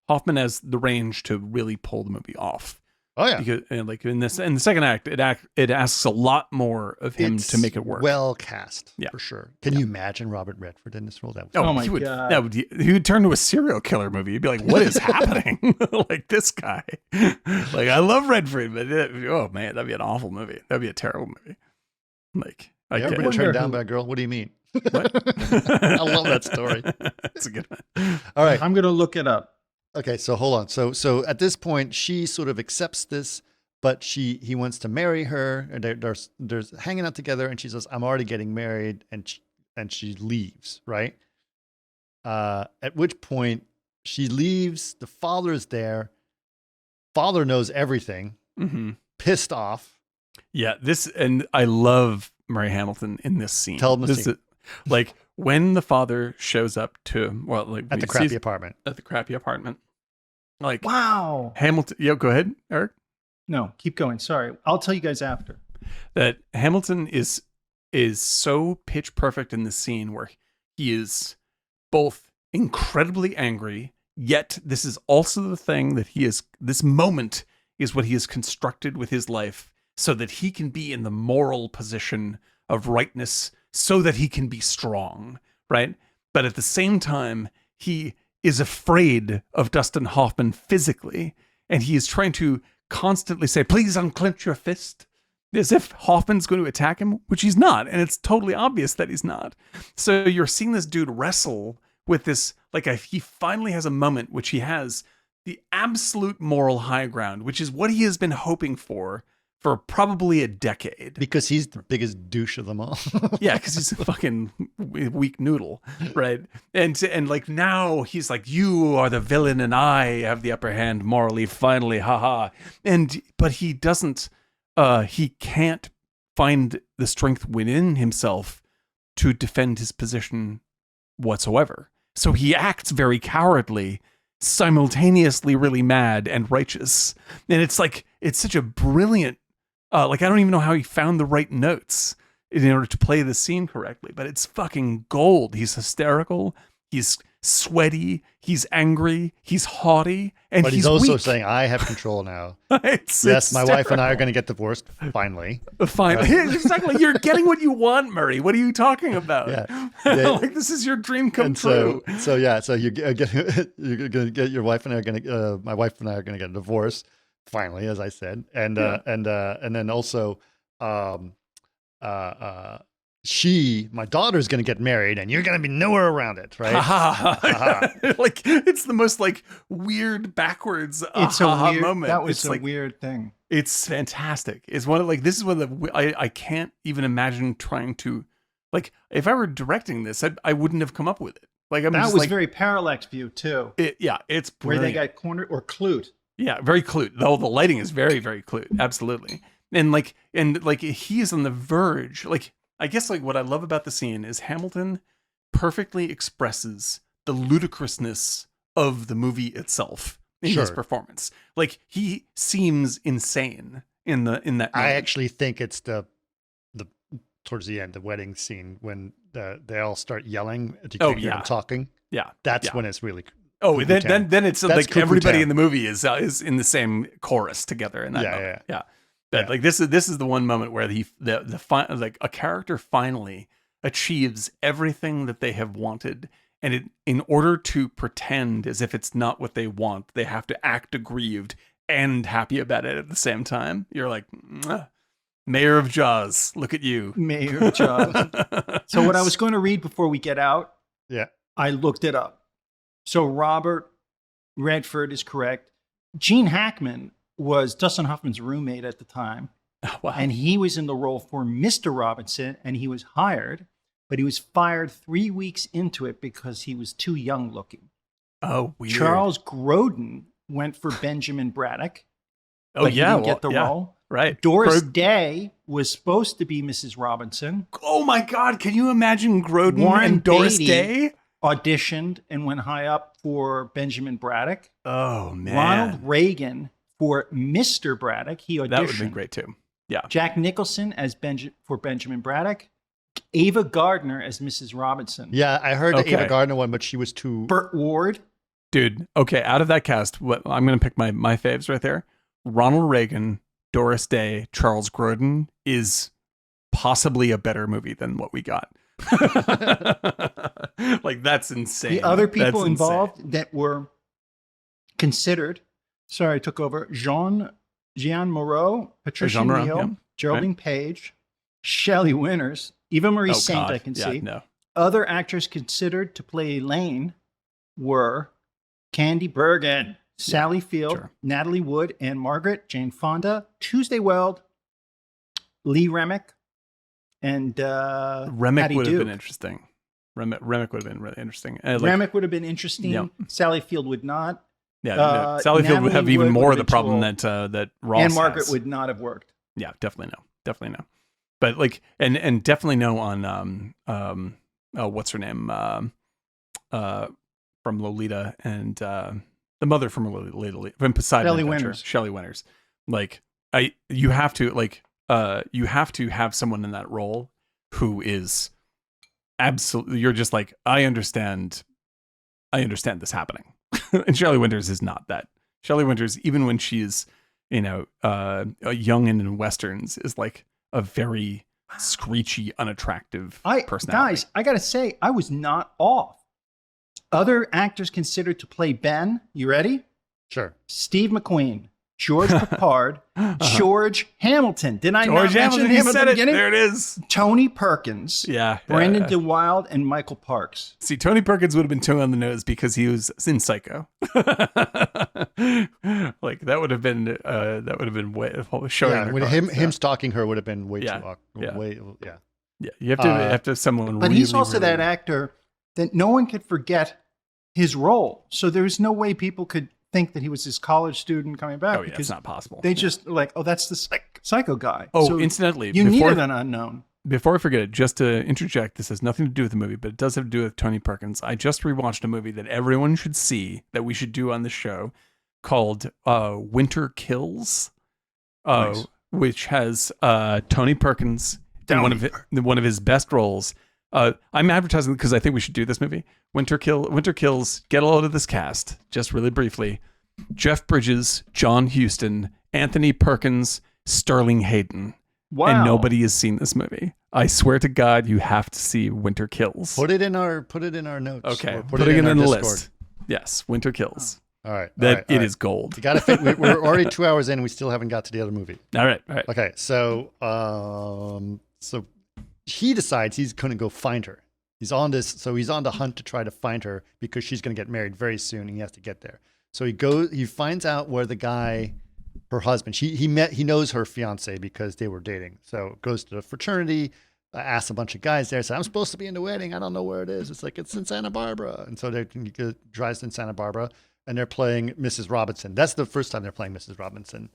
Hoffman has the range to really pull the movie off. Oh yeah, because like in the second act, it asks a lot more of him to make it work. Well cast, yeah, for sure. Can you imagine Robert Redford in this role? That was oh my god, he would turn to a serial killer movie. You'd be like, what is happening? Like this guy. Like I love Redford, but oh man, that'd be an awful movie. That'd be a terrible movie. Like you ever been turned down by a girl? What do you mean? What? I love that story. It's a good one. All right, I'm gonna look it up. Okay, so hold on. So at this point, she sort of accepts this, but he wants to marry her, and they're hanging out together, and she says, "I'm already getting married," and she leaves, right? At which point she leaves. The father is there. Father knows everything. Mm-hmm. Pissed off. Yeah, and I love Murray Hamilton in this scene. Tell him the scene. Like when the father shows up at the crappy apartment. Like, wow. Hamilton. Yeah, go ahead, Eric. No, keep going. Sorry, I'll tell you guys after. That Hamilton is so pitch perfect in this scene where he is both incredibly angry, yet this is also the thing that this moment is what he has constructed with his life so that he can be in the moral position of rightness so that he can be strong, right? But at the same time, he is afraid of Dustin Hoffman physically, and he is trying to constantly say, please unclench your fist, as if Hoffman's going to attack him, which he's not, and it's totally obvious that he's not. So you're seeing this dude wrestle with this, he finally has a moment which he has the absolute moral high ground, which is what he has been hoping for probably a decade. Because he's the biggest douche of them all. Yeah, because he's a fucking weak noodle, right? And like now he's like, you are the villain and I have the upper hand morally, finally, haha. But he doesn't, he can't find the strength within himself to defend his position whatsoever. So he acts very cowardly, simultaneously really mad and righteous. And it's such a brilliant, I don't even know how he found the right notes in order to play the scene correctly, but it's fucking gold. He's hysterical. He's sweaty, he's angry, he's haughty, and But he's also weak. saying, I have control now. It's My wife and I are terrible. going to get divorced, finally. Finally, exactly. You're getting what you want, Murray. What are you talking about? Yeah. Like this is your dream come And true. so you get, you're going to get your wife and I are going to, my wife and I are going to get a divorce, finally, as I said. And then also, my daughter's going to get married and you're going to be nowhere around it, right? Like it's the most like weird backwards It's a weird moment. That was It's a like, weird thing. it's fantastic. It's one of like this is one of the I can't even imagine trying to like if I were directing this I wouldn't have come up with it. Like I'm That just was like very Parallax View too, it's where brilliant. they got cornered or Clute. Yeah, very Clute. The lighting is very, very Clute. Absolutely. And like he is on the verge. Like, I guess like what I love about the scene is Hamilton perfectly expresses the ludicrousness of the movie itself in his Sure. performance. Like he seems insane in that moment. I actually think it's the towards the end, the wedding scene when they all start yelling and you can't hear them talking. Yeah. That's yeah. when it's really Oh, cuckoo then town. it's That's like cuckoo everybody town. in the movie is in the same chorus together in that Yeah, moment. yeah. But Yeah. like this is the one moment where like a character finally achieves everything that they have wanted, and in order to pretend as if it's not what they want, they have to act aggrieved and happy about it at the same time. You're like, "Mwah. Mayor of Jaws, look at you, Mayor of Jaws. So what I was going to read before we get out, Yeah. I looked it up. So Robert Redford is correct. Gene Hackman was Dustin Hoffman's roommate at the time, Wow. and he was in the role for Mr. Robinson, and he was hired, but he was fired 3 weeks into it because he was too young looking. Oh, weird. Charles Grodin went for Benjamin Braddock. Oh, but he yeah, didn't get the role. Right. Doris Day was supposed to be Mrs. Robinson, Oh my God! Can you imagine Grodin Warren and Doris Beatty. Day? auditioned and went high up for Benjamin Braddock. Oh man, Ronald Reagan for Mr. Braddock. He auditioned. that would have been great too. Yeah. Jack Nicholson as for Benjamin Braddock. Ava Gardner as Mrs. Robinson. Yeah, I heard the Okay. Ava Gardner one, but she was too. Burt Ward. Dude, okay, out of that cast, I'm going to pick my faves right there. Ronald Reagan, Doris Day, Charles Grodin is possibly a better movie than what we got. Like, that's insane. The other people That's involved insane. that were considered, sorry, I took over, Jean Moreau, Patricia Jean Moreau, Neal, yeah. Geraldine Page, Shelley Winters, Eva Marie Oh, Saint, God. I can Yeah, see. no. Other actors considered to play Elaine were Candy Bergen, Sally Field, sure. Natalie Wood, Anne Margaret, Jane Fonda, Tuesday Weld, Lee Remick, and Remick Patty would have Duke. been interesting. Remick would have been really interesting. Remick would have been interesting. Yeah. Sally Field would not. Yeah, no, Sally Field would Natalie have even Wood more would of the have been problem too that Ross Anne Margaret has. would not have worked. Yeah, definitely no. But like, and definitely no on what's her name from Lolita and the mother from Lolita from Poseidon Shelley Adventure, Winters. Shelley Winters. Like, you have to have someone in that role who is absolutely. You're just like, I understand this happening, and Shelley Winters is not that. Shelley Winters, even when she's young and in westerns, is like a very screechy, unattractive personality. Guys, I gotta say, I was not off. Other actors considered to play Ben. You ready? Sure. Steve McQueen, George Peppard, George Hamilton. Did I George not mention Hamilton, him he at said the it. beginning? There it is. Tony Perkins, Yeah. Brandon yeah. DeWilde, and Michael Parks. See, Tony Perkins would have been tongue on the nose because he was in Psycho. Like that would have been way showing. Yeah, their when cards, him stalking her would have been way Yeah, too awkward. yeah. Yeah. Yeah, you have to have someone. But really, he's also really- that actor that no one could forget his role. So there's no way people could think that he was this college student coming back Oh yeah, it's because not possible. they just like, oh, that's the psycho guy. Oh, So incidentally, you needed an unknown. Before I forget it, just to interject, this has nothing to do with the movie, but it does have to do with Tony Perkins. I just rewatched a movie that everyone should see, that we should do on the show, called Winter Kills, Nice. which has Tony Perkins in one of his best roles, I'm advertising because I think we should do this movie. Winter Kills. Get a load of this cast, just really briefly. Jeff Bridges, John Huston, Anthony Perkins, Sterling Hayden. Wow. And nobody has seen this movie. I swear to God, you have to see Winter Kills. Put it in our notes. Okay, Or putting it in the Discord. list. Yes, Winter Kills. All right. It is gold. You got to fit. We're already 2 hours in. And we still haven't got to the other movie. All right. Okay. So he decides he's going to go find her. He's on the hunt to try to find her because she's going to get married very soon. And he has to get there. So he finds out where the guy, her husband, he knows her fiance because they were dating. So goes to the fraternity, asks a bunch of guys there, said, I'm supposed to be in the wedding. I don't know where it is. It's like, it's in Santa Barbara. And so he drives in Santa Barbara and they're playing Mrs. Robinson. That's the first time they're playing Mrs. Robinson,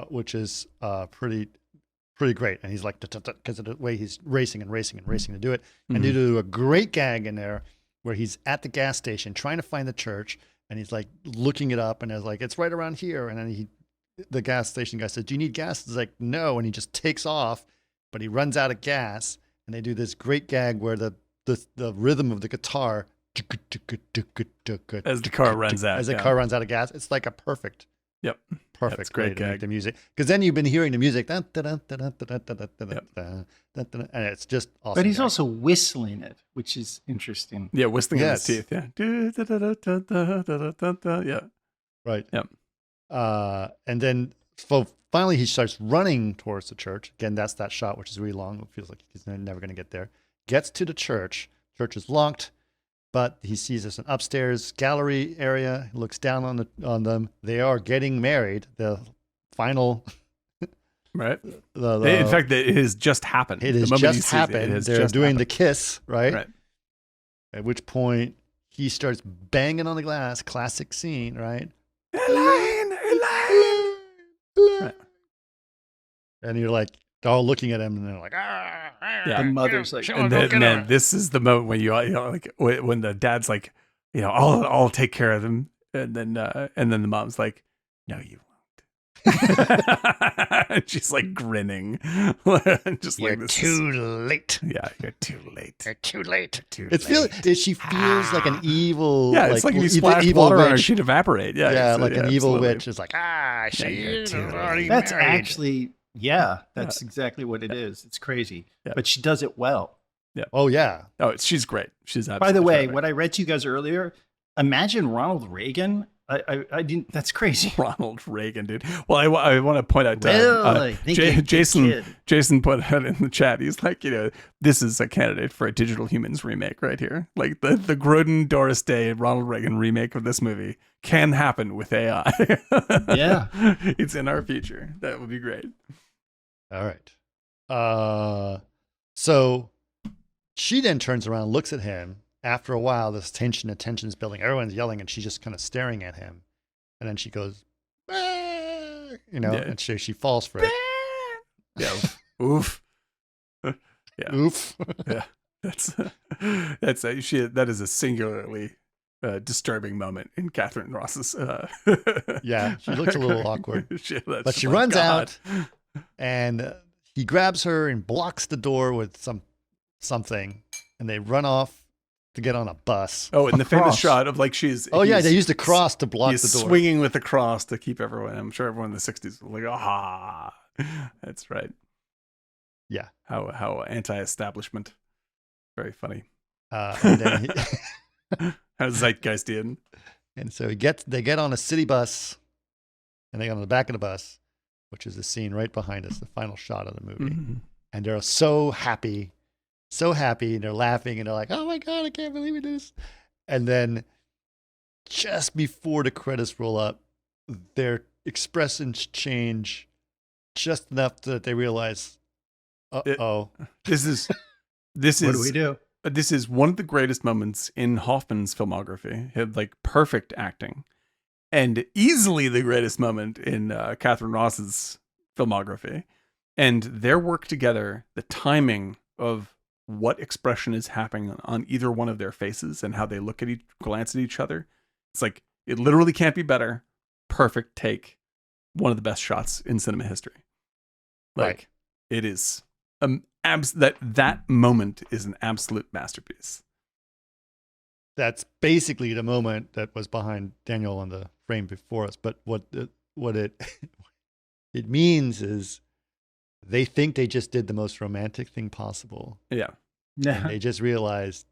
which is pretty great. And he's like, because of the way he's racing to do it. And they do a great gag in there where he's at the gas station trying to find the church. And he's like looking it up and is like, it's right around here. And then the gas station guy says, do you need gas? He's like, no. And he just takes off, but he runs out of gas. And they do this great gag where the rhythm of the guitar as the car runs out. As the car runs out of gas. It's like a perfect great way to gag. make the music. Because then you've been hearing the music. And it's just awesome. But he's also whistling it, which is interesting. Yeah, whistling in his Yes. teeth. Yeah. Yeah. Right. Yep. And then finally he starts running towards the church. Again, that's that shot, which is really long. It feels like he's never going to get there. Gets to the church. Church is locked, but he sees there's an upstairs gallery area. He looks down on them. They are getting married. The final. Right. In fact, it has just happened. It has just happened. They're doing the kiss, right? Right. At which point he starts banging on the glass. Classic scene, right? Elaine. Right. And you're like, they're all looking at him, and they're like, ah. Yeah. The mother's like, And then this is the moment when like when the dad's like, I'll take care of them, and then the mom's like, no, you won't. And she's like grinning, just You're like this. too late. Yeah, you're too late. You're too late. Too She late. feels like an evil. Yeah, it's like if you either splash evil water on her, witch. she'd evaporate. Yeah, Yeah, like an evil absolutely. witch is like, she's already That's married. actually, that's exactly what it is. It's crazy. Yeah. But she does it well. Oh yeah. Oh, she's great. She's absolutely By the way, terrific. what I read to you guys earlier, imagine Ronald Reagan. I didn't, that's crazy. Ronald Reagan, dude. Well, I want to point out I think it's a Jason. kid. Jason put it in the chat. He's like, this is a candidate for a Digital Humans remake right here. Like the Grodin, Doris Day, Ronald Reagan remake of this movie can happen with AI. Yeah. It's in our future. That would be great. All right. So she then turns around, looks at him. After a while, this tension's building. Everyone's yelling, and she's just kind of staring at him. And then she goes, "Ah," and she falls for it. Yeah. Oof. Yeah. Oof. Yeah. That is a singularly disturbing moment in Catherine Ross's. Yeah, she looks a little awkward. But she Oh, runs God. out, and he grabs her and blocks the door with something, and they run off to get on a bus. Oh, and the famous cross. shot of like she's. Oh yeah, he's- they used the cross to block He's the door. swinging with the cross to keep everyone. I'm sure everyone in the '60s was like, "Ah, that's right." Yeah. How anti-establishment. Very funny. And then How zeitgeistian. and so they get on a city bus, and they get on the back of the bus, which is the scene right behind us, the final shot of the movie. Mhm. And they're so happy, and they're laughing, and they're like, "Oh my God, I can't believe we did this!" And then, just before the credits roll up, their expressions change just enough that they realize, "Uh-oh." This is What do we do? This is one of the greatest moments in Hoffman's filmography. He had like perfect acting, and easily the greatest moment in Catherine Ross's filmography. And their work together, the timing of what expression is happening on either one of their faces and how they look at glance at each other, it's like it literally can't be better. Perfect take, one of the best shots in cinema history. Like Right. it is that moment is an absolute masterpiece. That's basically the moment that was behind Daniel on the frame before us. But what it it means is they think they just did the most romantic thing possible. Yeah. And they just realized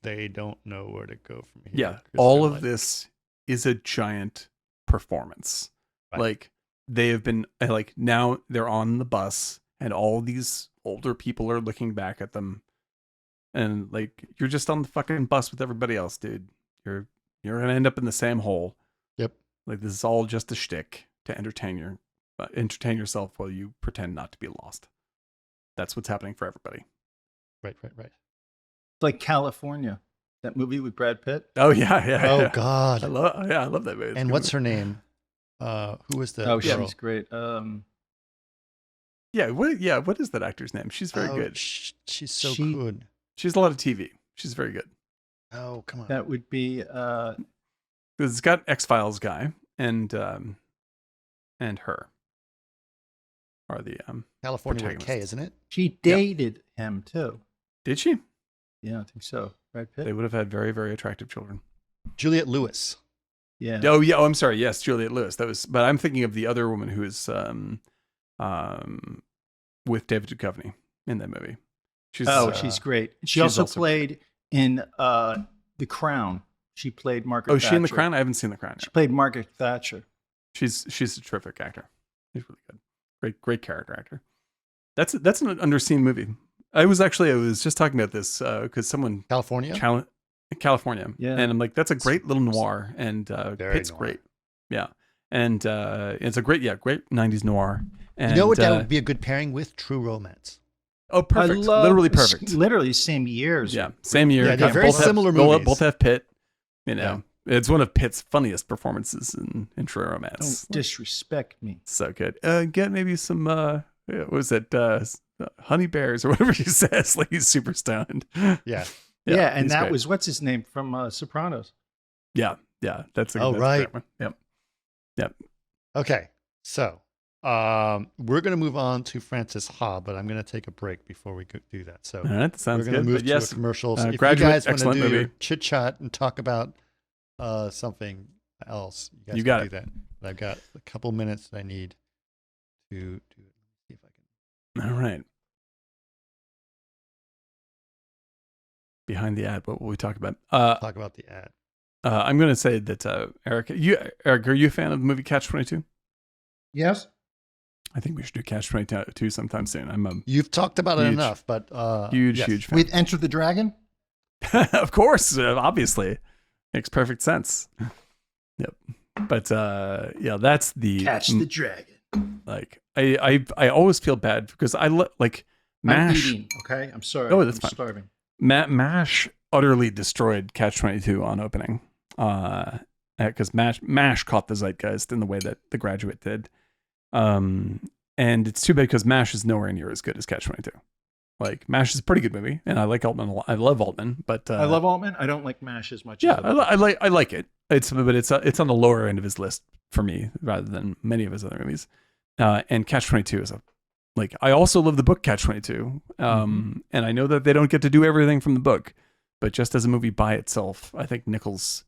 they don't know where to go from here. Yeah. All of this is a giant performance. Right. Like they have been like, now they're on the bus and all these older people are looking back at them. And like, you're just on the fucking bus with everybody else, dude. You're going to end up in the same hole. Yep. Like this is all just a shtick to entertain yourself while you pretend not to be lost. That's what's happening for everybody. Right. It's like California, that movie with Brad Pitt. Oh yeah. Oh God. I love that movie. And what's her name? Who was the Oh, girl? she's great. What is that actor's name? She's very good. She's so good. She's a lot of TV. She's very good. Oh, come on. That would be It's got X-Files guy and her are the California with a K, isn't it? she dated him too. Did she? Yeah, I think so. Brad Pitt. They would have had very, very attractive children. Juliette Lewis. Yeah. Oh yeah. Oh, I'm sorry. Yes, Juliette Lewis. But I'm thinking of the other woman who is with David Duchovny in that movie. She's great. She also played in The Crown. She played Margaret Thatcher. Oh, she in The Crown? I haven't seen The Crown yet. She played Margaret Thatcher. She's a terrific actor. She's really good. Great character actor. That's an underseen movie. I was just talking about this because someone California. Yeah. And I'm like, that's a great little noir, and Pitt's noir. great. Yeah. And it's a great 90s noir. And, you know what that would be a good pairing with? True Romance. Oh, perfect. Literally perfect. Literally same years. Yeah, same year. Yeah, they're very similar movies. Both have Pitt. You know, it's one of Pitt's funniest performances in True Romance. Don't disrespect me. So good. Get maybe some, what was it? Honey bears or whatever he says. Like he's super stoned. Yeah. Yeah, and that great. was what's his name from Sopranos. Yeah. That's a right. great one. Yep. Okay, so we're going to move on to Francis Ha, but I'm going to take a break before we do that. So all right, that sounds we're going good. to move to a commercial. So if you Graduate, guys want to excellent do your movie. chit chat and talk about something else, you guys You can got do it. that. But I've got a couple minutes that I need to do it. See if I can. All right. Behind the ad, what will we talk about? Talk about the ad. I'm going to say that Eric, are you a fan of the movie Catch-22? Yes. I think we should do Catch-22 sometime soon. I'm a You've talked about it huge- enough, but huge yes. fan. With Enter the Dragon? Of course, obviously, makes perfect sense. Yep. But that's the Catch the Dragon. like. I always feel bad because like MASH. I'm eating, okay? I'm sorry. Oh, that's I'm fine. starving. MASH utterly destroyed Catch-22 on opening. Because MASH caught the zeitgeist in the way that The Graduate did. And it's too bad because MASH is nowhere near as good as Catch-22. Like, MASH is a pretty good movie, and I like Altman a lot. I love Altman, but I love Altman. I don't like MASH as much. yeah, as I like it. It's on the lower end of his list for me rather than many of his other movies. And Catch-22 is I also love the book Catch-22. And I know that they don't get to do everything from the book, but just as a movie by itself, I think Nichols,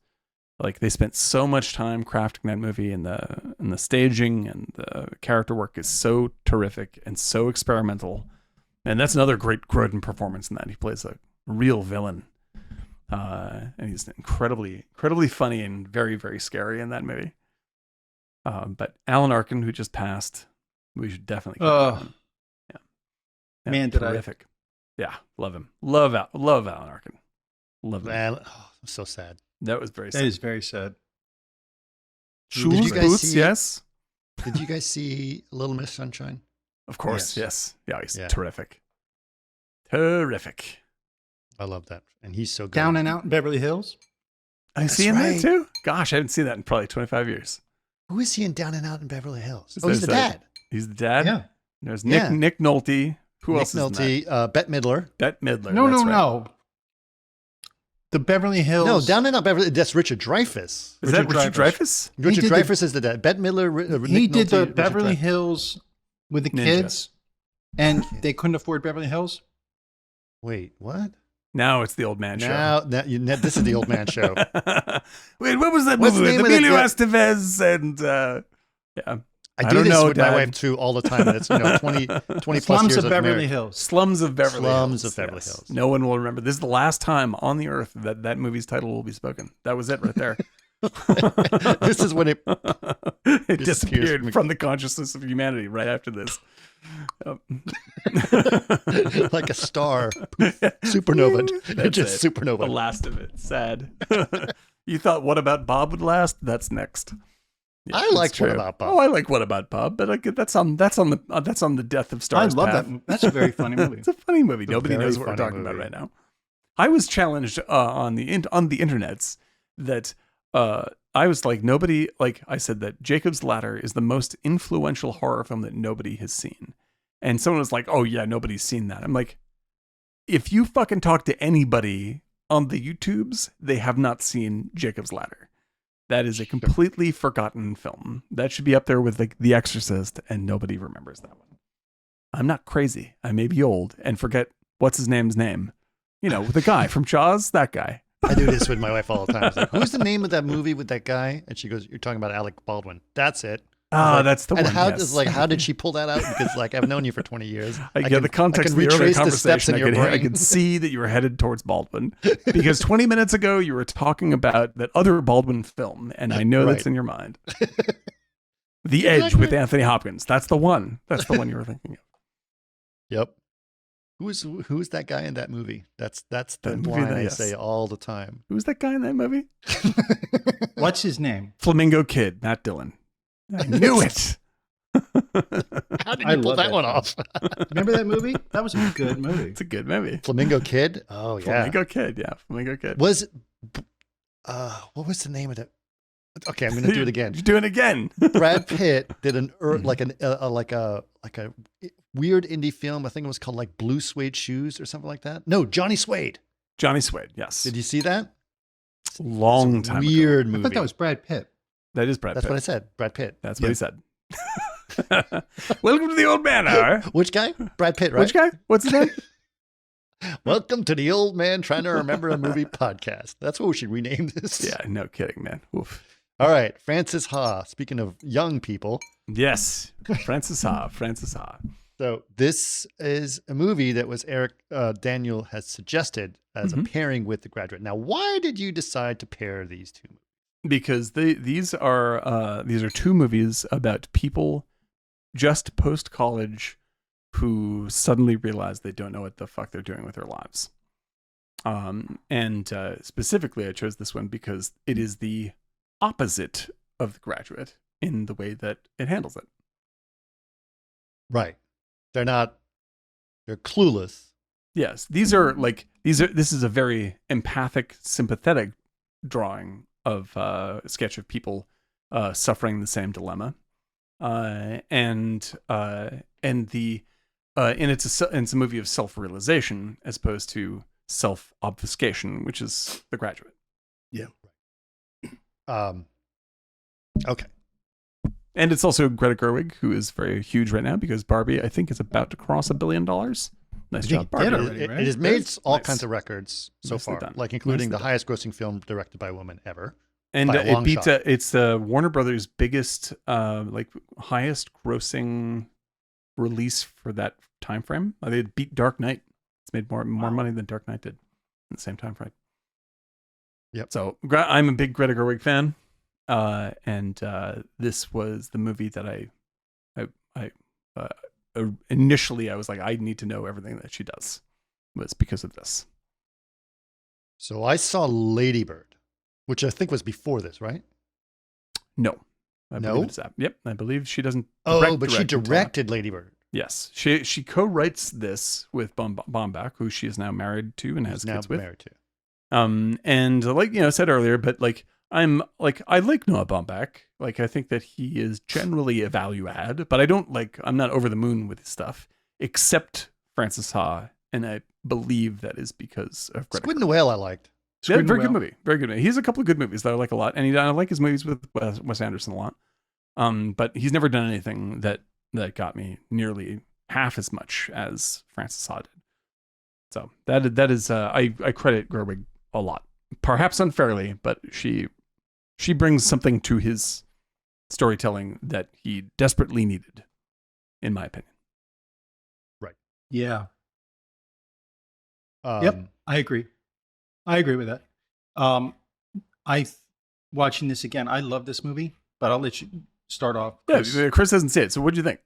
they spent so much time crafting that movie, and the staging and the character work is so terrific and so experimental. And that's another great Grodin performance in that. He plays a real villain. And he's incredibly funny and very, very scary in that movie. But Alan Arkin, who just passed, we should definitely keep him. Yeah, man, did I- terrific. Yeah, love him. Love Alan Arkin. Love him. Man, I'm so sad. That was very That sad. is very sad. Shoes, you guys boots, see- yes. Did you guys see Little Miss Sunshine? Of course, Yes. yes. Yeah, he's Yeah. terrific. Terrific. I love that, and he's so good. Down and Out in Beverly Hills? I see him right. there too? Gosh, I haven't seen that in probably 25 years. Who is he in Down and Out in Beverly Hills? Is Oh, he's the that- dad. He's the dad? Yeah. There's Yeah. Nick Nolte. Who Nick else is in Nolte, Bette Midler. that? Bette Midler. No, that's no, right. no. The Beverly Hills. No, Down and Out Beverly. That's Richard Dreyfuss. Is that Richard Richard Dreyfuss? Richard did the- Dreyfuss is the dad. Bette Midler. He Nick did Nolte, the Richard Beverly Dreyfuss. Hills with the Ninja. kids. And they couldn't afford Beverly Hills? Wait, what? Now it's the old man show. Now this is the old man show. Wait, what was that What's movie the with name of Emilio the- Estevez and yeah. I I do don't this know, with my Dad. wife too all the time. And it's 20 plus Slums years of Beverly marriage. Hills. Slums of Beverly Slums Hills. of Beverly Hills. No one will remember. This is the last time on the earth that movie's title will be spoken. That was it right there. This is when it It disappears disappeared from the consciousness of humanity right after this. like a star, supernova. It That's just it. supernova. The last of it. Sad. You thought What About Bob would last? That's next. Yeah, I that's liked What true. About Bob. Oh, I like What About Bob, but that's on the death of I stars. love path. that. That's a very funny movie. It's a funny movie. a Nobody very knows what we're funny talking about movie. right now. I was challenged on the internets that I was like, nobody, like I said that Jacob's Ladder is the most influential horror film that nobody has seen. And someone was like, oh yeah, nobody's seen that. I'm like, if you fucking talk to anybody on the YouTubes, they have not seen Jacob's Ladder. That is a completely forgotten film. That should be up there with The Exorcist, and nobody remembers that one. I'm not crazy. I may be old and forget what's his name's name. You know, the guy from Jaws, that guy. I do this with my wife all the time. It's like, who's the name of that movie with that guy? And she goes, "You're talking about Alec Baldwin." That's it. Ah, Like, that's the and one. how yes. does how did she pull that out? Because like I've known you for 20 years. I get the context of I the can earlier retrace the steps conversation. in your I brain. could see that you were headed towards Baldwin because 20 minutes ago you were talking about that other Baldwin film, and I know that's Right. in your mind. The Edge with Anthony Hopkins. That's the one. That's the one you were thinking of. Yep. Who's that guy in that movie? That's the That movie line that- I yes. say all the time. Who's that guy in that movie? What's his name? Flamingo Kid, Matt Dillon. I knew it. How did I you pull love that that one film. off? Remember that movie? That was a good movie. It's a good movie. Flamingo Kid? Oh yeah. Flamingo Kid, yeah. Flamingo Kid. Was what was the name of that? Okay, I'm going to do it again. You're doing it again. Brad Pitt did like a weird indie film. I think it was called like Blue Suede Shoes or something like that. No, Johnny Suede. Johnny Suede, yes. Did you see that? Long It's a time ago. weird I movie. thought that was Brad Pitt. That is Brad That's Pitt. what I said. Brad Pitt. That's what he said. Welcome to the old man hour. Which guy? Brad Pitt, right? Which guy? What's his name? Welcome to the Old Man Trying to Remember a Movie podcast. That's what we should rename this. Yeah, no kidding, man. Oof. All right. Francis Ha. Speaking of young people. Yes, Francis Ha. Francis Ha. So this is a movie that was Eric Daniel has suggested as a pairing with The Graduate. Now, why did you decide to pair these two movies? Because these are two movies about people just post college who suddenly realize they don't know what the fuck they're doing with their lives. And specifically, I chose this one because it is the opposite of The Graduate in the way that it handles it. Right. They're clueless. Yes, this is a very empathic, sympathetic drawing of a sketch of people suffering the same dilemma, and it's a movie of self-realization as opposed to self-obfuscation, which is The Graduate. Yeah. Okay. And it's also Greta Gerwig, who is very huge right now because Barbie, I think, is about to cross $1 billion. Nice job, Barbie. did already, right? It has made all Nice. kinds of records so Nicely far, done. like including Nicely the highest grossing film directed by a woman ever. And by a long it beat shot. it's Warner Brothers' biggest, highest grossing release for that time frame. They beat Dark Knight. It's made more money than Dark Knight did in the same time frame. Yep. So I'm a big Greta Gerwig fan, and this was the movie that I initially I was like, I need to know everything that she does. Was because of this. So I saw Lady Bird, which I think was before this, right? No. I No? believe it's that. Yep. I believe she doesn't. Oh, but she direct until- directed Lady Bird. Yes. She co-writes this with Baumbach, who she is now married to and has Who's now kids with. married to. And like, I said earlier, but like, I like Noah Baumbach. Like, I think that he is generally a value add, but I'm not over the moon with his stuff, except Francis Ha. And I believe that is because of Greta. Squid and the Whale I liked. Yeah, Squid very and good Whale. movie. Very good movie. He has a couple of good movies that I like a lot. And I like his movies with Wes Anderson a lot. But he's never done anything that got me nearly half as much as Frances Ha did. So that is I credit Gerwig a lot, perhaps unfairly, but she brings something to his storytelling that he desperately needed, in my opinion. Yeah. Um, Yep. I agree. I agree with that. Watching this again, I love this movie, but I'll let you start off. Yeah, Chris hasn't seen it, so what do you think?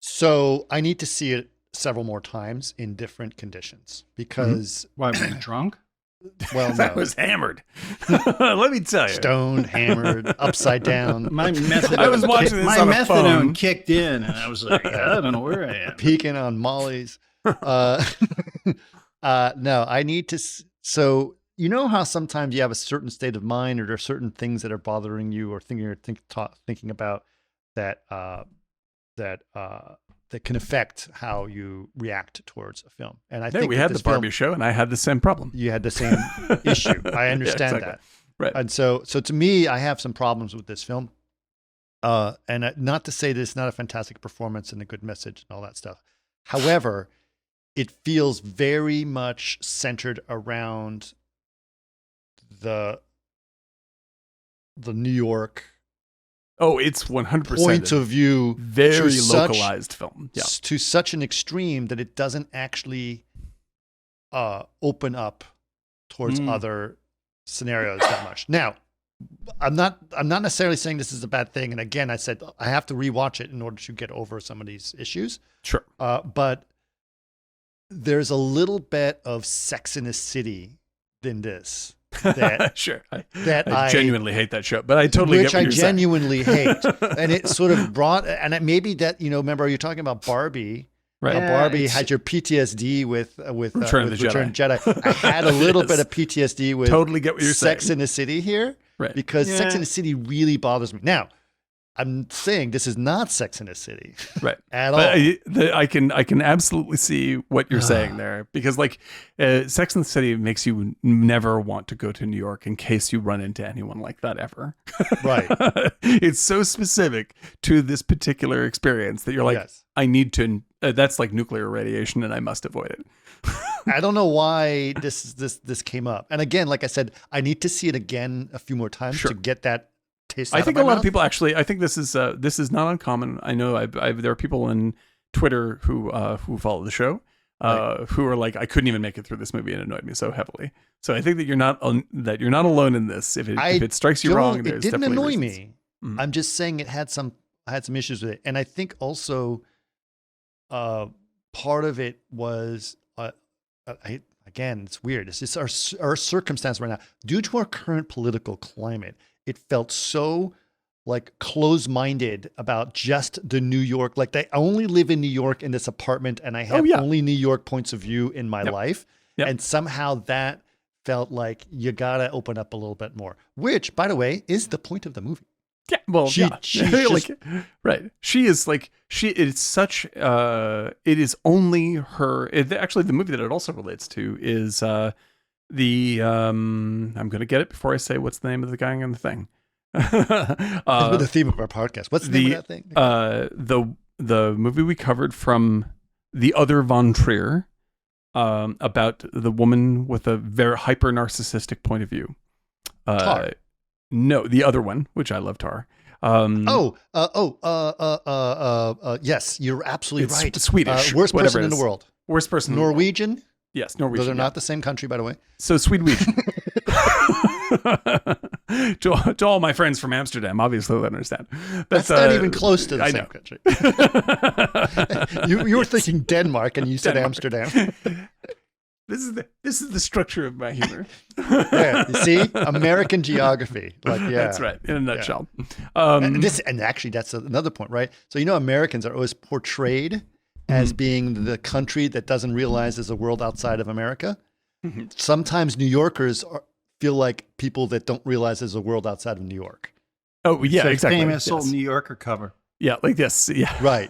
So I need to see it several more times in different conditions because, Why, were you drunk? well, I no, was hammered. Let me tell you. stoned, hammered, upside down, My methadone, I was watching this on a phone. kicked in, and I was like, I don't know where I am. peeking on Molly's. No, I need to. So you know how sometimes you have a certain state of mind, or there are certain things that are bothering you, or thinking about that that can affect how you react towards a film. And I Yeah, think we that had the this Barbie film, show, and I had the same problem. you had the same issue. I understand exactly. that. Right. And so to me, I have some problems with this film. And not to say that it's not a fantastic performance and a good message and all that stuff. However, it feels very much centered around the New York Oh, it's 100% point of view, very to such- localized film. Yeah. to such an extreme that it doesn't actually open up towards other scenarios that much. Now, I'm not necessarily saying this is a bad thing. And again, I said I have to rewatch it in order to get over some of these issues. Sure. But there's a little bit of Sex in the City in this that Sure. I I genuinely hate that show, but I totally get which what I you're saying. genuinely hate. And it sort of brought, and it maybe that, remember you're talking about Barbie. Right. How Yeah, Barbie it's- had your PTSD with Return of the Return of the Jedi. I had a little Yes. bit of PTSD with Totally get what you're Sex saying. in the City here, Right. because Sex Yeah. in the City really bothers me. Now, I'm saying this is not Sex in the City Right. at all. But I can absolutely see what you're saying there, because like Sex and the City makes you never want to go to New York in case you run into anyone like that ever. Right. It's so specific to this particular experience that you're like, Yes. I need to. That's like nuclear radiation, and I must avoid it. I don't know why this came up. And again, like I said, I need to see it again a few more times Sure. to get that taste. I out think of a my lot mouth. of people actually. I think this is not uncommon. I know there are people on Twitter who follow the show who are like, I couldn't even make it through this movie, and it annoyed me so heavily. So I think that you're not alone in this. If it strikes you wrong, there's it didn't definitely annoy reasons. me. I'm just saying I had some issues with it, and I think also part of it was again, it's weird. It's just our circumstance right now, due to our current political climate. It felt so like close-minded about just the New York. Like I only live in New York in this apartment, and I have only New York points of view in my life. Yep. And somehow that felt like you gotta open up a little bit more. Which, by the way, is the point of the movie. Yeah, well, she's like, right. She is like it's such. It is only her. Actually, the movie that it also relates to is the. I'm going to get it before I say what's the name of the guy on the thing. The theme of our podcast. What's the name of that thing? The movie we covered from The Other Von Trier, about the woman with a very hyper narcissistic point of view. Tar. No, the other one, which I love, Tar. Yes, you're absolutely It's right. Swedish. Worst whatever person it in the is. world. Worst person. Norwegian. Yes, Norwegian. Those are not the same country, by the way. So Swedish. to all my friends from Amsterdam, obviously they'll understand. That's not even close to the I same know. country. you were thinking Denmark, and you said Amsterdam. This is the structure of my humor. Yeah, you see, American geography. Like, yeah, That's right, in a nutshell. And actually, that's another point, right? So Americans are always portrayed as being the country that doesn't realize there's a world outside of America. Sometimes New Yorkers feel like people that don't realize there's a world outside of New York. Oh yeah, It's a exactly. famous old Yes. New Yorker cover. Yeah, like this. Yeah, Right.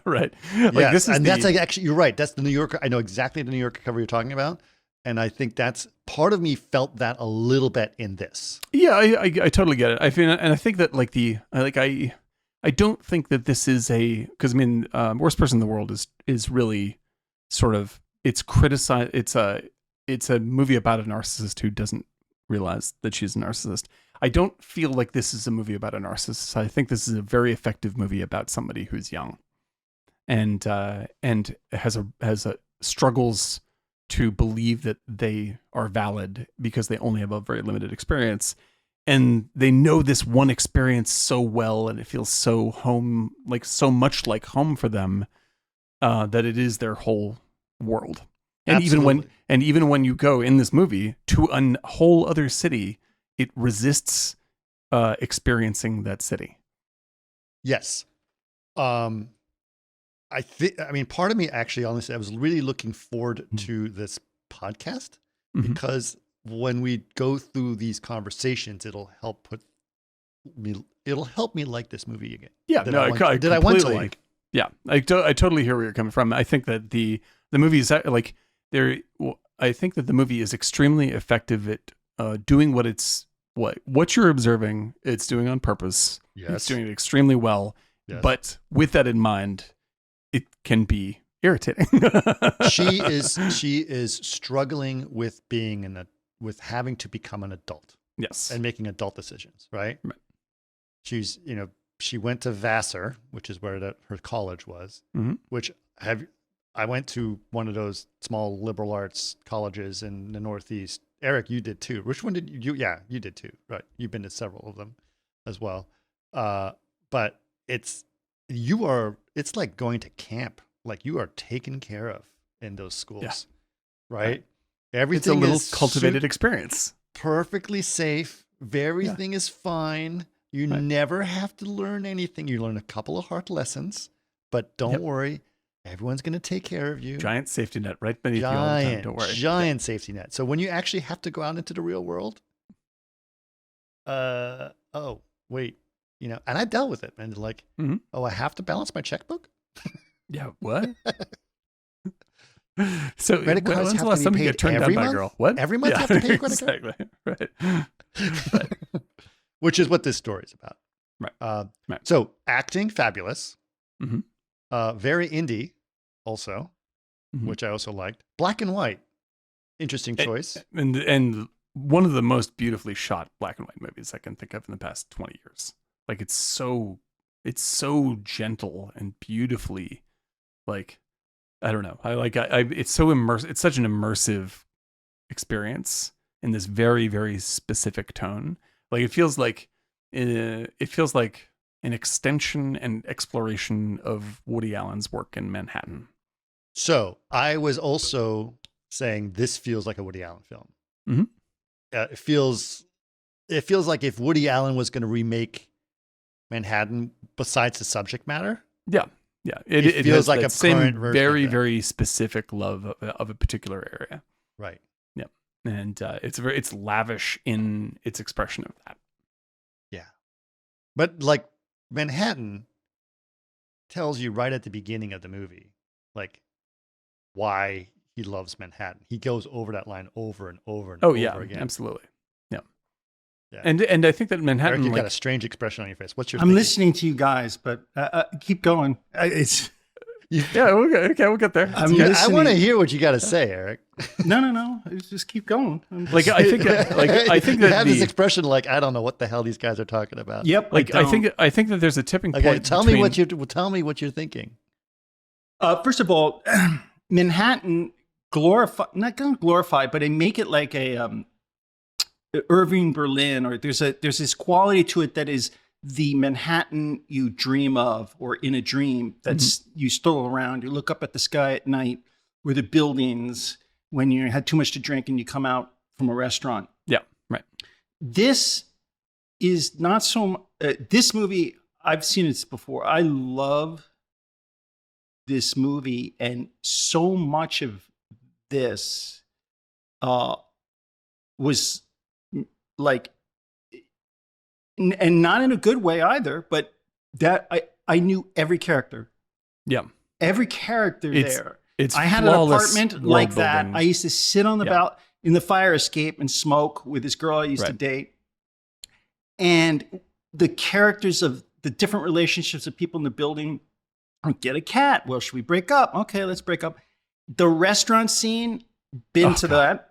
right. Like Yes. this is And that's like, actually, you're right. That's the New Yorker. I know exactly the New Yorker cover you're talking about. And I think that's part of me felt that a little bit in this. Yeah, I totally get it. I think that like I don't think that this is because I mean, Worst Person in the World is really sort of, it's criticized. It's a movie about a narcissist who doesn't realize that she's a narcissist. I don't feel like this is a movie about a narcissist. I think this is a very effective movie about somebody who's young and has a struggles to believe that they are valid because they only have a very limited experience. And they know this one experience so well, and it feels so home, like so much like home for them, that it is their whole world. And Absolutely. even when you go in this movie to a whole other city, it resists experiencing that city. Yes. I mean, part of me actually, honestly, I was really looking forward to this podcast because when we go through these conversations, it'll help me like this movie again. Yeah, I want to like. Yeah, I totally hear where you're coming from. I think that the movie is like I think that the movie is extremely effective at doing what you're observing. It's doing on purpose. Yes. It's doing it extremely well. Yes. But with that in mind, it can be irritating. she is struggling with with having to become an adult. Yes. And making adult decisions, right? Right. She's, she went to Vassar, which is where her college was, which I went to one of those small liberal arts colleges in the Northeast. Eric, you did too. Which one did you? Yeah, you did too. Right. You've been to several of them as well. But it's like going to camp. Like you are taken care of in those schools, right? Everything it's a little is cultivated experience. Perfectly safe. Everything is fine. You never have to learn anything. You learn a couple of hard lessons, but don't worry. Everyone's going to take care of you. Giant safety net right beneath you all the time. Don't worry. Giant safety net. So when you actually have to go out into the real world, oh, wait, and I dealt with it. And like, I have to balance my checkbook? Yeah, what? So credit cards when's the last time you get turned down by a girl? What? Every month you have to pay a credit card? Exactly. Right. Which is what this story is about. Right. So acting, fabulous. Very indie also, which I also liked. Black and white. Interesting choice. And one of the most beautifully shot black and white movies I can think of in the past 20 years. Like it's so gentle and beautifully, like, I don't know. It's so immersive. It's such an immersive experience in this very, very specific tone. Like it feels like an extension and exploration of Woody Allen's work in Manhattan. So I was also saying this feels like a Woody Allen film. It feels like if Woody Allen was going to remake Manhattan, besides the subject matter. Yeah. It feels has like that a same current version very, of that. very specific love of a particular area. Right. Yeah. And it's lavish in its expression of that. Yeah. But like Manhattan tells you right at the beginning of the movie, like why he loves Manhattan. He goes over that line over and over and over again. Absolutely. Yeah. Yeah. And I think that Manhattan, Eric, you've got a strange expression on your face. What's your I'm thinking? listening to you guys, but keep going. yeah, okay, we'll get there. I want to hear what you got to say, Eric. No. Just keep going. I think that you have this expression like I don't know what the hell these guys are talking about. Yep. Like I think that there's a tipping point. Okay, tell me what you're thinking. First of all, Manhattan not gonna glorify, but they make it like a Irving Berlin, or there's this quality to it that is the Manhattan you dream of, or in a dream that's you stroll around, you look up at the sky at night, where the buildings when you had too much to drink and you come out from a restaurant. Yeah, right. This is not so. This movie, I've seen it before. I love this movie, and so much of this was like, and not in a good way either, but that I knew every character. Yeah. Every character there. I had an apartment like that. I used to sit on the in the fire escape and smoke with this girl I used to date. And the characters of the different relationships of people in the building. Get a cat. Well, should we break up? Okay, let's break up. The restaurant scene, been to that.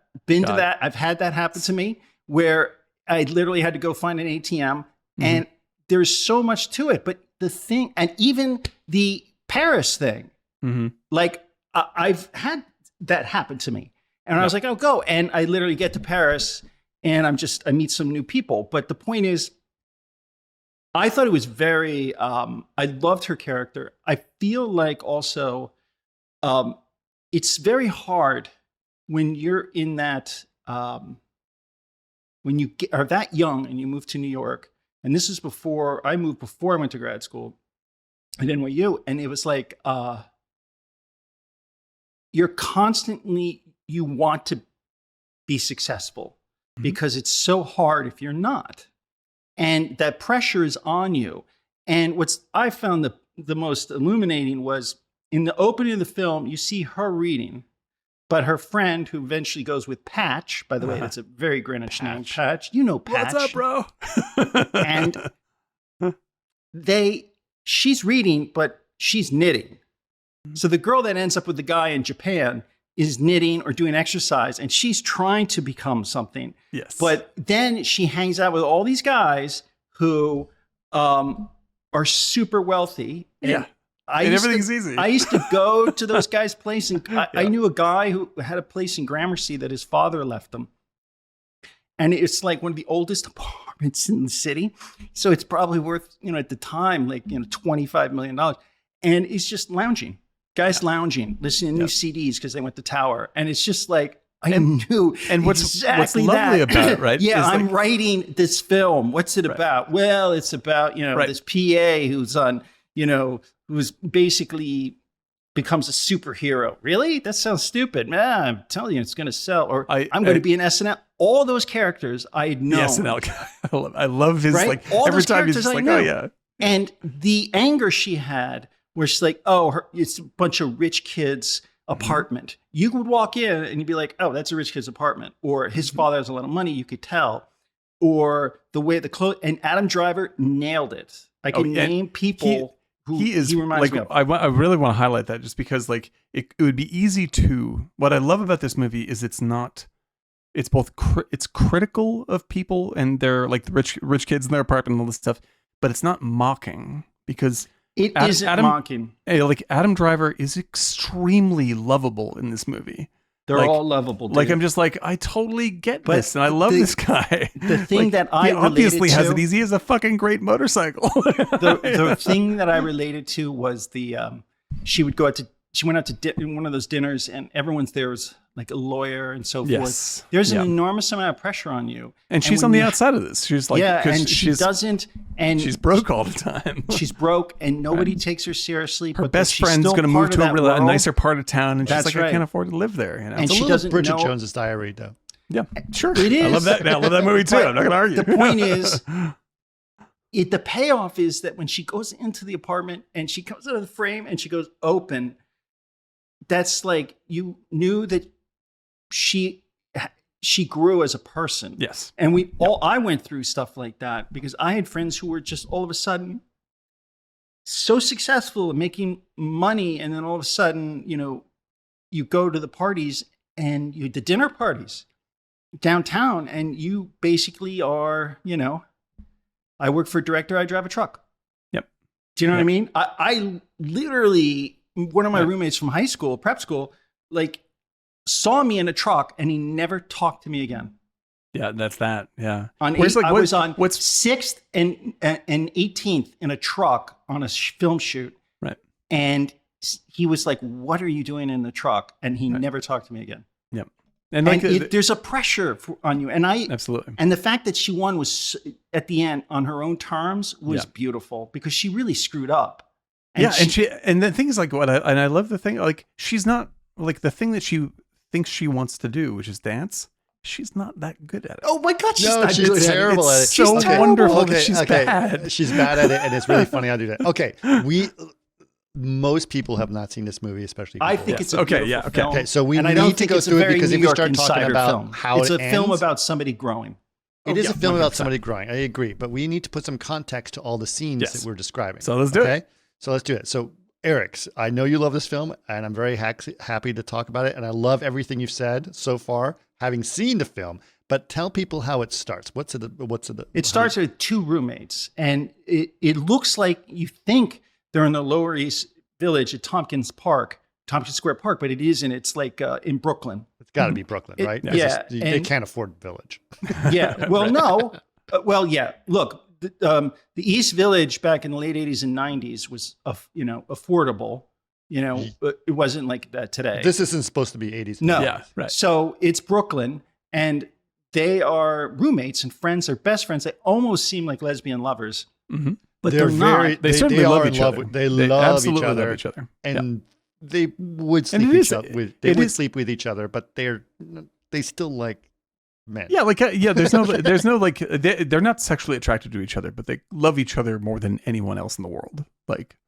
I've had that happen to me where I literally had to go find an ATM, and there's so much to it. But the thing, and even the Paris thing, like I've had that happen to me. And I was like, oh, go. And I literally get to Paris and I meet some new people. But the point is, I thought it was very, I loved her character. I feel like also it's very hard when you're in that, when you are that young and you move to New York. And this is before I went to grad school at NYU. And it was like, you're constantly, you want to be successful because it's so hard if you're not. And that pressure is on you. And I found the most illuminating was in the opening of the film, you see her reading, but her friend who eventually goes with Patch, by the way, that's a very Greenwich name, Patch. You know Patch. What's up, bro? And she's reading, but she's knitting. So the girl that ends up with the guy in Japan is knitting or doing exercise, and she's trying to become something. Yes. But then she hangs out with all these guys who are super wealthy. And everything's easy. I used to go to those guys' place, and I knew a guy who had a place in Gramercy that his father left him. And it's like one of the oldest apartments in the city. So it's probably worth, at the time, like, $25 million. And it's just lounging. Guys lounging, listening to new CDs because they went to Tower. And it's just like, I knew and what's lovely about it, right? Yeah, I'm writing this film. What's it about? Well, it's about, this PA who's on, who's basically becomes a superhero. Really? That sounds stupid. Man, I'm telling you, it's going to sell. Or I'm going to be an SNL. All those characters I know. The SNL guy. I love his, like, all every those time he's characters just I like, know. oh, yeah. And the anger she had, where she's like, it's a bunch of rich kids' apartment. You would walk in and you'd be like, oh, that's a rich kid's apartment. Or his father has a lot of money, you could tell. Or the way the clothes, and Adam Driver nailed it. I can name people who he reminds me of. I really want to highlight that just because, like, it would be easy to, what I love about this movie is it's both, it's critical of people and their, like, the rich kids in their apartment and all this stuff, but it's not mocking because it isn't mocking. Like, Adam Driver is extremely lovable in this movie. They're all lovable. Dude. Like, I'm just like, I totally get this, and I love this guy. The thing that I he obviously has it easy. He has a fucking great motorcycle. the thing that I related to was she went out to one of those dinners, and everyone's there was like a lawyer and so forth. There's an enormous amount of pressure on you. And she's on the outside of this. She's like, and she's broke all the time. She's broke, and nobody takes her seriously. Her best friend's going to move to a nicer part of town, and she's like, I can't afford to live there. And she doesn't know Bridget Jones's Diary, though. Yeah, sure. It is. I love that. I love that movie too. I'm not going to argue. The point is, the payoff is that when she goes into the apartment and she comes out of the frame and she goes open, that's like, you knew that she grew as a person. Yes. And I went through stuff like that because I had friends who were just all of a sudden so successful at making money. And then all of a sudden, you go to the parties and the dinner parties downtown, and you basically are, I work for a director, I drive a truck. Yep. Do you know what I mean? I literally, one of my roommates from high school, prep school, like, saw me in a truck, and he never talked to me again. Yeah, that's that. Yeah. I was on 6th and 18th in a truck on a film shoot. Right. And he was like, "What are you doing in the truck?" And he never talked to me again. Yep. And there's a pressure on you. And absolutely. And the fact that she won was at the end on her own terms was beautiful because she really screwed up. And and the thing is, like, I love the thing, like, she's not, like, the thing that she thinks she wants to do, which is dance. She's not that good at it. Oh my God, she's terrible at it. It's so wonderful that she's bad. She's bad at it, and it's really funny how to do that. Okay, most people have not seen this movie, especially people. I think it's a beautiful film. Okay, so we need to go through it because if we start talking about how it's a film about somebody growing. It is yeah, a film about 100%. somebody growing. I agree, but we need to put some context to all the scenes Yes. that we're describing. So let's do it. So let's do it. So Eric, I know you love this film, and I'm very happy to talk about it. And I love everything you've said so far, having seen the film. But tell people how it starts. It starts with two roommates, and it looks like you think they're in the Lower East Village at Tompkins Square Park, but it isn't. It's like in Brooklyn. It's got to be Brooklyn, right? Yeah. They can't afford Village. Yeah. Well, no. Well, yeah. Look, the East Village back in the late 80s and 90s was, affordable. It wasn't like that today. This isn't supposed to be 80s. No. Yeah, right. So it's Brooklyn, and they are roommates and friends. They're best friends. They almost seem like lesbian lovers, but they're not. They certainly love each other. They love absolutely each other. love each other. And they would sleep sleep with each other, but they still like men. Yeah, there's no like they're not sexually attracted to each other, but they love each other more than anyone else in the world. Like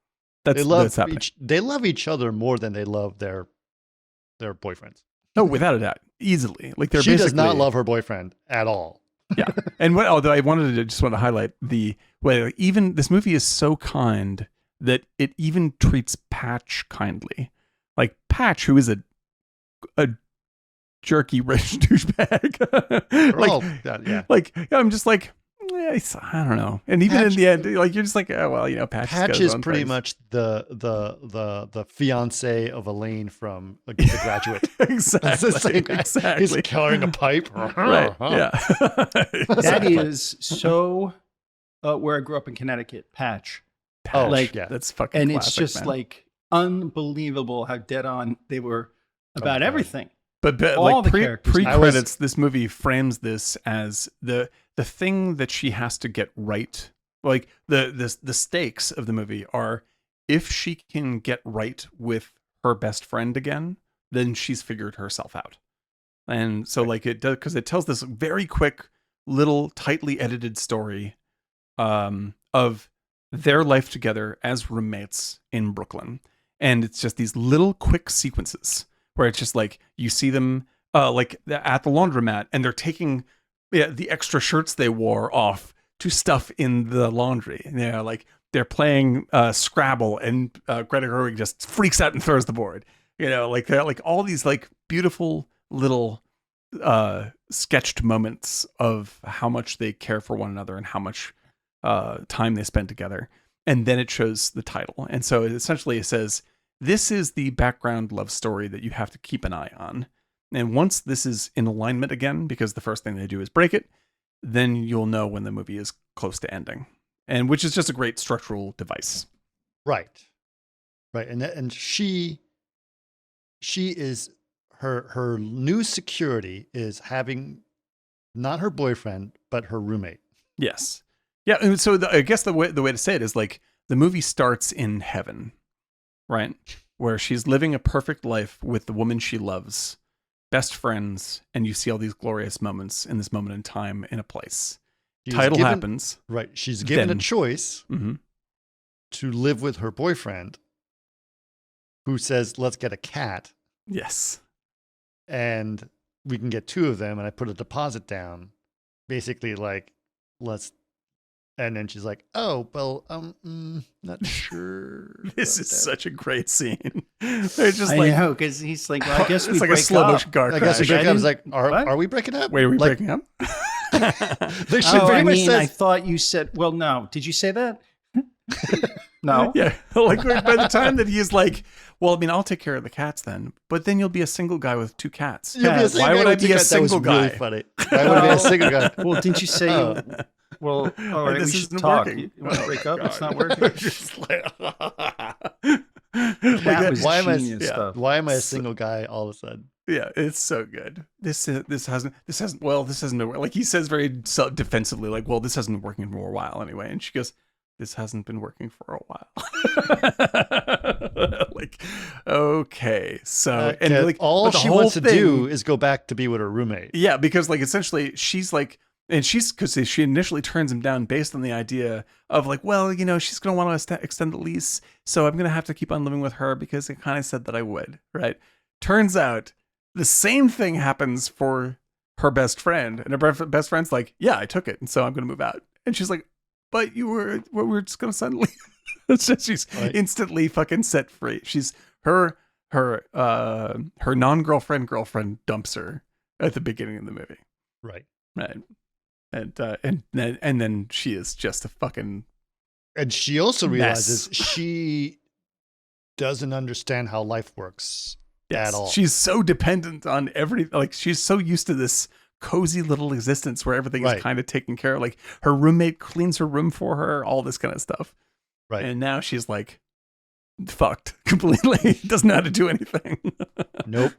that's happening. They love each other more than they love their boyfriends. Oh, without a doubt, easily. Like she does not love her boyfriend at all. Yeah, and although I just want to highlight the way even this movie is so kind that it even treats Patch kindly. Like Patch, who is a jerky rich douchebag. I'm just like, I don't know. And even Patch, in the end, like you're just like, oh well, Patch is pretty much the fiance of Elaine from The Graduate. Exactly. He's carrying a pipe. Right. Yeah. That is so where I grew up in Connecticut. Patch. That's fucking. And classic, it's just man. like unbelievable how dead on they were about everything. But all like the characters. pre-credits, this movie frames this as the thing that she has to get right. Like the stakes of the movie are, if she can get right with her best friend again, then she's figured herself out. And so like it does, because it tells this very quick little tightly edited story of their life together as roommates in Brooklyn. And it's just these little quick sequences where it's just like you see them like at the laundromat and they're taking the extra shirts they wore off to stuff in the laundry. Like they're playing Scrabble and Greta Gerwig just freaks out and throws the board. Like they're like all these like beautiful little sketched moments of how much they care for one another and how much time they spend together. And then it shows the title. And so it says, this is the background love story that you have to keep an eye on. And once this is in alignment again, because the first thing they do is break it, then you'll know when the movie is close to ending. And which is just a great structural device. Right. And she is her new security is having not her boyfriend, but her roommate. Yes. Yeah. And so I guess the way to say it is like the movie starts in heaven, right? Where she's living a perfect life with the woman she loves, best friends, and you see all these glorious moments in this moment in time in a place. Title happens. Right. She's given a choice to live with her boyfriend, who says, let's get a cat. Yes. And we can get two of them, and I put a deposit down. Basically, like, and then she's like, oh, well, not sure. This is such a great scene. They're just I know, because he's like, well, I guess it's like a slow motion car crash. I guess we break up. I was like, are we breaking up? Wait, are we breaking up? I thought you said, well, no. Did you say that? No. Yeah. Like by the time that he's like, well, I mean, I'll take care of the cats then, but then you'll be a single guy with two cats. Why would I be a single guy? Really funny. Why would I be a single guy? Well, didn't you say well, all right, this we should isn't talk. working. You want to break up? God. It's not working. Why am I a single guy all of a sudden? Yeah, it's so good. This hasn't like he says very defensively, like, well, this hasn't been working for a while anyway, and she goes, this hasn't been working for a while. Like, okay, so and like all she wants to do is go back to be with her roommate. Yeah, because like essentially she's like. And because she initially turns him down based on the idea of like, well, she's going to want to extend the lease. So I'm going to have to keep on living with her because it kind of said that I would. Right. Turns out the same thing happens for her best friend, and her best friend's like, yeah, I took it, and so I'm going to move out. And she's like, but we're just going to suddenly. She's instantly fucking set free. She's her non-girlfriend dumps her at the beginning of the movie. Right. Right. And then she is just a fucking. And she also mess. realizes she doesn't understand how life works at all. She's so dependent on everything. Like, she's so used to this cozy little existence where everything is kind of taken care of. Like, her roommate cleans her room for her, all this kind of stuff. Right. And now she's like fucked completely. Doesn't know how to do anything. Nope,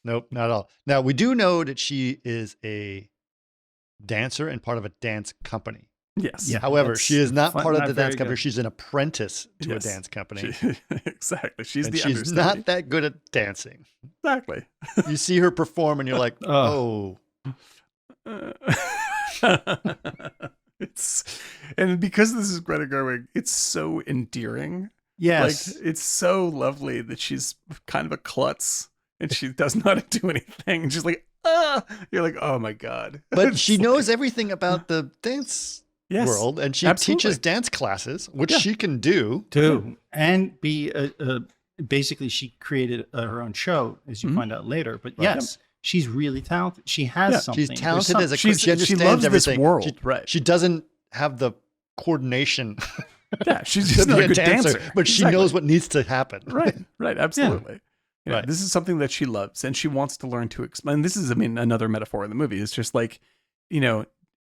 not at all. Now, we do know that she is a dancer and part of a dance company. Yes. Yeah, however, she is not part of the dance company. Good. She's an apprentice to a dance company. Exactly. She's and the she's understudy. not that good at dancing. Exactly. You see her perform and you're like, oh. And because this is Greta Gerwig, it's so endearing. Yes. Like, it's so lovely that she's kind of a klutz and she doesn't know how to do anything. And she's like, you're like, oh my God. But she knows everything about the dance world, and she teaches dance classes, which she can do. And be basically she created her own show, as you find out later. But yes, she's really talented. She has something. She's talented as a she understands loves everything. This world. She doesn't have the coordination. Yeah, she's just not a good dancer. But she knows what needs to happen. Right, absolutely. Yeah. This is something that she loves, and she wants to learn to explain. This is, another metaphor in the movie. It's just like,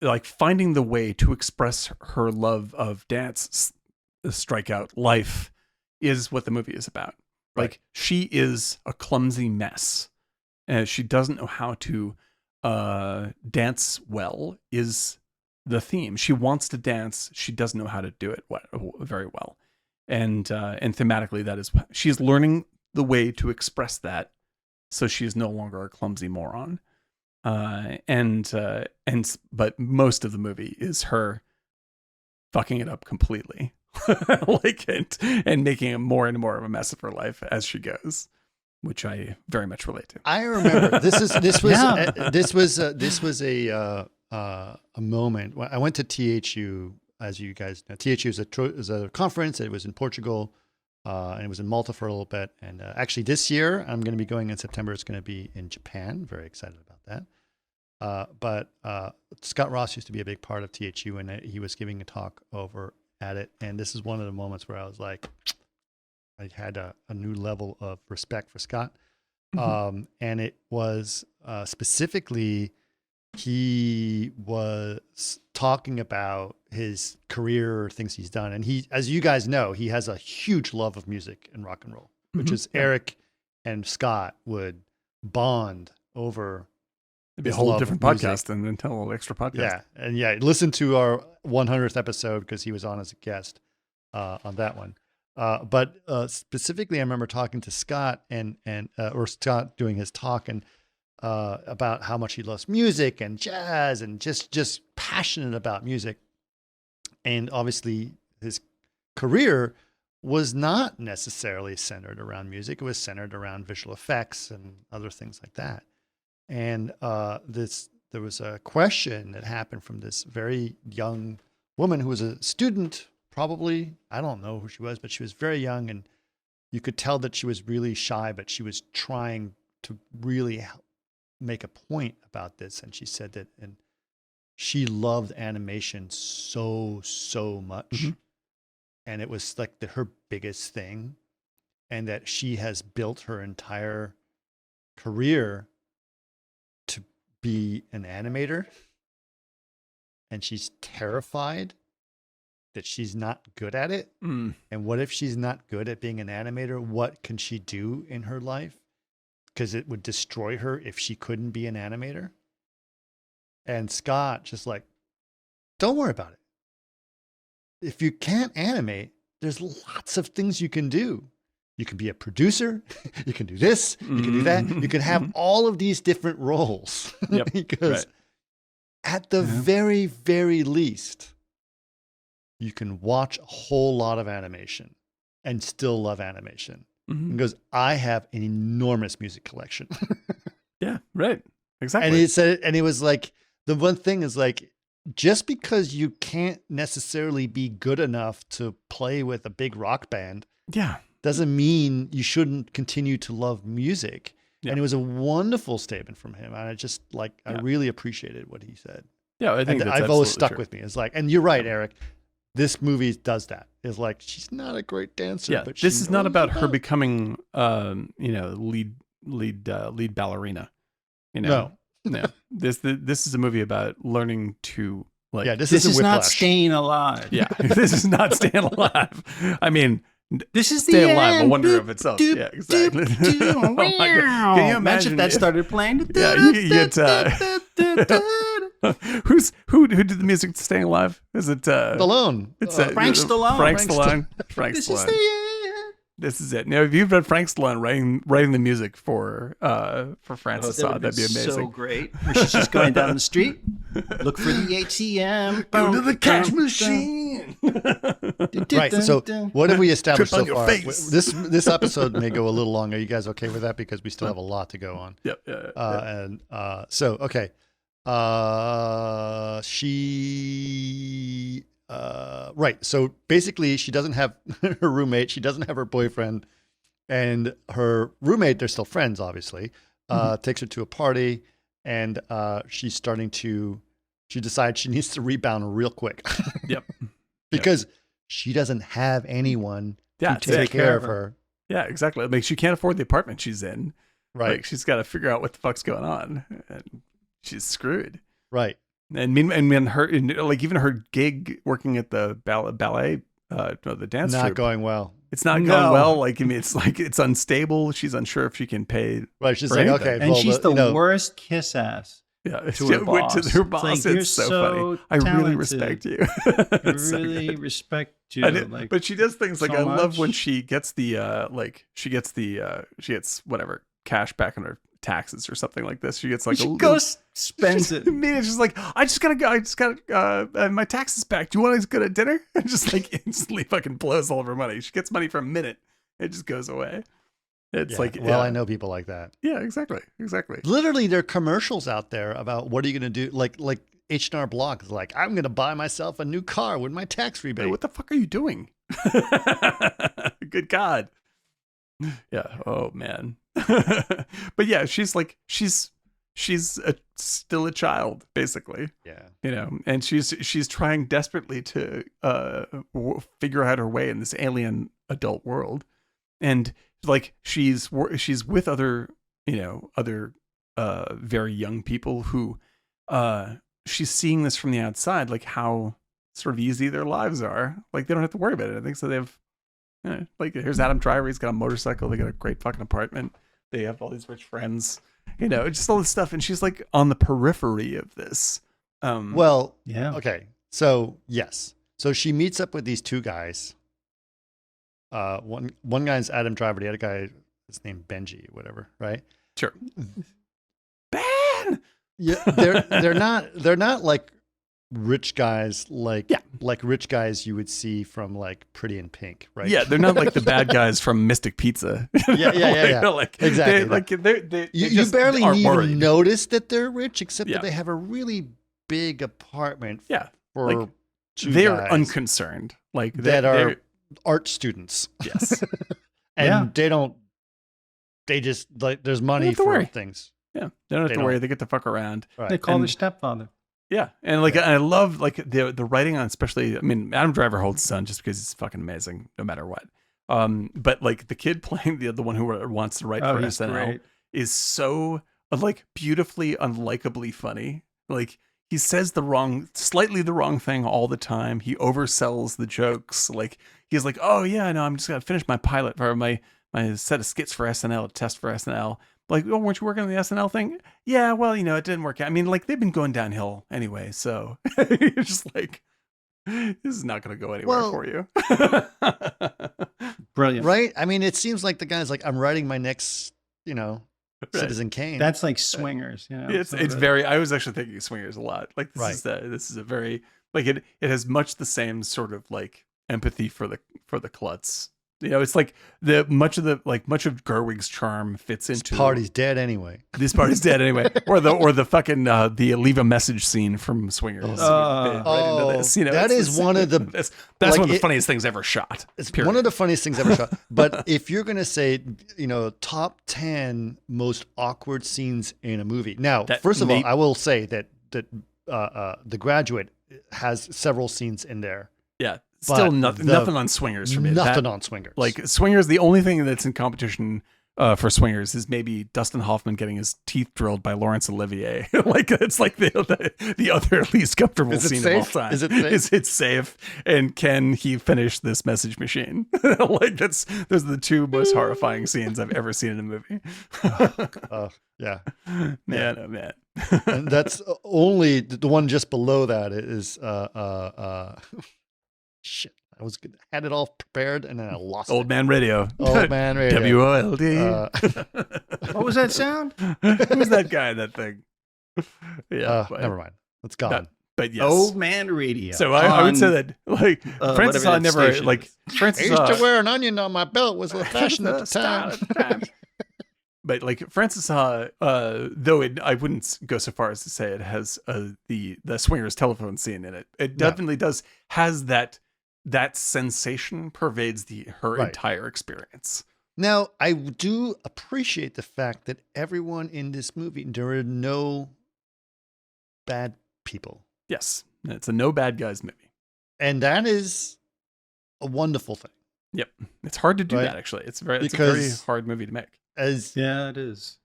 like finding the way to express her love of dance, strikeout life, is what the movie is about. Right. Like, she is a clumsy mess, and she doesn't know how to dance well. Is the theme. She wants to dance. She doesn't know how to do it very well. And thematically, that is, she's learning the way to express that. So she is no longer a clumsy moron. But most of the movie is her fucking it up completely, and making more and more of a mess of her life as she goes, which I very much relate to. I remember this was a moment when I went to THU. As you guys know, THU is a conference. It was in Portugal, and it was in Malta for a little bit. And actually, this year I'm going to be going in September. It's going to be in Japan. Very excited about that. But Scott Ross used to be a big part of THU, and he was giving a talk over at it. And this is one of the moments where I was like, I had a new level of respect for Scott. And it was specifically, he was talking about his career, things he's done. And he, as you guys know, he has a huge love of music and rock and roll, which is Eric and Scott would bond over. It'd be a whole different podcast and tell an extra podcast. Yeah. And listen to our 100th episode because he was on as a guest on that one. But specifically, I remember talking to Scott or Scott doing his talk and about how much he loves music and jazz and just passionate about music. And obviously, his career was not necessarily centered around music. It was centered around visual effects and other things like that. And there was a question that happened from this very young woman who was a student, probably, I don't know who she was, but she was very young, and you could tell that she was really shy, but she was trying to really make a point about this. And she said that, and she loved animation so much. And it was like her biggest thing, and that she has built her entire career to be an animator, and she's terrified that she's not good at it. And what if she's not good at being an animator? What can she do in her life? Because it would destroy her if she couldn't be an animator. And Scott just like, don't worry about it. If you can't animate, there's lots of things you can do. You can be a producer. You can do this. You can do that. You can have all of these different roles. Because at the very, very least, you can watch a whole lot of animation and still love animation. Because I have an enormous music collection. Yeah, right. exactly. And he said, and he was like, the one thing is like, just because you can't necessarily be good enough to play with a big rock band yeah. doesn't mean you shouldn't continue to love music. Yeah. And it was a wonderful statement from him. And I just like, I really appreciated what he said. Yeah, I think And that's I've always absolutely stuck true. with me. It's like, and you're right, Eric. This movie does that. It's like, she's not a great dancer, Yeah, but she this is not knows about her becoming, lead ballerina. You know, no. This is a movie about learning to like. Yeah, this This is is not Whiplash. Staying Alive. Yeah, this is not Staying Alive. I mean, This is the Staying Alive, a end. wonder Doop, of itself. doop, Yeah, exactly. doop, Oh my God. Can you imagine if that if- started playing? Yeah, you get, who did the music to Staying Alive? Is it Stallone. It's Frank Stallone. Frank Frank Stallone. Frank This is Stallone. the end. This is it. Now, if you've had Frank Stallone writing the music for Francis That Saw, would that'd be amazing. So great. Where she's just going down the street, look for the ATM. Go to the cash machine. Right. So what have we established Trip on so your far? face. This episode may go a little long. Are you guys okay with that? Because we still have a lot to go on. Yep. Yeah. So okay. She right. So basically she doesn't have her roommate, she doesn't have her boyfriend, and her roommate, they're still friends, obviously, takes her to a party, and she decides she needs to rebound real quick. Yep. Because she doesn't have anyone Yeah. to take care of her. Yeah. Exactly. Like she can't afford the apartment she's in. Right. Like she's got to figure out what the fuck's going on, and she's screwed. Right. And when her, like even her gig working at the ballet, the dance Not troupe, going well. it's not going No. well. Like I mean, it's unstable. She's unsure if she can pay. Right. She's For like, anything. okay, And well, she's the you know, worst kiss ass. Yeah, To her boss. To her boss. It's like, It's you're so so funny. I really talented. respect you. I It's so really good. respect you. I did- Like, but she does things like so I love when much. she gets she gets whatever cash back on her taxes or something like this. She gets like she a goes, spends it. It's just like I just got my taxes back. Do you want to go to dinner? And just like instantly fucking blows all of her money. She gets money for a minute. It just goes away. It's yeah, like well, yeah. I know people like that. Yeah, exactly. Literally, there are commercials out there about what are you going to do? Like H&R Block is like, I'm going to buy myself a new car with my tax rebate. Hey, what the fuck are you doing? Good God. Yeah. Oh man. But yeah, she's still a child, basically. Yeah. You know, and she's trying desperately to figure out her way in this alien adult world, and like she's with other very young people who she's seeing this from the outside, like how sort of easy their lives are. Like they don't have to worry about it. I think so. They have like here's Adam Driver. He's got a motorcycle. They got a great fucking apartment. They have all these rich friends. You know, just all this stuff, and she's like on the periphery of this. Well, Yeah. okay. So yes. So she meets up with these two guys. One guy's Adam Driver. The other guy is named Benji, whatever. Right? Sure. Ben. Yeah. They're not like rich guys like rich guys you would see from like Pretty in Pink, right? Yeah, they're not like the bad guys from Mystic Pizza. Yeah. Like, Exactly. They You just barely aren't even worried. notice that they're rich, except Yeah. that they have a really big apartment Yeah, for like, two they're guys unconcerned. Like that are they're- art students. yes, And they just like there's money have to for worry. things. yeah. They don't have They to worry. don't. They get to fuck around. Right. They call And- their stepfather. Yeah, and like I love like the writing on, especially. I mean, Adam Driver holds his own just because he's fucking amazing, no matter what. But like the kid playing the one who wants to write for he's SNL great. is so like beautifully unlikably funny. Like he says slightly the wrong thing all the time. He oversells the jokes. Like he's like, oh yeah, no, I'm just gonna finish my pilot for my set of skits for SNL, test for SNL. Like, oh, weren't you working on the SNL thing? Yeah, well, you know, it didn't work out. I mean, like, they've been going downhill anyway, so you're just like, this is not going to go anywhere Well- for you. Brilliant. Right? I mean, it seems like the guy's like, I'm writing my next, Citizen Kane. That's like Swingers. You know? It's So very. I was actually thinking Swingers a lot. Like Right. this is a very like it has much the same sort of like empathy for the klutz You know, it's like much of Gerwig's charm fits This into party's dead anyway. This party's dead anyway, or the fucking the leave a message scene from Swingers. Right into this. You know, that is one of the that's like one of the funniest things ever shot. It's period. one of the funniest things ever shot. But if you're gonna say, you know, top 10 most awkward scenes in a movie, now first of all, I will say that The Graduate has several scenes in there. Yeah. Still nothing on Swingers for me. Nothing on Swingers. Like Swingers, the only thing that's in competition for Swingers is maybe Dustin Hoffman getting his teeth drilled by Laurence Olivier. Like it's like the other least comfortable scene of all time. Is it safe? Is it safe? And can he finish this message machine? Like those are the two most horrifying scenes I've ever seen in a movie. Yeah. Man, oh man. And that's only the one just below that is shit. I had it all prepared and then I lost Old Man Radio. Old Man Radio. WOLD. What was that sound? Who's that guy in that thing? Yeah. Never mind. It's gone. But yes. Old Man Radio. So I would say that like Francis Ha never station like is. Francis I used to wear an onion on my belt was the fashion at the style time. But like Francis Ha, though I wouldn't go so far as to say it has the Swingers telephone scene in it. It definitely does has that sensation pervades her entire experience. Now, I do appreciate the fact that everyone in this movie, there are no bad people. Yes, it's a no bad guys movie. And that is a wonderful thing. Yep. It's hard to do that, actually. It's a very hard movie to make. Yeah, it is.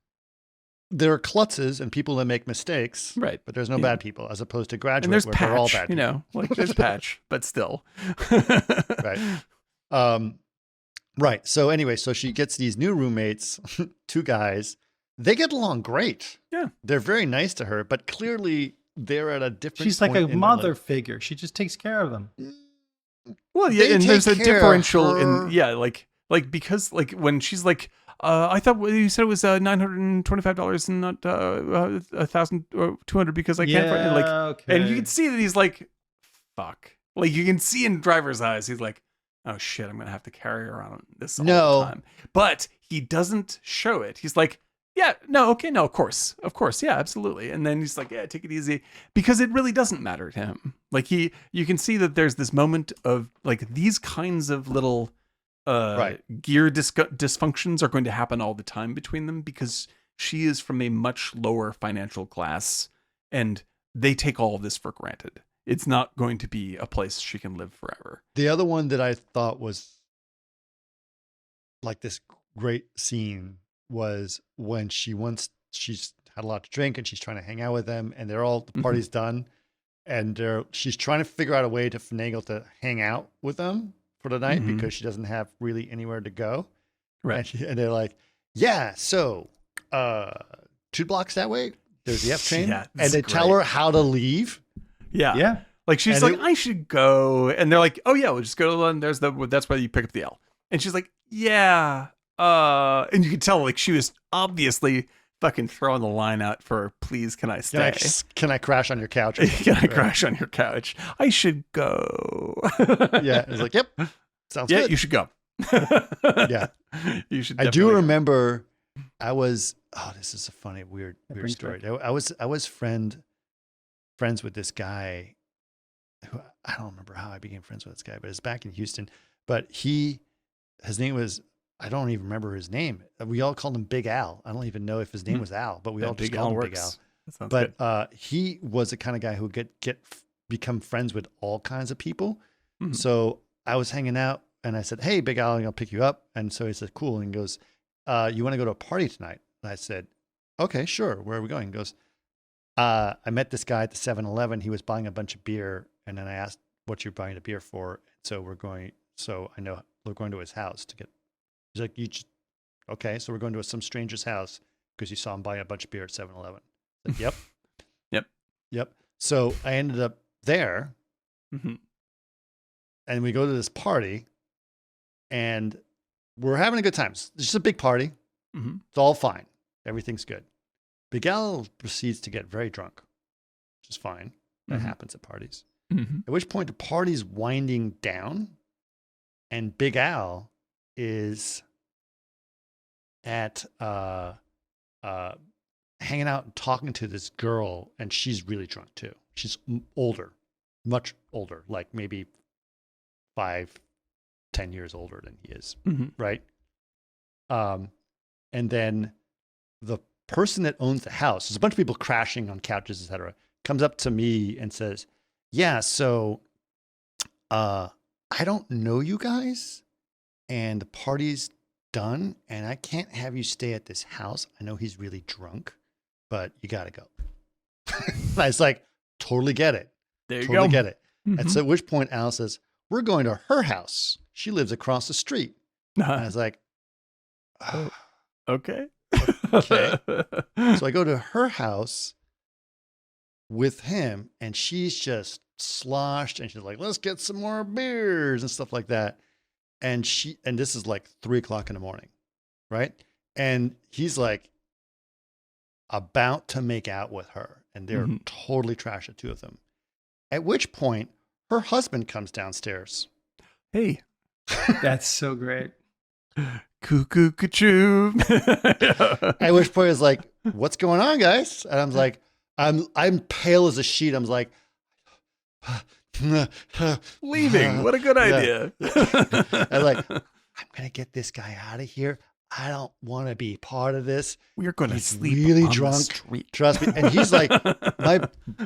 There are klutzes and people that make mistakes, right? But there's no bad people, as opposed to Graduate, and there's where Patch, they're all bad people. You know, like there's Patch, but still. Right. Right. So anyway, so she gets these new roommates, two guys. They get along great. Yeah. They're very nice to her, but clearly they're at a different She's like point a in mother their life. figure. She just takes care of them. Well, yeah, They and take there's a care of differential her. in like because like when she's like I thought you said it was $925 and not 1,200 because I can't find it. Like, okay. and you can see that he's like, fuck. Like you can see in Driver's eyes, he's like, oh shit, I'm gonna have to carry her around this all the time. But he doesn't show it. He's like, yeah, no, okay, no, of course, yeah, absolutely. And then he's like, yeah, take it easy, because it really doesn't matter to him. Like you can see that there's this moment of like these kinds of little gear dysfunctions are going to happen all the time between them because she is from a much lower financial class and they take all of this for granted. It's not going to be a place she can live forever. The other one that I thought was like this great scene was when she's had a lot to drink and she's trying to hang out with them and the party's done and she's trying to figure out a way to finagle to hang out with them for the night because she doesn't have really anywhere to go. Right. And they're like, yeah, so 2 blocks that way, there's the F train. Yeah, and they tell her how to leave. Yeah. Yeah. Like she's like, I should go. And they're like, oh yeah, we'll just go to the, that's where you pick up the L. And she's like, yeah. And you can tell like she was obviously fucking throwing the line out for, please, can I stay? Can I crash on your couch? Can I crash on your couch? I should go. Yeah. It's like, yep. Sounds good. good. You should go. Yeah. You should. I do remember this is a funny, weird story. I was friends with this guy who I don't remember how I became friends with this guy, but it's back in Houston. But his name was, I don't even remember his name. We all called him Big Al. I don't even know if his name was Al, but we all just called him Big Al. But he was the kind of guy who would become friends with all kinds of people. Mm-hmm. So I was hanging out and I said, hey, Big Al, I'll pick you up. And so he said, cool. And he goes, you want to go to a party tonight? And I said, okay, sure. Where are we going? He goes, I met this guy at the 7-Eleven. He was buying a bunch of beer. And then I asked what you're buying the beer for. So I know we're going to his house to get, he's like, okay. So we're going to some stranger's house because you saw him buy a bunch of beer at 7-Eleven. Like, yep. Yep. So I ended up there and we go to this party and we're having a good time. It's just a big party. Mm-hmm. It's all fine. Everything's good. Big Al proceeds to get very drunk, which is fine. That happens at parties. Mm-hmm. At which point the party's winding down and Big Al is at hanging out and talking to this girl, and she's really drunk too. She's older, much older, like maybe 5-10 years older than he is, right? And then the person that owns the house, there's a bunch of people crashing on couches, etc., comes up to me and says, yeah, so I don't know you guys, and the party's done, and I can't have you stay at this house. I know he's really drunk, but you gotta go. I was like, totally get it. There you totally go. get it. And so at which point Al says, we're going to her house. She lives across the street. And I was like, oh, okay. okay. So I go to her house with him, and she's just sloshed, and she's like, let's get some more beers and stuff like that. And this is like 3:00 in the morning, right? And he's like about to make out with her, and they're totally trash, the two of them. At which point her husband comes downstairs. Hey, That's so great. cuckoo choo. At which point it's like, what's going on, guys? And I'm like, I'm pale as a sheet. I'm like, Leaving. What a good idea. I'm like, I'm gonna get this guy out of here. I don't want to be part of this. We're going to He's sleep really on drunk. the street. Trust me. And he's like, my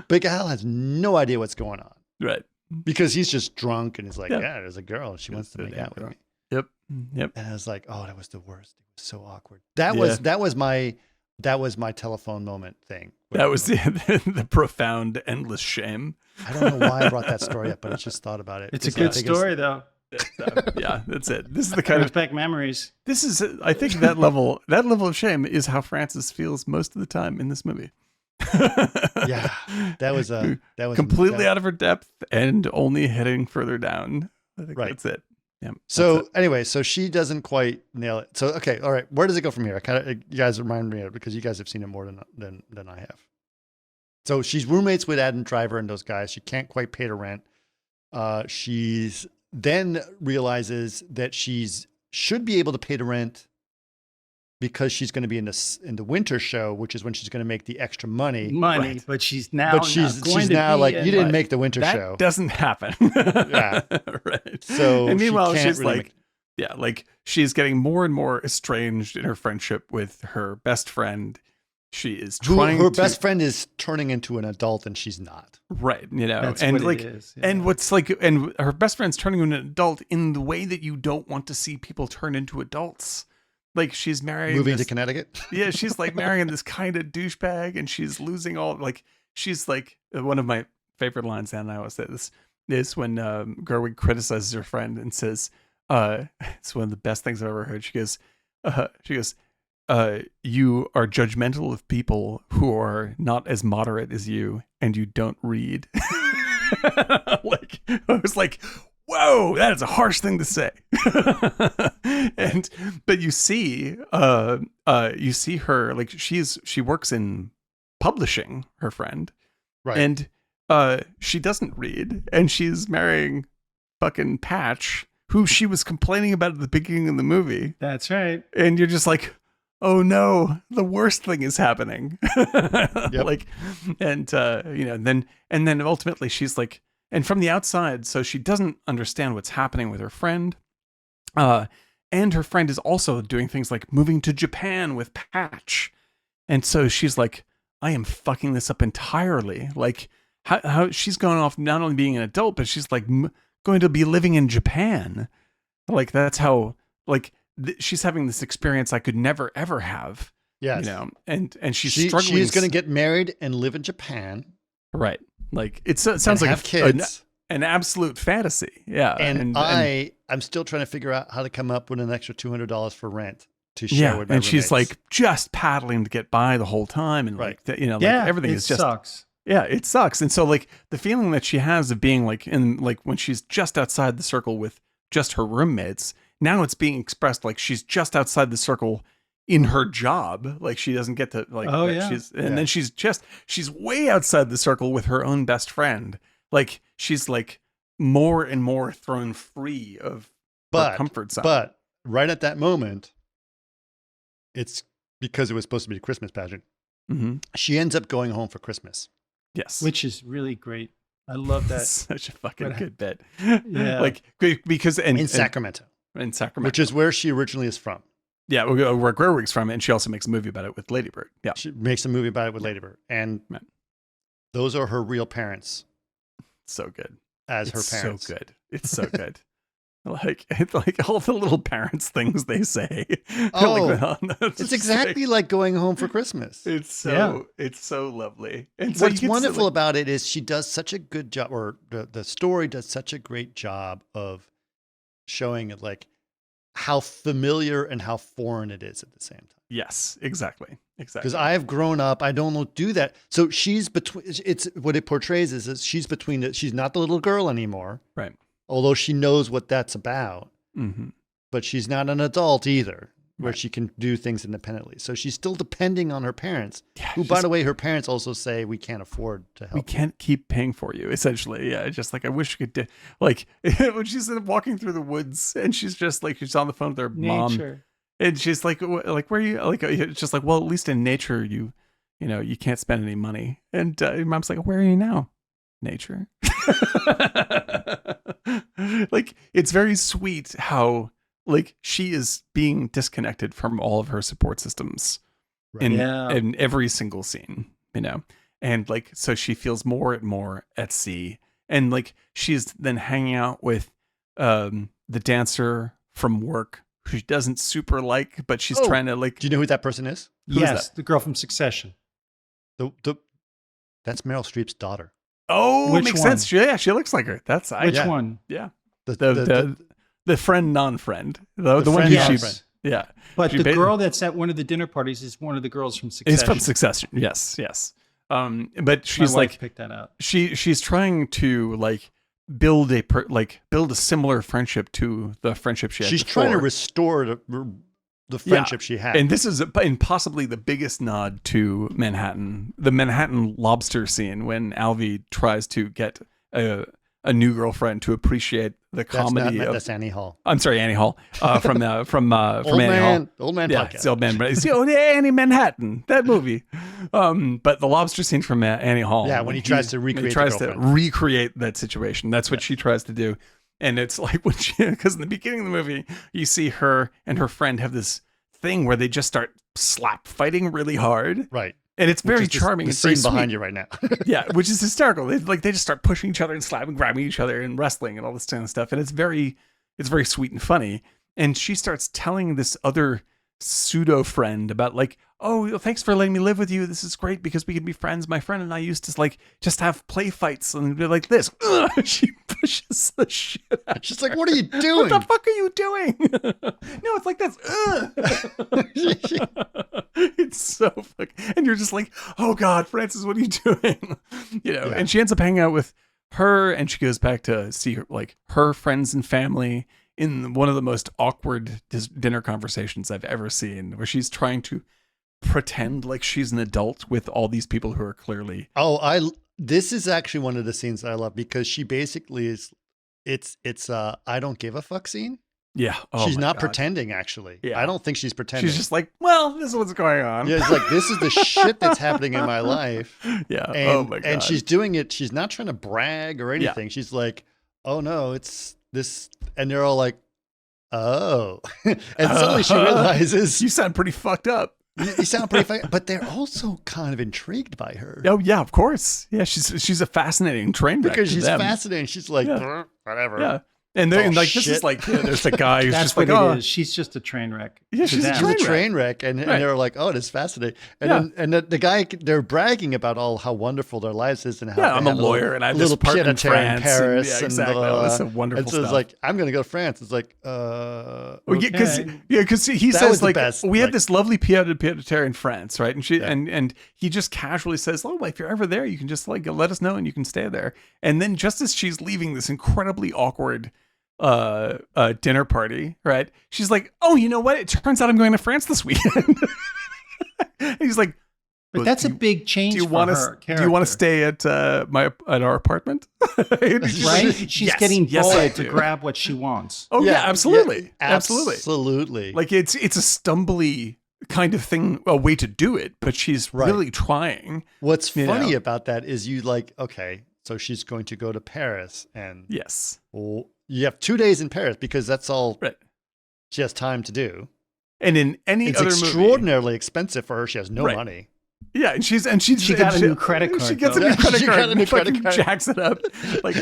Big Al has no idea what's going on Right. because he's just drunk, and he's like, Yeah. yeah, there's a girl. She wants to make out with me. Yep. And I was like, oh, that was the worst. It was so awkward. That was my telephone moment thing. That was the profound, endless shame. I don't know why I brought that story up, but I just thought about it. It's a good story, though. Yeah, that's it. This is the kind Brings of back memories. this is I think that level of shame is how Francis feels most of the time in this movie. Yeah, that was completely out of her depth and only heading further down. I think Right. that's it. Yeah. So anyway, so she doesn't quite nail it. So okay, all right. Where does it go from here? You guys remind me of it because you guys have seen it more than I have. So she's roommates with Adam Driver and those guys. She can't quite pay the rent. She's then realizes that should be able to pay the rent because she's going to be in the winter show, which is when she's going to make the extra money. Right. But she's now. But she's now like, you didn't make the winter that show. doesn't happen. Yeah. Right. So and meanwhile, she can't she's really like, yeah, like she's getting more and more estranged in her friendship with her best friend. She is trying her best friend is turning into an adult, and she's not. Right, you know, That's and what it like, is, yeah. and what's like, and her best friend's turning into an adult in the way that you don't want to see people turn into adults. Like she's marrying Moving to Connecticut. yeah, she's like marrying this kind of douchebag, and she's losing all. Like she's like one of my favorite lines, and I always say this is when Gerwig criticizes her friend and says, "It's one of the best things I've ever heard." She goes, you are judgmental of people who are not as moderate as you, and you don't read." Like I was like, whoa, that is a harsh thing to say. But you see her, like she works in publishing, her friend, Right. and she doesn't read, and she's marrying fucking Patch, who she was complaining about at the beginning of the movie. That's right. And you're just like, oh no, the worst thing is happening. Yep. Like, and you know, and then ultimately she's like, and from the outside, so she doesn't understand what's happening with her friend. And her friend is also doing things like moving to Japan with Patch. And so she's like, I am fucking this up entirely. Like how she's going off not only being an adult, but she's like going to be living in Japan. Like that's how, like, she's having this experience I could never ever have. Yes. You know, and she's struggling. She's going to get married and live in Japan. Right. Like it sounds and like have kids. an absolute fantasy. Yeah. And I'm still trying to figure out how to come up with an extra $200 for rent to share with my and she's roommates. like just paddling to get by the whole time, and Right. like you know, like Yeah, everything it is just sucks. yeah, it sucks. And so like the feeling that she has of being like in like when she's just outside the circle with just her roommates, now it's being expressed like she's just outside the circle in her job. Like she doesn't get to like Oh, yeah. then she's way outside the circle with her own best friend. Like she's like more and more thrown free of her comfort zone. But right at that moment, it's because it was supposed to be a Christmas pageant. Mm-hmm. She ends up going home for Christmas. Yes. Which is really great. I love that. Such a fucking good bit. Yeah. Like, because In Sacramento. In Sacramento. Which is where she originally is from. Yeah, where Gerwig's from, and she also makes a movie about it with Lady Bird. Yeah. She makes a movie about it with Lady Bird. And those are her real parents. So good. As her parents. So good. It's so good. It's like all the little parents things they say. Oh, it's exactly like going home for Christmas. It's so lovely. And so what's wonderful about it is she does such a good job, or the story does such a great job of showing it, like how familiar and how foreign it is at the same time. Yes, exactly. Because I have grown up, I don't do that. So she's between. It's what it portrays is she's between. She's not the little girl anymore, right? Although she knows what that's about, but she's not an adult either, where she can do things independently. So she's still depending on her parents, who, by the way, her parents also say, we can't afford to help. We can't keep paying for you, essentially. Yeah, just like, I wish we could like, when she's walking through the woods and she's just like, she's on the phone with her mom. And she's like, where are you? Like, it's just like, well, at least in nature, you can't spend any money. And your mom's like, where are you now? Nature. Like, it's very sweet how like she is being disconnected from all of her support systems in every single scene, and like, so she feels more and more at sea, and like she's then hanging out with the dancer from work who she doesn't super like, but she's trying to like. Do you know who that person is? Yes, the girl from Succession. That's Meryl Streep's daughter. Oh, which makes sense. Yeah, she looks like her. That's which one? Yeah, the friend, non-friend, the one who she's yeah. But the girl that's at one of the dinner parties is one of the girls from Succession. It's from Succession. Yes. But she's like picked that up. She's trying to like build a similar friendship to the friendship she had. She's before. trying to restore the friendship she had. And this is possibly the biggest nod to Manhattan, the Manhattan Lobster scene when Alvy tries to get a new girlfriend to appreciate the comedy that's Annie Hall. I'm sorry, Annie Hall from Annie Hall. Old Man podcast. It's Old Man. It's Annie Manhattan, that movie. But the lobster scene from Annie Hall. Yeah, when he tries to recreate that situation. That's what she tries to do. And it's like because in the beginning of the movie, you see her and her friend have this thing where they just start slap fighting really hard. Right. And it's very charming. The scene behind you right now. Yeah, which is hysterical. They just start pushing each other and slapping, grabbing each other and wrestling and all this kind of stuff. And it's very sweet and funny. And she starts telling this other pseudo friend about like, oh, thanks for letting me live with you. This is great because we can be friends. My friend and I used to like just have play fights and be like this. She pushes the shit out. She's like, what are you doing? What the fuck are you doing? No, it's like this. It's so fucking, and you're just like, oh God, Frances, what are you doing? And she ends up hanging out with her, and she goes back to see her friends and family in one of the most awkward dinner conversations I've ever seen, where she's trying to pretend like she's an adult with all these people who are clearly. This is actually one of the scenes that I love because she basically is. It's I don't give a fuck scene. Yeah. She's not pretending, actually. Yeah. I don't think she's pretending. She's just like, well, this is what's going on. Yeah, it's like, this is the shit that's happening in my life. Yeah. And, my God. And she's doing it. She's not trying to brag or anything. Yeah. She's like, oh no, it's this. And they're all like, oh. And suddenly she realizes. You sound pretty fucked up. You sound pretty fucked up. But they're also kind of intrigued by her. Oh, yeah, of course. Yeah, she's a fascinating train wreck. Because she's fascinating. She's like, whatever. Yeah. And they're like, this is like, there's a guy who's just like, oh, she's just a train wreck. Yeah, she's a train wreck. And they're like, oh, it is fascinating. And then the guy, they're bragging about how wonderful their lives is and how I'm a lawyer and I have this part in France. In Paris. And, exactly. That's a wonderful stuff. And so it's like, I'm going to go to France. It's like, because he says like, we had this lovely pied-à-terre in France, right? And and he just casually says, oh, if you're ever there, you can just like let us know and you can stay there. And then just as she's leaving this incredibly awkward dinner party, right? She's like, oh, you know what? It turns out I'm going to France this weekend. And he's like, But that's a big change do you for want her to do you want to character. stay at our apartment? Right? She's Yes, getting yes, I bullied to do. grab what she wants. Oh yeah, absolutely. Absolutely. Absolutely. Like it's a stumbly kind of thing, a way to do it, but she's Right. really trying. What's funny know. about that is you like, okay, so she's going to go to Paris and Yes. well, you have 2 days in Paris because that's all Right. she has time to do. And in any It's other movie, extraordinarily expensive for her. She has no Right. money. yeah, and she got a new credit card, She gets though. a new credit She card. got a new and credit fucking card. jacks it up. Like,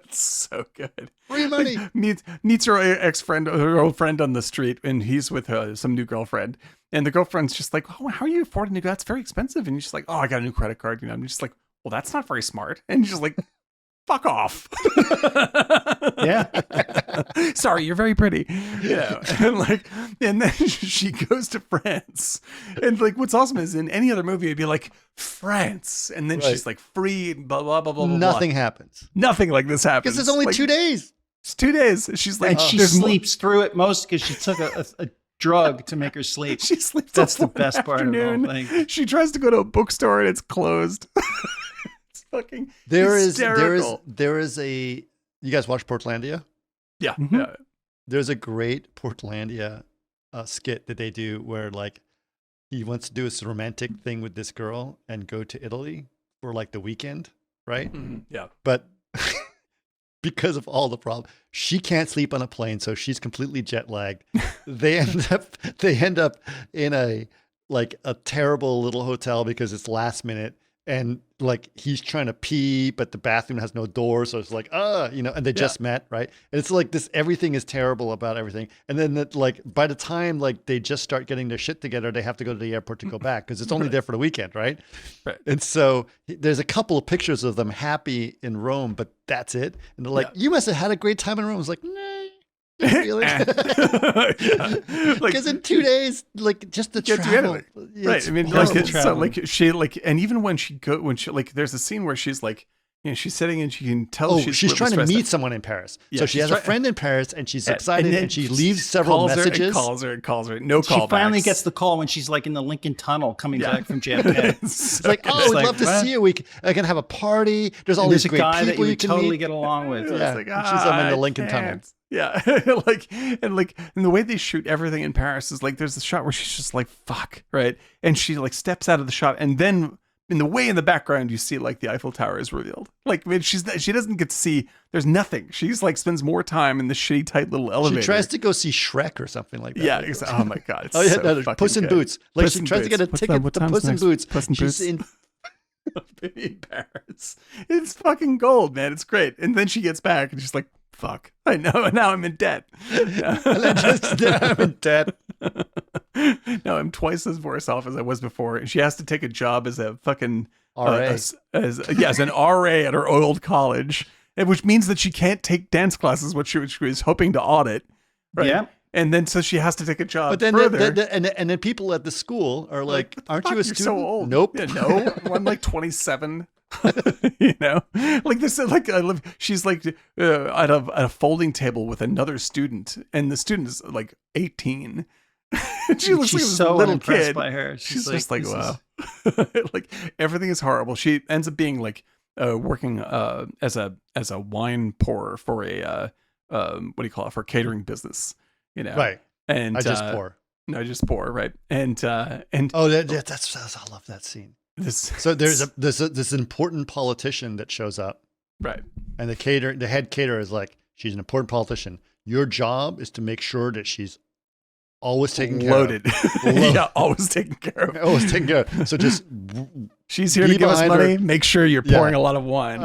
it's so good. Free money. Meets her ex-friend, her old friend on the street, and he's with some new girlfriend. And the girlfriend's just like, oh, how are you affording to go? That's very expensive. And he's just like, oh, I got a new credit card. You know, I'm just like, well, that's not very smart. And he's just like, fuck off. Yeah. Sorry, you're very pretty. You know, and then she goes to France. And like, what's awesome is in any other movie, it'd be like, France. And then Right. she's like, free, blah, blah, blah, blah, blah. Nothing happens. Nothing like this happens. Because it's only Like, 2 days. It's 2 days. She's like, And she there's more- sleeps through it most because she took a drug to make her sleep. She sleeps. That's all the best part of the whole afternoon. thing. She tries to go to a bookstore and it's closed. It's fucking There hysterical. is a, you guys watch Portlandia? Yeah, Mhm. yeah. There's a great Portlandia skit that they do where like he wants to do this romantic thing with this girl and go to Italy for like the weekend, right? Mhm, yeah. But because of all the problems, she can't sleep on a plane, so she's completely jet lagged. They end up in a terrible little hotel because it's last minute, and like he's trying to pee, but the bathroom has no door, so it's like and they just met, right? And it's like this, everything is terrible about everything, and then like by the time like they just start getting their shit together, they have to go to the airport to go back because it's only there for the weekend, right? Right. And so there's a couple of pictures of them happy in Rome, but that's it. And they're like, Yeah. "You must have had a great time in Rome." I was like, "Nah, not really." Yeah. Like, Because in 2 days, like just the Can't do travel, anything. yeah, right. it's I mean, horrible. like, so like she like, and even when she like, there's a scene where she's like, you know, she's sitting and she can tell Oh, she's she's really trying to stressed meet out. someone in Paris. Yeah, So she she's has a try- friend in Paris, and she's Yeah, excited, then and she leaves several calls messages. Calls her. No She callbacks. finally gets the call when she's like in the Lincoln Tunnel coming Yeah. back from JFK. It's like, It's "Oh, we'd like, love to what? see you. I can have a party. There's all And these there's a great guy that you people you would can totally meet." get along with. Yeah. It's like, And she's in the I Lincoln Tunnel. can't. Yeah, and the way they shoot everything in Paris is like, there's a shot where she's just like, fuck, right? And she like steps out of the shot, and then in the background you see like the Eiffel Tower is revealed. Like, I mean, she doesn't get to see. There's nothing. She's like spends more time in the shitty tight little elevator. She tries to go see Shrek or something like that. Yeah. Oh my god. It's Oh yeah, so no, fucking Puss in good. Boots. Like Puss she in tries to Boots. get a What's ticket what to time's Puss in next? Boots. Puss in She's Boots. in. In Paris. It's fucking gold, man. It's great. And then she gets back and she's like, fuck. I know. Now I'm in debt. And then just I'm in debt. Now I'm twice as worse off as I was before. And she has to take a job as a fucking RA. as an RA at her old college, which means that she can't take dance classes, which she was hoping to audit. Right? Yeah. And then so she has to take a job. But then, further. and then people at the school are like, What the "Aren't fuck? you a You're student?" so old. Nope. Yeah, no, I'm like 27. You know, like this. Like I live. She's like at a folding table with another student, and the student is like 18. She looks like a She's so little unimpressed kid. by her. She's just like, this wow. is- Like everything is horrible. She ends up being like working as a wine pourer for a what do you call it, for a catering business. You know, Right. And I just pour. No, just pour, right? And Oh, that's I love that scene. this. So there's this important politician that shows up, right. and the head caterer is like, "She's an important politician. Your job is to make sure that she's always taken care Loaded. of. Yeah, always taken care of. Always taken care of. So just She's here Be to give us behind money. her. Make sure you're Yeah. pouring a lot of wine.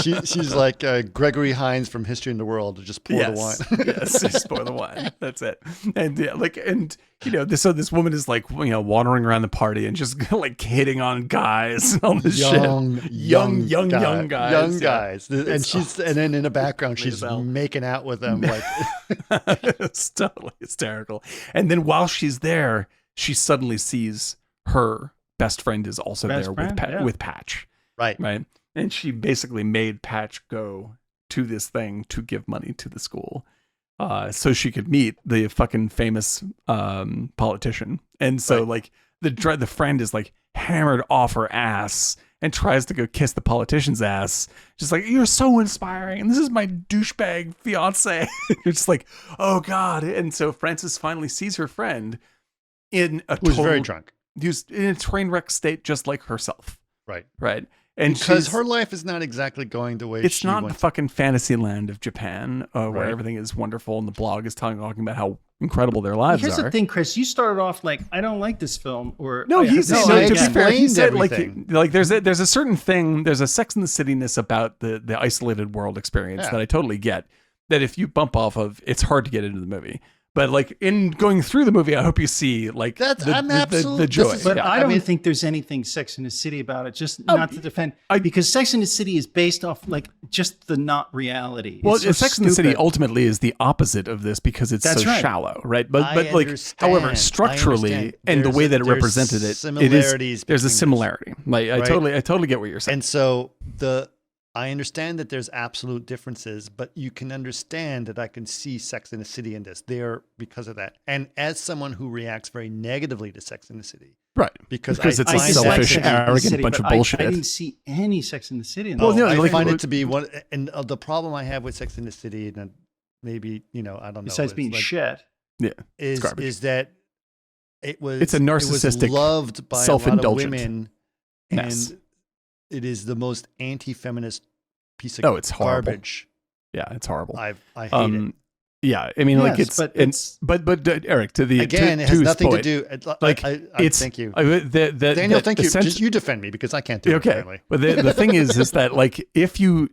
she's like Gregory Hines from History in the World to just pour the wine. Yes, just pour the wine. That's it. And yeah, like, and you know, this woman is like, you know, wandering around the party and just like hitting on guys and all this young shit. Young guys. Young Yeah. guys. And It's and then in the background funny she's as hell. making out with them like It's totally hysterical. And then while she's there, she suddenly sees her best friend is also Best there friend, yeah. with Patch. right. Right. And she basically made Patch go to this thing to give money to the school. So she could meet the fucking famous politician. And so Right. like the friend is like hammered off her ass and tries to go kiss the politician's ass. Just like, you're so inspiring. And this is my douchebag fiance. You're just like, oh God. And so Frances finally sees her friend in a Who's very drunk. Who's in a train wreck state, just like herself. Right. Right. And because her life is not exactly going the way it's she not wants. the fucking fantasy land of Japan, where Right. everything is wonderful and the blog is talking about how incredible their lives Here's are. the thing, Chris. You started off like, I don't like this film, or No, I have he's to no, see no, it I to be again. fair, he explained said everything. like there's a certain thing, there's a Sex in the City-ness about the isolated world experience Yeah. that I totally get. That if you bump off of, it's hard to get into the movie. But like in going through the movie, I hope you see like the joy. this is- But Yeah. I don't mean- think there's anything Sex in the City about it. Just not to defend, I- because Sex in the City is based off like just the not reality. Well, It's so Sex in the City stupid. ultimately is the opposite of this because it's That's so right. shallow, right? But I like, however, understand. structurally I understand. and the There's way a- that it there's represented it, similarities there's a between this. similarity. Like I Right? totally get what you're saying. And so I understand that there's absolute differences, but you can understand that I can see Sex in the City in this there because of that. And as someone who reacts very negatively to Sex in the City, Right. because Because I it's a I find dislike selfish, Sex in the arrogant City, bunch but of bullshit. I didn't see any Sex in the City in Well, that. no, I like- find it to be one, and the problem I have with Sex in the City, and maybe I don't know, Besides it's being like- shit. is garbage. is that it was It's a narcissistic, it was loved by a lot of self-indulgent women, mess. and it is the most anti-feminist piece of Oh, it's horrible. garbage. Yeah, it's horrible. I hate it. Yeah, I mean, like Yes, it's but but Eric, to the Again, to it has his nothing point, to do. like it's thank you, Daniel. thank you. Just you defend me because I can't do it. Okay, Apparently. but the thing is that like if you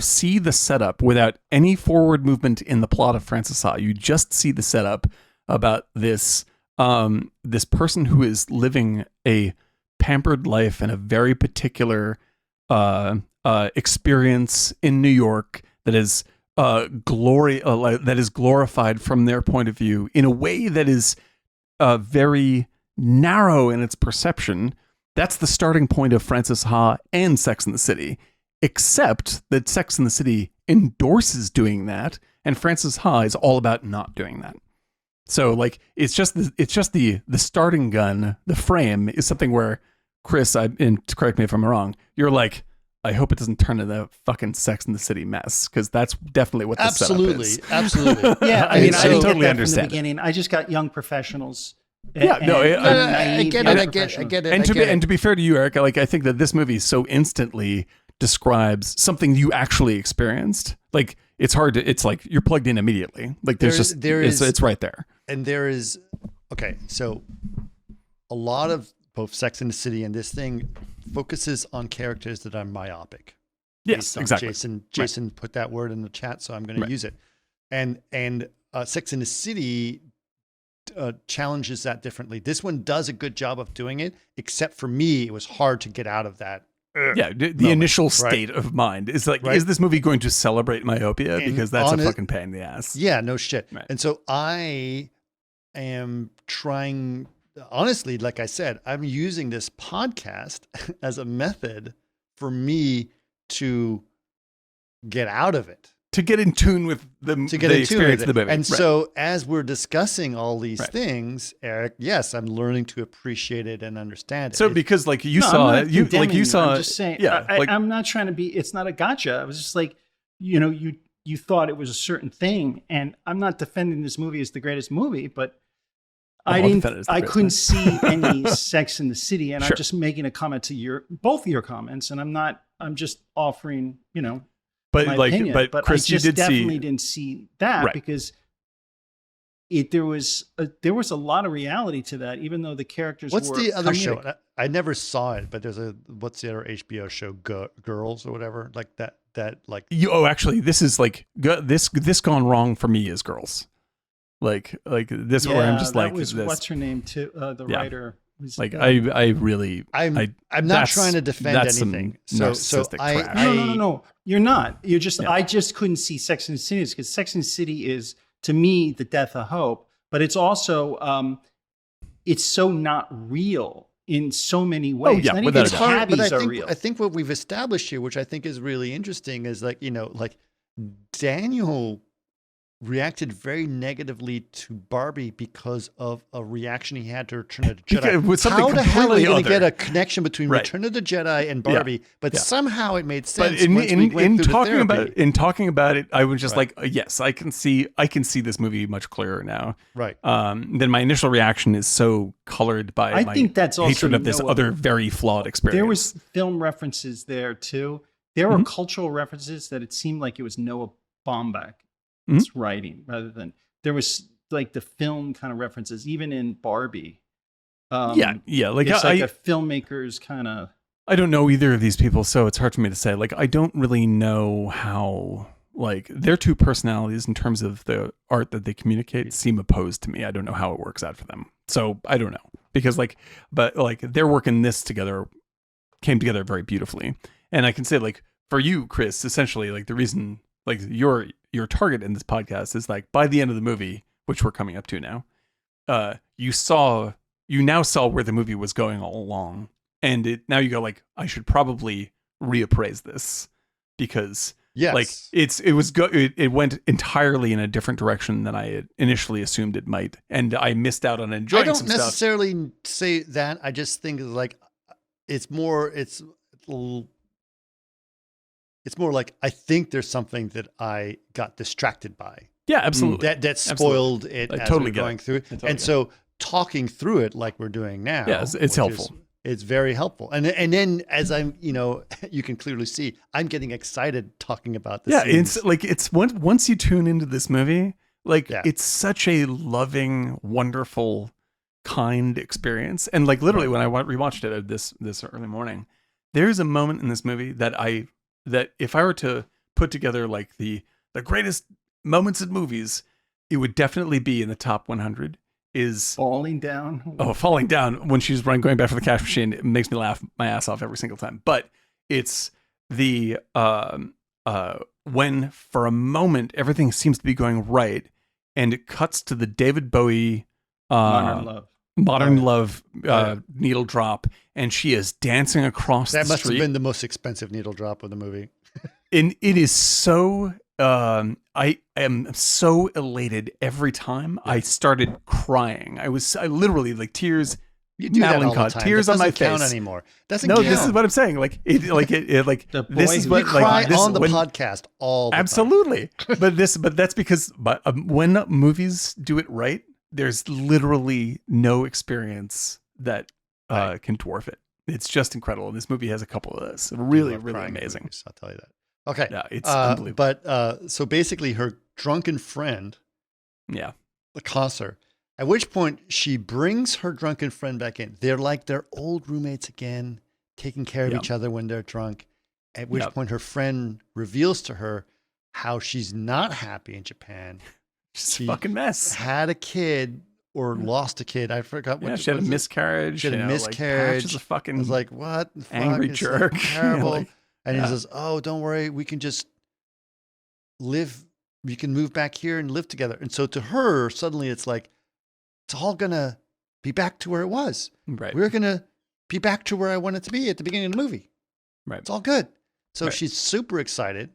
see the setup without any forward movement in the plot of Frances Ha, you just see the setup about this this person who is living a pampered life and a very particular experience in New York that is that is glorified from their point of view in a way that is very narrow in its perception. That's the starting point of Frances Ha and Sex and the City, except that Sex and the City endorses doing that, and Frances Ha is all about not doing that. So like it's just the starting gun, the frame is something where Chris, and correct me if I'm wrong, you're like, I hope it doesn't turn into a fucking Sex and the City mess, because that's definitely what the setup is. Absolutely. Yeah, I And mean, so- I didn't totally get that understand from the beginning. I just got young professionals. Yeah, no, I naive get young it. I professionals. get it. And I to get it. be be fair to you, Eric, like I think that this movie so instantly describes something you actually experienced. Like it's hard to. It's like you're plugged in immediately. Like it's right there. And there is okay. So a lot of both Sex and the City and this thing focuses on characters that are myopic. Yes, based on exactly. Jason put that word in the chat, so I'm going to use it. And Sex and the City challenges that differently. This one does a good job of doing it, except for me, it was hard to get out of that. Yeah, the initial state of mind is like, is this movie going to celebrate myopia? And Because that's a fucking pain in the ass. Yeah, no shit. Right. And so I am trying, honestly, like I said, I'm using this podcast as a method for me to get out of it. To get in tune with the experience of the movie. And so as we're discussing all these things, Eric, yes, I'm learning to appreciate it and understand it. So because like you No, saw I'm it, not you condemning saw I'm just saying. yeah, I'm not trying to be. It's not a gotcha. I was just like, you thought it was a certain thing, and I'm not defending this movie as the greatest movie, but I couldn't see any Sex in the City, and Sure. I'm just making a comment to both of your comments, and I'm just offering, but my like, opinion. but Chris, I just you did definitely see didn't see that Right. because there was a lot of reality to that, even though the characters what's were the other comedic. show? I never saw it, but what's the other HBO show? Girls or whatever, like that like you. Oh, actually, this is like this gone wrong for me as Girls. Like this where I'm just that like was, this. what's her name too? The Yeah. writer. Was, Like I really I'm not that's- trying to defend that's some anything. So narcissistic I, crap. No. You're not. You're just. Yeah. I just couldn't see Sex and the City because Sex and the City is to me the death of hope, but it's also it's so not real in so many ways. yeah, I think without its a doubt. cabbies but are real. I think what we've established here, which I think is really interesting, is like like Daniel reacted very negatively to Barbie because of a reaction he had to Return of the Jedi. Because with something How the hell are you going to completely get a connection between Right. Return of the Jedi and Barbie? But somehow it made But sense once we went through the therapy. in talking about it, I was just Right. like, yes, I can see this movie much clearer now. Right. Then my initial reaction is so colored by I my think that's also hatred of this Noah. other very flawed experience. There was film references there too. There were Mhm. cultural references that it seemed like it was Noah Baumbach Mhm. writing rather than there was like the film kind of references even in Barbie. yeah. Like It's like I a filmmaker's kind of. I don't know either of these people, so it's hard for me to say. Like, I don't really know how, like, their two personalities in terms of the art that they communicate seem opposed to me. I don't know how it works out for them. So I don't know. Because, like, but, like, their work in this together came together very beautifully. And I can say, like, for you, Chris, essentially, like, the reason, like, your target in this podcast is, like, by the end of the movie, which we're coming up to now, you now saw where the movie was going all along. And now you go like, I should probably reappraise this because Yes. like it went entirely in a different direction than I had initially assumed it might, and I missed out on I enjoying don't some stuff. necessarily say that. I just think like it's more like I think there's something that I got distracted by. Yeah, absolutely. That spoiled it I as totally we were get going it. through I it. totally And get so talking through it like we're doing now. Yeah, it's which helpful. It's very helpful. And then as I'm, you can clearly see, I'm getting excited talking about this. Yeah, it's like once you tune into this movie, like Yeah. it's such a loving, wonderful, kind experience. And like literally when I rewatched it this early morning, there's a moment in this movie that if I were to put together like the greatest moments in movies, it would definitely be in the top 100. Is Falling down. falling down when she's going back for the cash machine. It makes me laugh my ass off every single time. But it's the when for a moment everything seems to be going right, and it cuts to the David Bowie Modern Love. Modern Love needle drop, and she is dancing across That the must street. have been the most expensive needle drop of the movie. And it is so I am so elated every time. I started crying. I literally like tears. You do that all the Melancholy, time. tears That on my doesn't count face. anymp Doesn't No, count. this is what I'm saying. Like it The this boy is who what cry like this on the when, podcast all the time. absolutely. but that's because when movies do it right, there's literally no experience that can dwarf it. It's just incredible. And this movie has a couple of this. Really, love really crying amazing. movies, I'll tell you that. Okay. Yeah, it's unbelievable. But so basically, her drunken friend Yeah. accosts her, at which point she brings her drunken friend back in. They're like their old roommates again, taking care of Yep. each other when they're drunk. At which Yep. point her friend reveals to her how she's not happy in Japan. Just She a fucking mess. Had a kid or lost a kid. I forgot what. Yeah, she had a was it? miscarriage. She had a Like, miscarriage. Patch is a I fucking was like, what the fuck? angry It's jerk. Like terrible. Like, and he yeah. says, oh, don't worry. We can just live. We can move back here and live together. And so to her, suddenly it's like, it's all going to be back to where it was. right. We're going to be back to where I wanted to be at the beginning of the movie. Right. It's all good. So Right. she's super excited,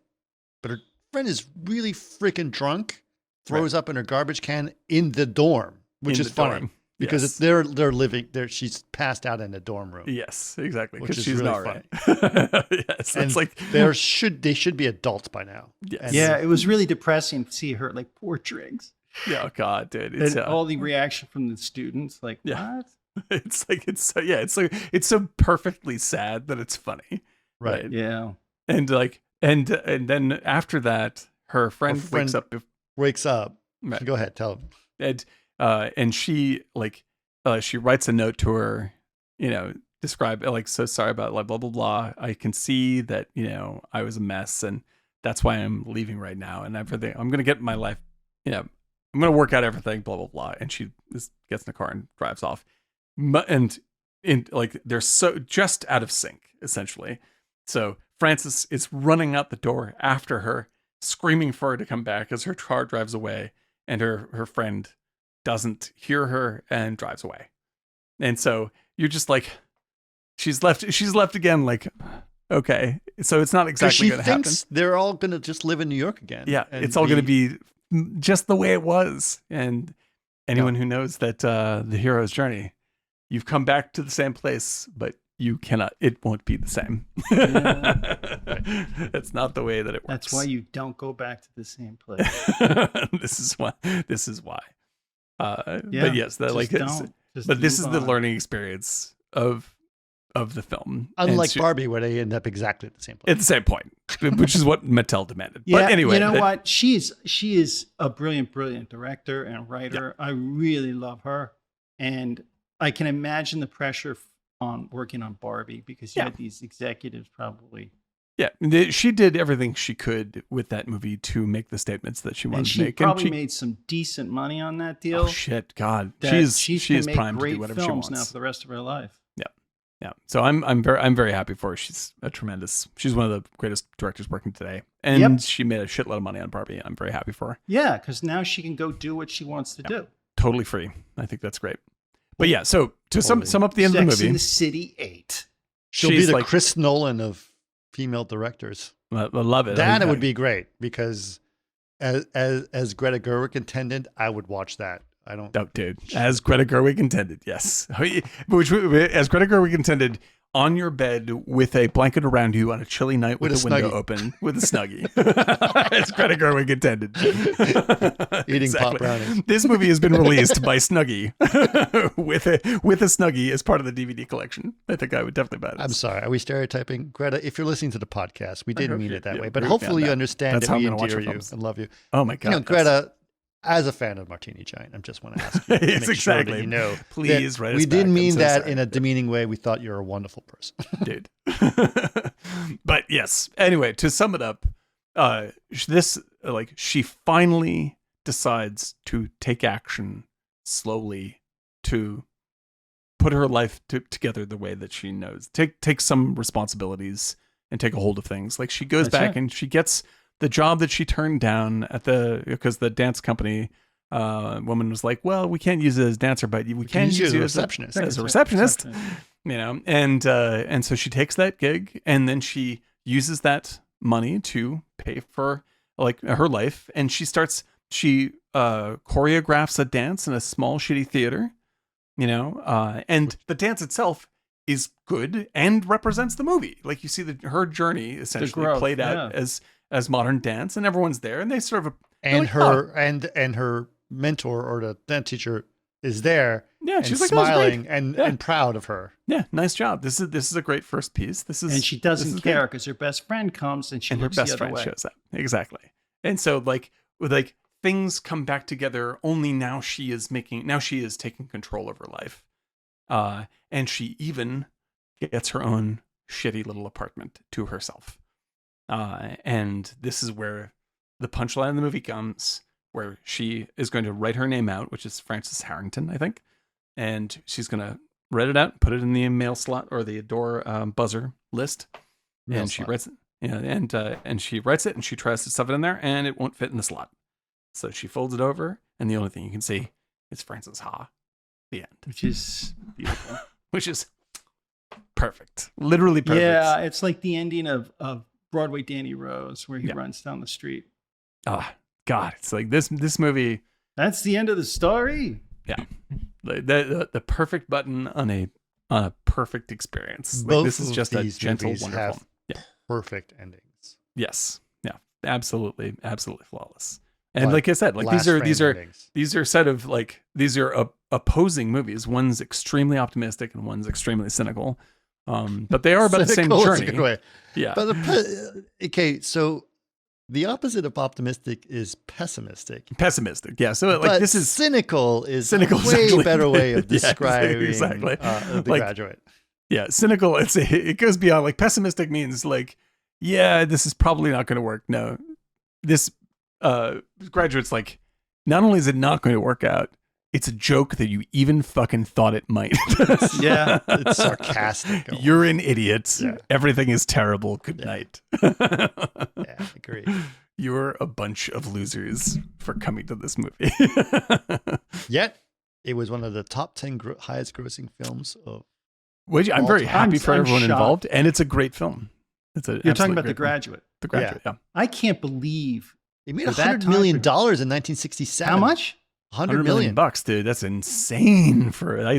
but her friend is really freaking drunk, throws up in her garbage can in the dorm, which In is the funny dorm. because Yes. it's they're living there. She's passed out in the dorm room. Yes, exactly. Which Because is she's really not right. Yes, And it's like they should be adults by now. yes. and- Yeah, it was really depressing to see her like poor drinks. Yeah, oh God, dude. It's And all the reaction from the students, like, Yeah. what? it's so perfectly sad that it's funny. Right. Yeah. And like and then after that, her friend friend- wakes up Wakes up. right, Go ahead. Tell him. and she she writes a note to her, describe like, so sorry about like blah blah blah. I can see that, I was a mess and that's why I'm leaving right now and everything. I'm gonna get my life, I'm gonna work out everything, blah blah blah. And she just gets in the car and drives off. And like they're so just out of sync, essentially. So Frances is running out the door after her, screaming for her to come back as her car drives away, and her friend doesn't hear her and drives away. And so you're just like, she's left again, like, okay. So it's not exactly She going to happen. thinks they're all going to just live in New York again. Yeah, and it's all going to be just the way it was. And anyone who knows that the hero's journey, you've come back to the same place, but you cannot, it won't be the same. Yeah. That's not the way that it works. That's why you don't go back to the same place. This is why. Yeah, but yes, that just like, don't. Just but this is move the on. learning experience of the film. Unlike And Barbie, where they end up exactly at the same place. at the same point, which is what Mattel demanded. Yeah, But anyway, you know what? She is a brilliant director and writer. I really love her, and I can imagine the pressure on working on Barbie because you had these executives probably. Yeah, she did everything she could with that movie to make the statements that she wanted And to she make. probably made some decent money on that deal. Oh shit, God, that she can is make primed to great do whatever she films wants. now for the rest of her life. Yeah, so I'm very happy for her. She's she's one of the greatest directors working today, and she made a shitload of money on Barbie. I'm very happy for her. Yeah, because now she can go do what she wants to do. Totally free. I think that's great. But yeah, so to sum up the end of the Sex movie, in the City 8. She'll be she's the like- Chris Nolan of female directors. I love it. That would be great because as Greta Gerwig intended, I would watch that. I don't. Oh, dude, as Greta Gerwig intended, yes. As Greta Gerwig intended, on your bed with a blanket around you on a chilly night with the window open with a snuggie. As Greta Gerwig intended. Eating pop brownies. This movie has been released by Snuggie with a Snuggie as part of the DVD collection. I think I would definitely buy it. I'm sorry. Are we stereotyping? Greta, if you're listening to the podcast, we didn't mean it that way. But we're hopefully beyond you that. understand That's that how we I'm gonna watch endear her you films. and love you. Oh my God. You know, Greta, as a fan of Martini Giant, I just want to ask you. It's make sure that exactly. you know. Please that write us we back. didn't I'm mean so that sorry. in a demeaning way. We thought you're a wonderful person. Dude. But yes, anyway, to sum it up, she finally decides to take action slowly to put her life together the way that she knows. Take some responsibilities and take a hold of things. Like she goes back and she gets the job that she turned down because the dance company woman was like, well, we can't use it as dancer, but we can use you as a receptionist. You know, and so she takes that gig and then she uses that money to pay for like her life, and she choreographs a dance in a small shitty theater, you know, and the dance itself is good and represents the movie. Like you see her journey essentially played out as modern dance, and everyone's there, and they sort of and her mentor or the dance teacher is there. Yeah, she's like smiling and proud of her. Yeah, nice job. This is a great first piece. And she doesn't care because her best friend comes and her best friend shows up. Exactly. And so like things come back together only now she is taking control of her life. And she even gets her own shitty little apartment to herself. And this is where the punchline of the movie comes, where she is going to write her name out, which is Frances Harrington, I think. And she's going to write it out, put it in the mail slot or the door buzzer list. And she writes it. Yeah, and she writes it and she tries to stuff it in there and it won't fit in the slot. So she folds it over and the only thing you can see is Frances Ha. The end. Which is beautiful. Which is perfect. Literally perfect. Yeah, it's like the ending of Broadway Danny Rose where he runs down the street. God, it's like this movie. That's the end of the story. Yeah, the perfect button on a perfect experience. Both this is just a gentle, wonderful. Have perfect endings. Yes, yeah, absolutely flawless. And like I said, like these are set of like these are opposing movies. One's extremely optimistic and one's extremely cynical. But they are about the same journey. Yeah. But okay, so the opposite of optimistic is pessimistic. Pessimistic, yeah. So like this is cynical a way better way of describing The Graduate. Yeah, cynical. It goes beyond like pessimistic means like, yeah, this is probably not going to work. No, this Graduate's like, not only is it not going to work out, it's a joke that you even fucking thought it might. Yeah, it's sarcastic. You're an idiot. Yeah. Everything is terrible. Good night. Yeah, agree. You're a bunch of losers for coming to this movie. Yet, it was one of the top 10 highest grossing films of. Which I'm very happy for everyone involved, and it's a great film. You're talking about The Graduate. The Graduate, yeah. I can't believe It made For that $100 time million in period. 1967. How much? 100 million. $100 million, dude. That's insane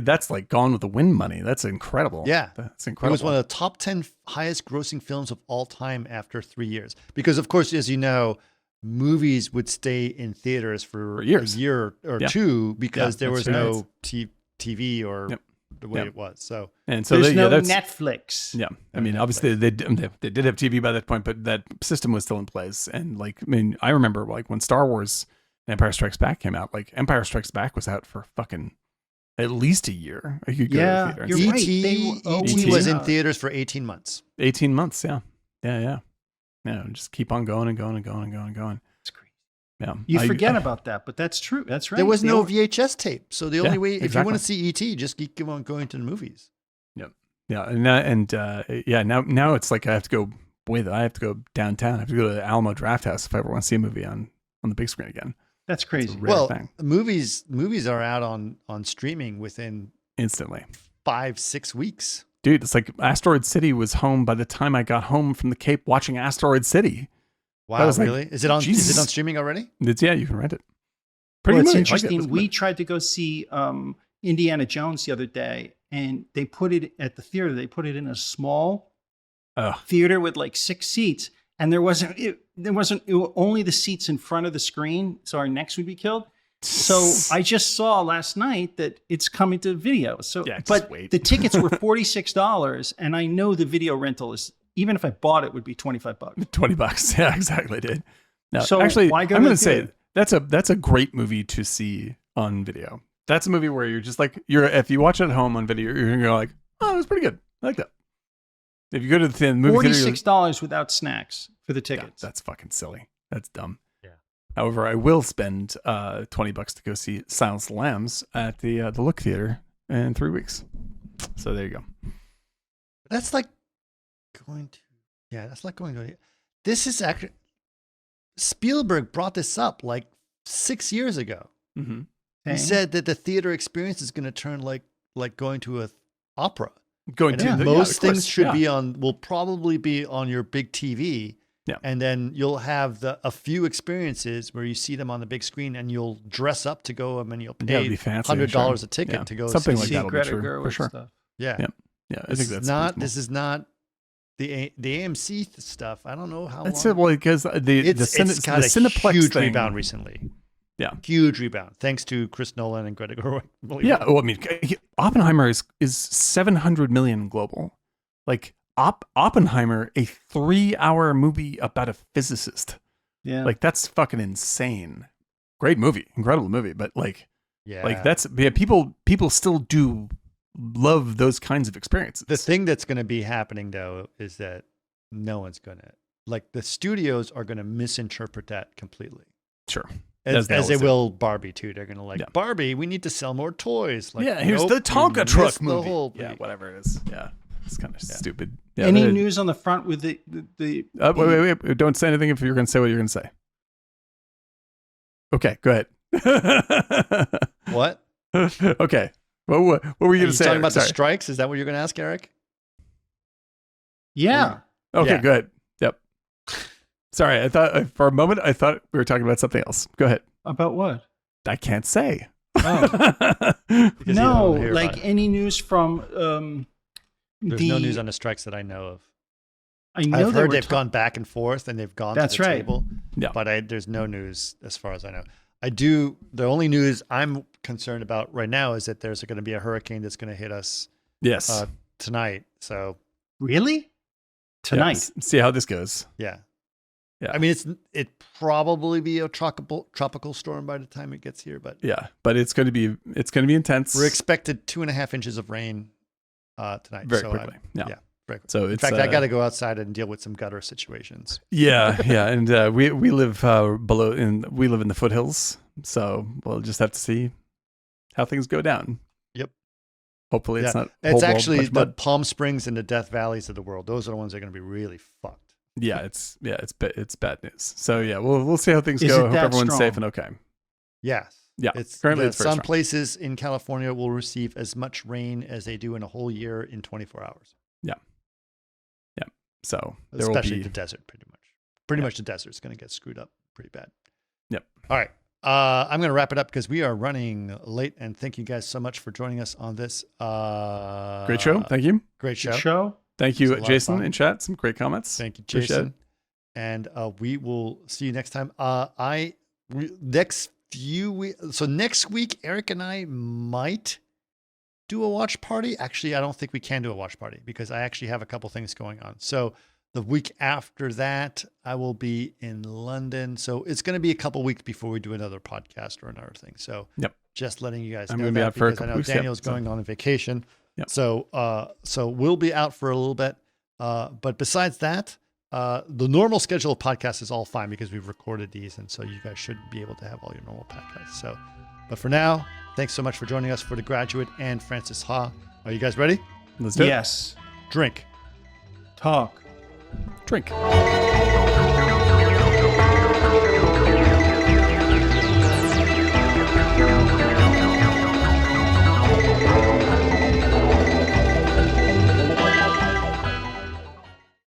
that's like Gone with the Wind money. That's incredible. Yeah. That's It incredible. was one of the top 10 highest grossing films of all time after 3 years. Because, of course, as you know, movies would stay in theaters for years. a year or Yeah. two because Yeah, there was that's right. no TV or Yep. the way Yep. it was. So, And so There's they, no that's Netflix. yeah. I mean, Netflix. obviously they did have TV by that point, but that system was still in place. And like, I mean, I remember like when Star Wars Empire Strikes Back came out, like Empire Strikes Back was out for fucking at least a year. You could go to the Yeah, theater and you're see it. right. E.T. They were always was in out. theaters for 18 months. 18 months. Yeah. Yeah. Just keep on going and going and going and going and going. It's crazy. Yeah. You forget about that, but that's true. That's right. There was They no were- VHS tape. So the only Yeah, way, if you exactly. want to see E.T., just keep on going to the movies. Yeah. Now it's like I have to go downtown. I have to go to the Alamo Draft House if I ever want to see a movie on the big screen again. That's It's a crazy. rare Well, thing. movies are out on streaming within Instantly. 5-6 weeks. Dude, it's like Asteroid City was home by the time I got home from the Cape watching Asteroid City. Wow, was like, really? Is it on Jesus. streaming already? Yeah, you can rent it. Well, it's movie. I like it. interesting. It's We good. tried to go see Indiana Jones the other day, and they put it at the theater. They put it in a small Oh, theater with like 6 seats, and there wasn't only the seats in front of the screen, so our necks would be killed. So I just saw last night that it's coming to video. So, Yeah, just but wait. the tickets were $46, and I know the video rental is, even if I bought it, would be $25. $20. Yeah, exactly, dude. No, So actually, why go I'm to going the to say theater? that's a great movie to see on video. That's a movie where you're just like if you watch it at home on video, you're going to go like, oh, it was pretty good. I like that. If you go to the movie theater, $46 without snacks for the tickets. that's fucking silly. That's dumb. Yeah. However, I will spend $20 to go see Silence of the Lambs at the Look Theater in 3 weeks. So there you go. That's like going to. Yeah, that's like going to. This is actually. Spielberg brought this up like 6 years ago. Mm-hmm. He Okay. said that the theater experience is going to turn like going to a opera. Going And to then the, most yeah, of things course, should yeah. will probably be on your big TV. Yeah. And then you'll have a few experiences where you see them on the big screen and you'll dress up to go and you'll Yeah, it'd pay be fancy, $100 sure. a ticket Yeah. to go Something see. like See that'll be Greta true, for Gerwig sure. stuff. Yeah. Yeah. Yeah, I think that's reasonable. This is not the AMC stuff. I don't know how That's long. it. Well, because the It's got a Cineplex huge thing, rebound recently. Yeah. Huge rebound. Thanks to Chris Nolan and Greta Gerwig. believe Yeah. it. Well, I mean, Oppenheimer is 700 million global. Like Oppenheimer, a 3-hour movie about a physicist. Yeah. Like that's fucking insane. Great movie, incredible movie. But like Yeah. that's people still do love those kinds of experiences. The thing that's going to be happening though is that no one's going to the studios are going to misinterpret that completely. Sure. As they they always do. will Barbie too. They're going to Yeah. Barbie, we need to sell more toys. Like, Yeah. Here's nope, the you Tonka missed truck the movie. whole Yeah. thing. Whatever it is. Yeah. It's kind of stupid. Yeah, Any but- news on the front with the wait. Don't say anything if you're going to say what you're going to say. Okay, go ahead. What? Okay. What were you Are going you to say? talking Eric? about the Sorry. strikes? Is that what you're going to ask, Eric? Yeah. Okay, Yeah. go ahead. Yep. Sorry, I thought for a moment I thought we were talking about something else. Go ahead. About what? I can't say. Oh. Because you No, don't hear like about it. any news from There's no news on the strikes that I know of. I know I've they heard were they've gone back and forth and they've gone That's to the right. table. Yeah. But there's no news as far as I know. The only news I'm concerned about right now is that there's going to be a hurricane that's going to hit us Yes. tonight. So Really? Tonight. Yes. See how this goes. yeah. Yeah. I mean, it probably be a tropical storm by the time it gets here, but Yeah, but it's going to be intense. we're expected 2.5 inches of rain tonight. very so quickly. Yeah. yeah, very quickly. So In it's fact, I got to go outside and deal with some gutter situations. Yeah, and we live we live in the foothills, so we'll just have to see how things go down. Yep. Hopefully, it's Yeah. not. It's whole world actually much the mud. Palm Springs and the Death Valleys of the world. Those are the ones that are going to be really fucked. Yeah, it's bad news. So yeah, we'll see how things Is go. it Hope that everyone's strong? safe and okay. Yes. Yeah, It's currently it's very some strong. places in California will receive as much rain as they do in a whole year in 24 hours. So there Especially will the be desert, pretty much. Pretty much the desert's going to get screwed up. pretty bad. Yep. All right. I'm going to wrap it up because we are running late, and thank you guys so much for joining us on this. Great show. Thank you. Great show. Good show. Thank It was you, a lot of Jason, fun. in chat. Some great comments. Thank you, Appreciate Jason. it. And we will see you next time. Next week, Eric and I might do a watch party. Actually, I don't think we can do a watch party because I actually have a couple things going on. So the week after that, I will be in London. So it's going to be a couple weeks before we do another podcast or another thing. So just letting you guys I'm know going to be that out for a because I couple know weeks. Daniel's going on a vacation. Yep. So we'll be out for a little bit. But besides that, the normal schedule of podcasts is all fine because we've recorded these. And so you guys should be able to have all your normal podcasts. So, but for now, thanks so much for joining us for The Graduate and Francis Ha. Are you guys ready? Let's do it. Yes. Drink. Talk. Drink.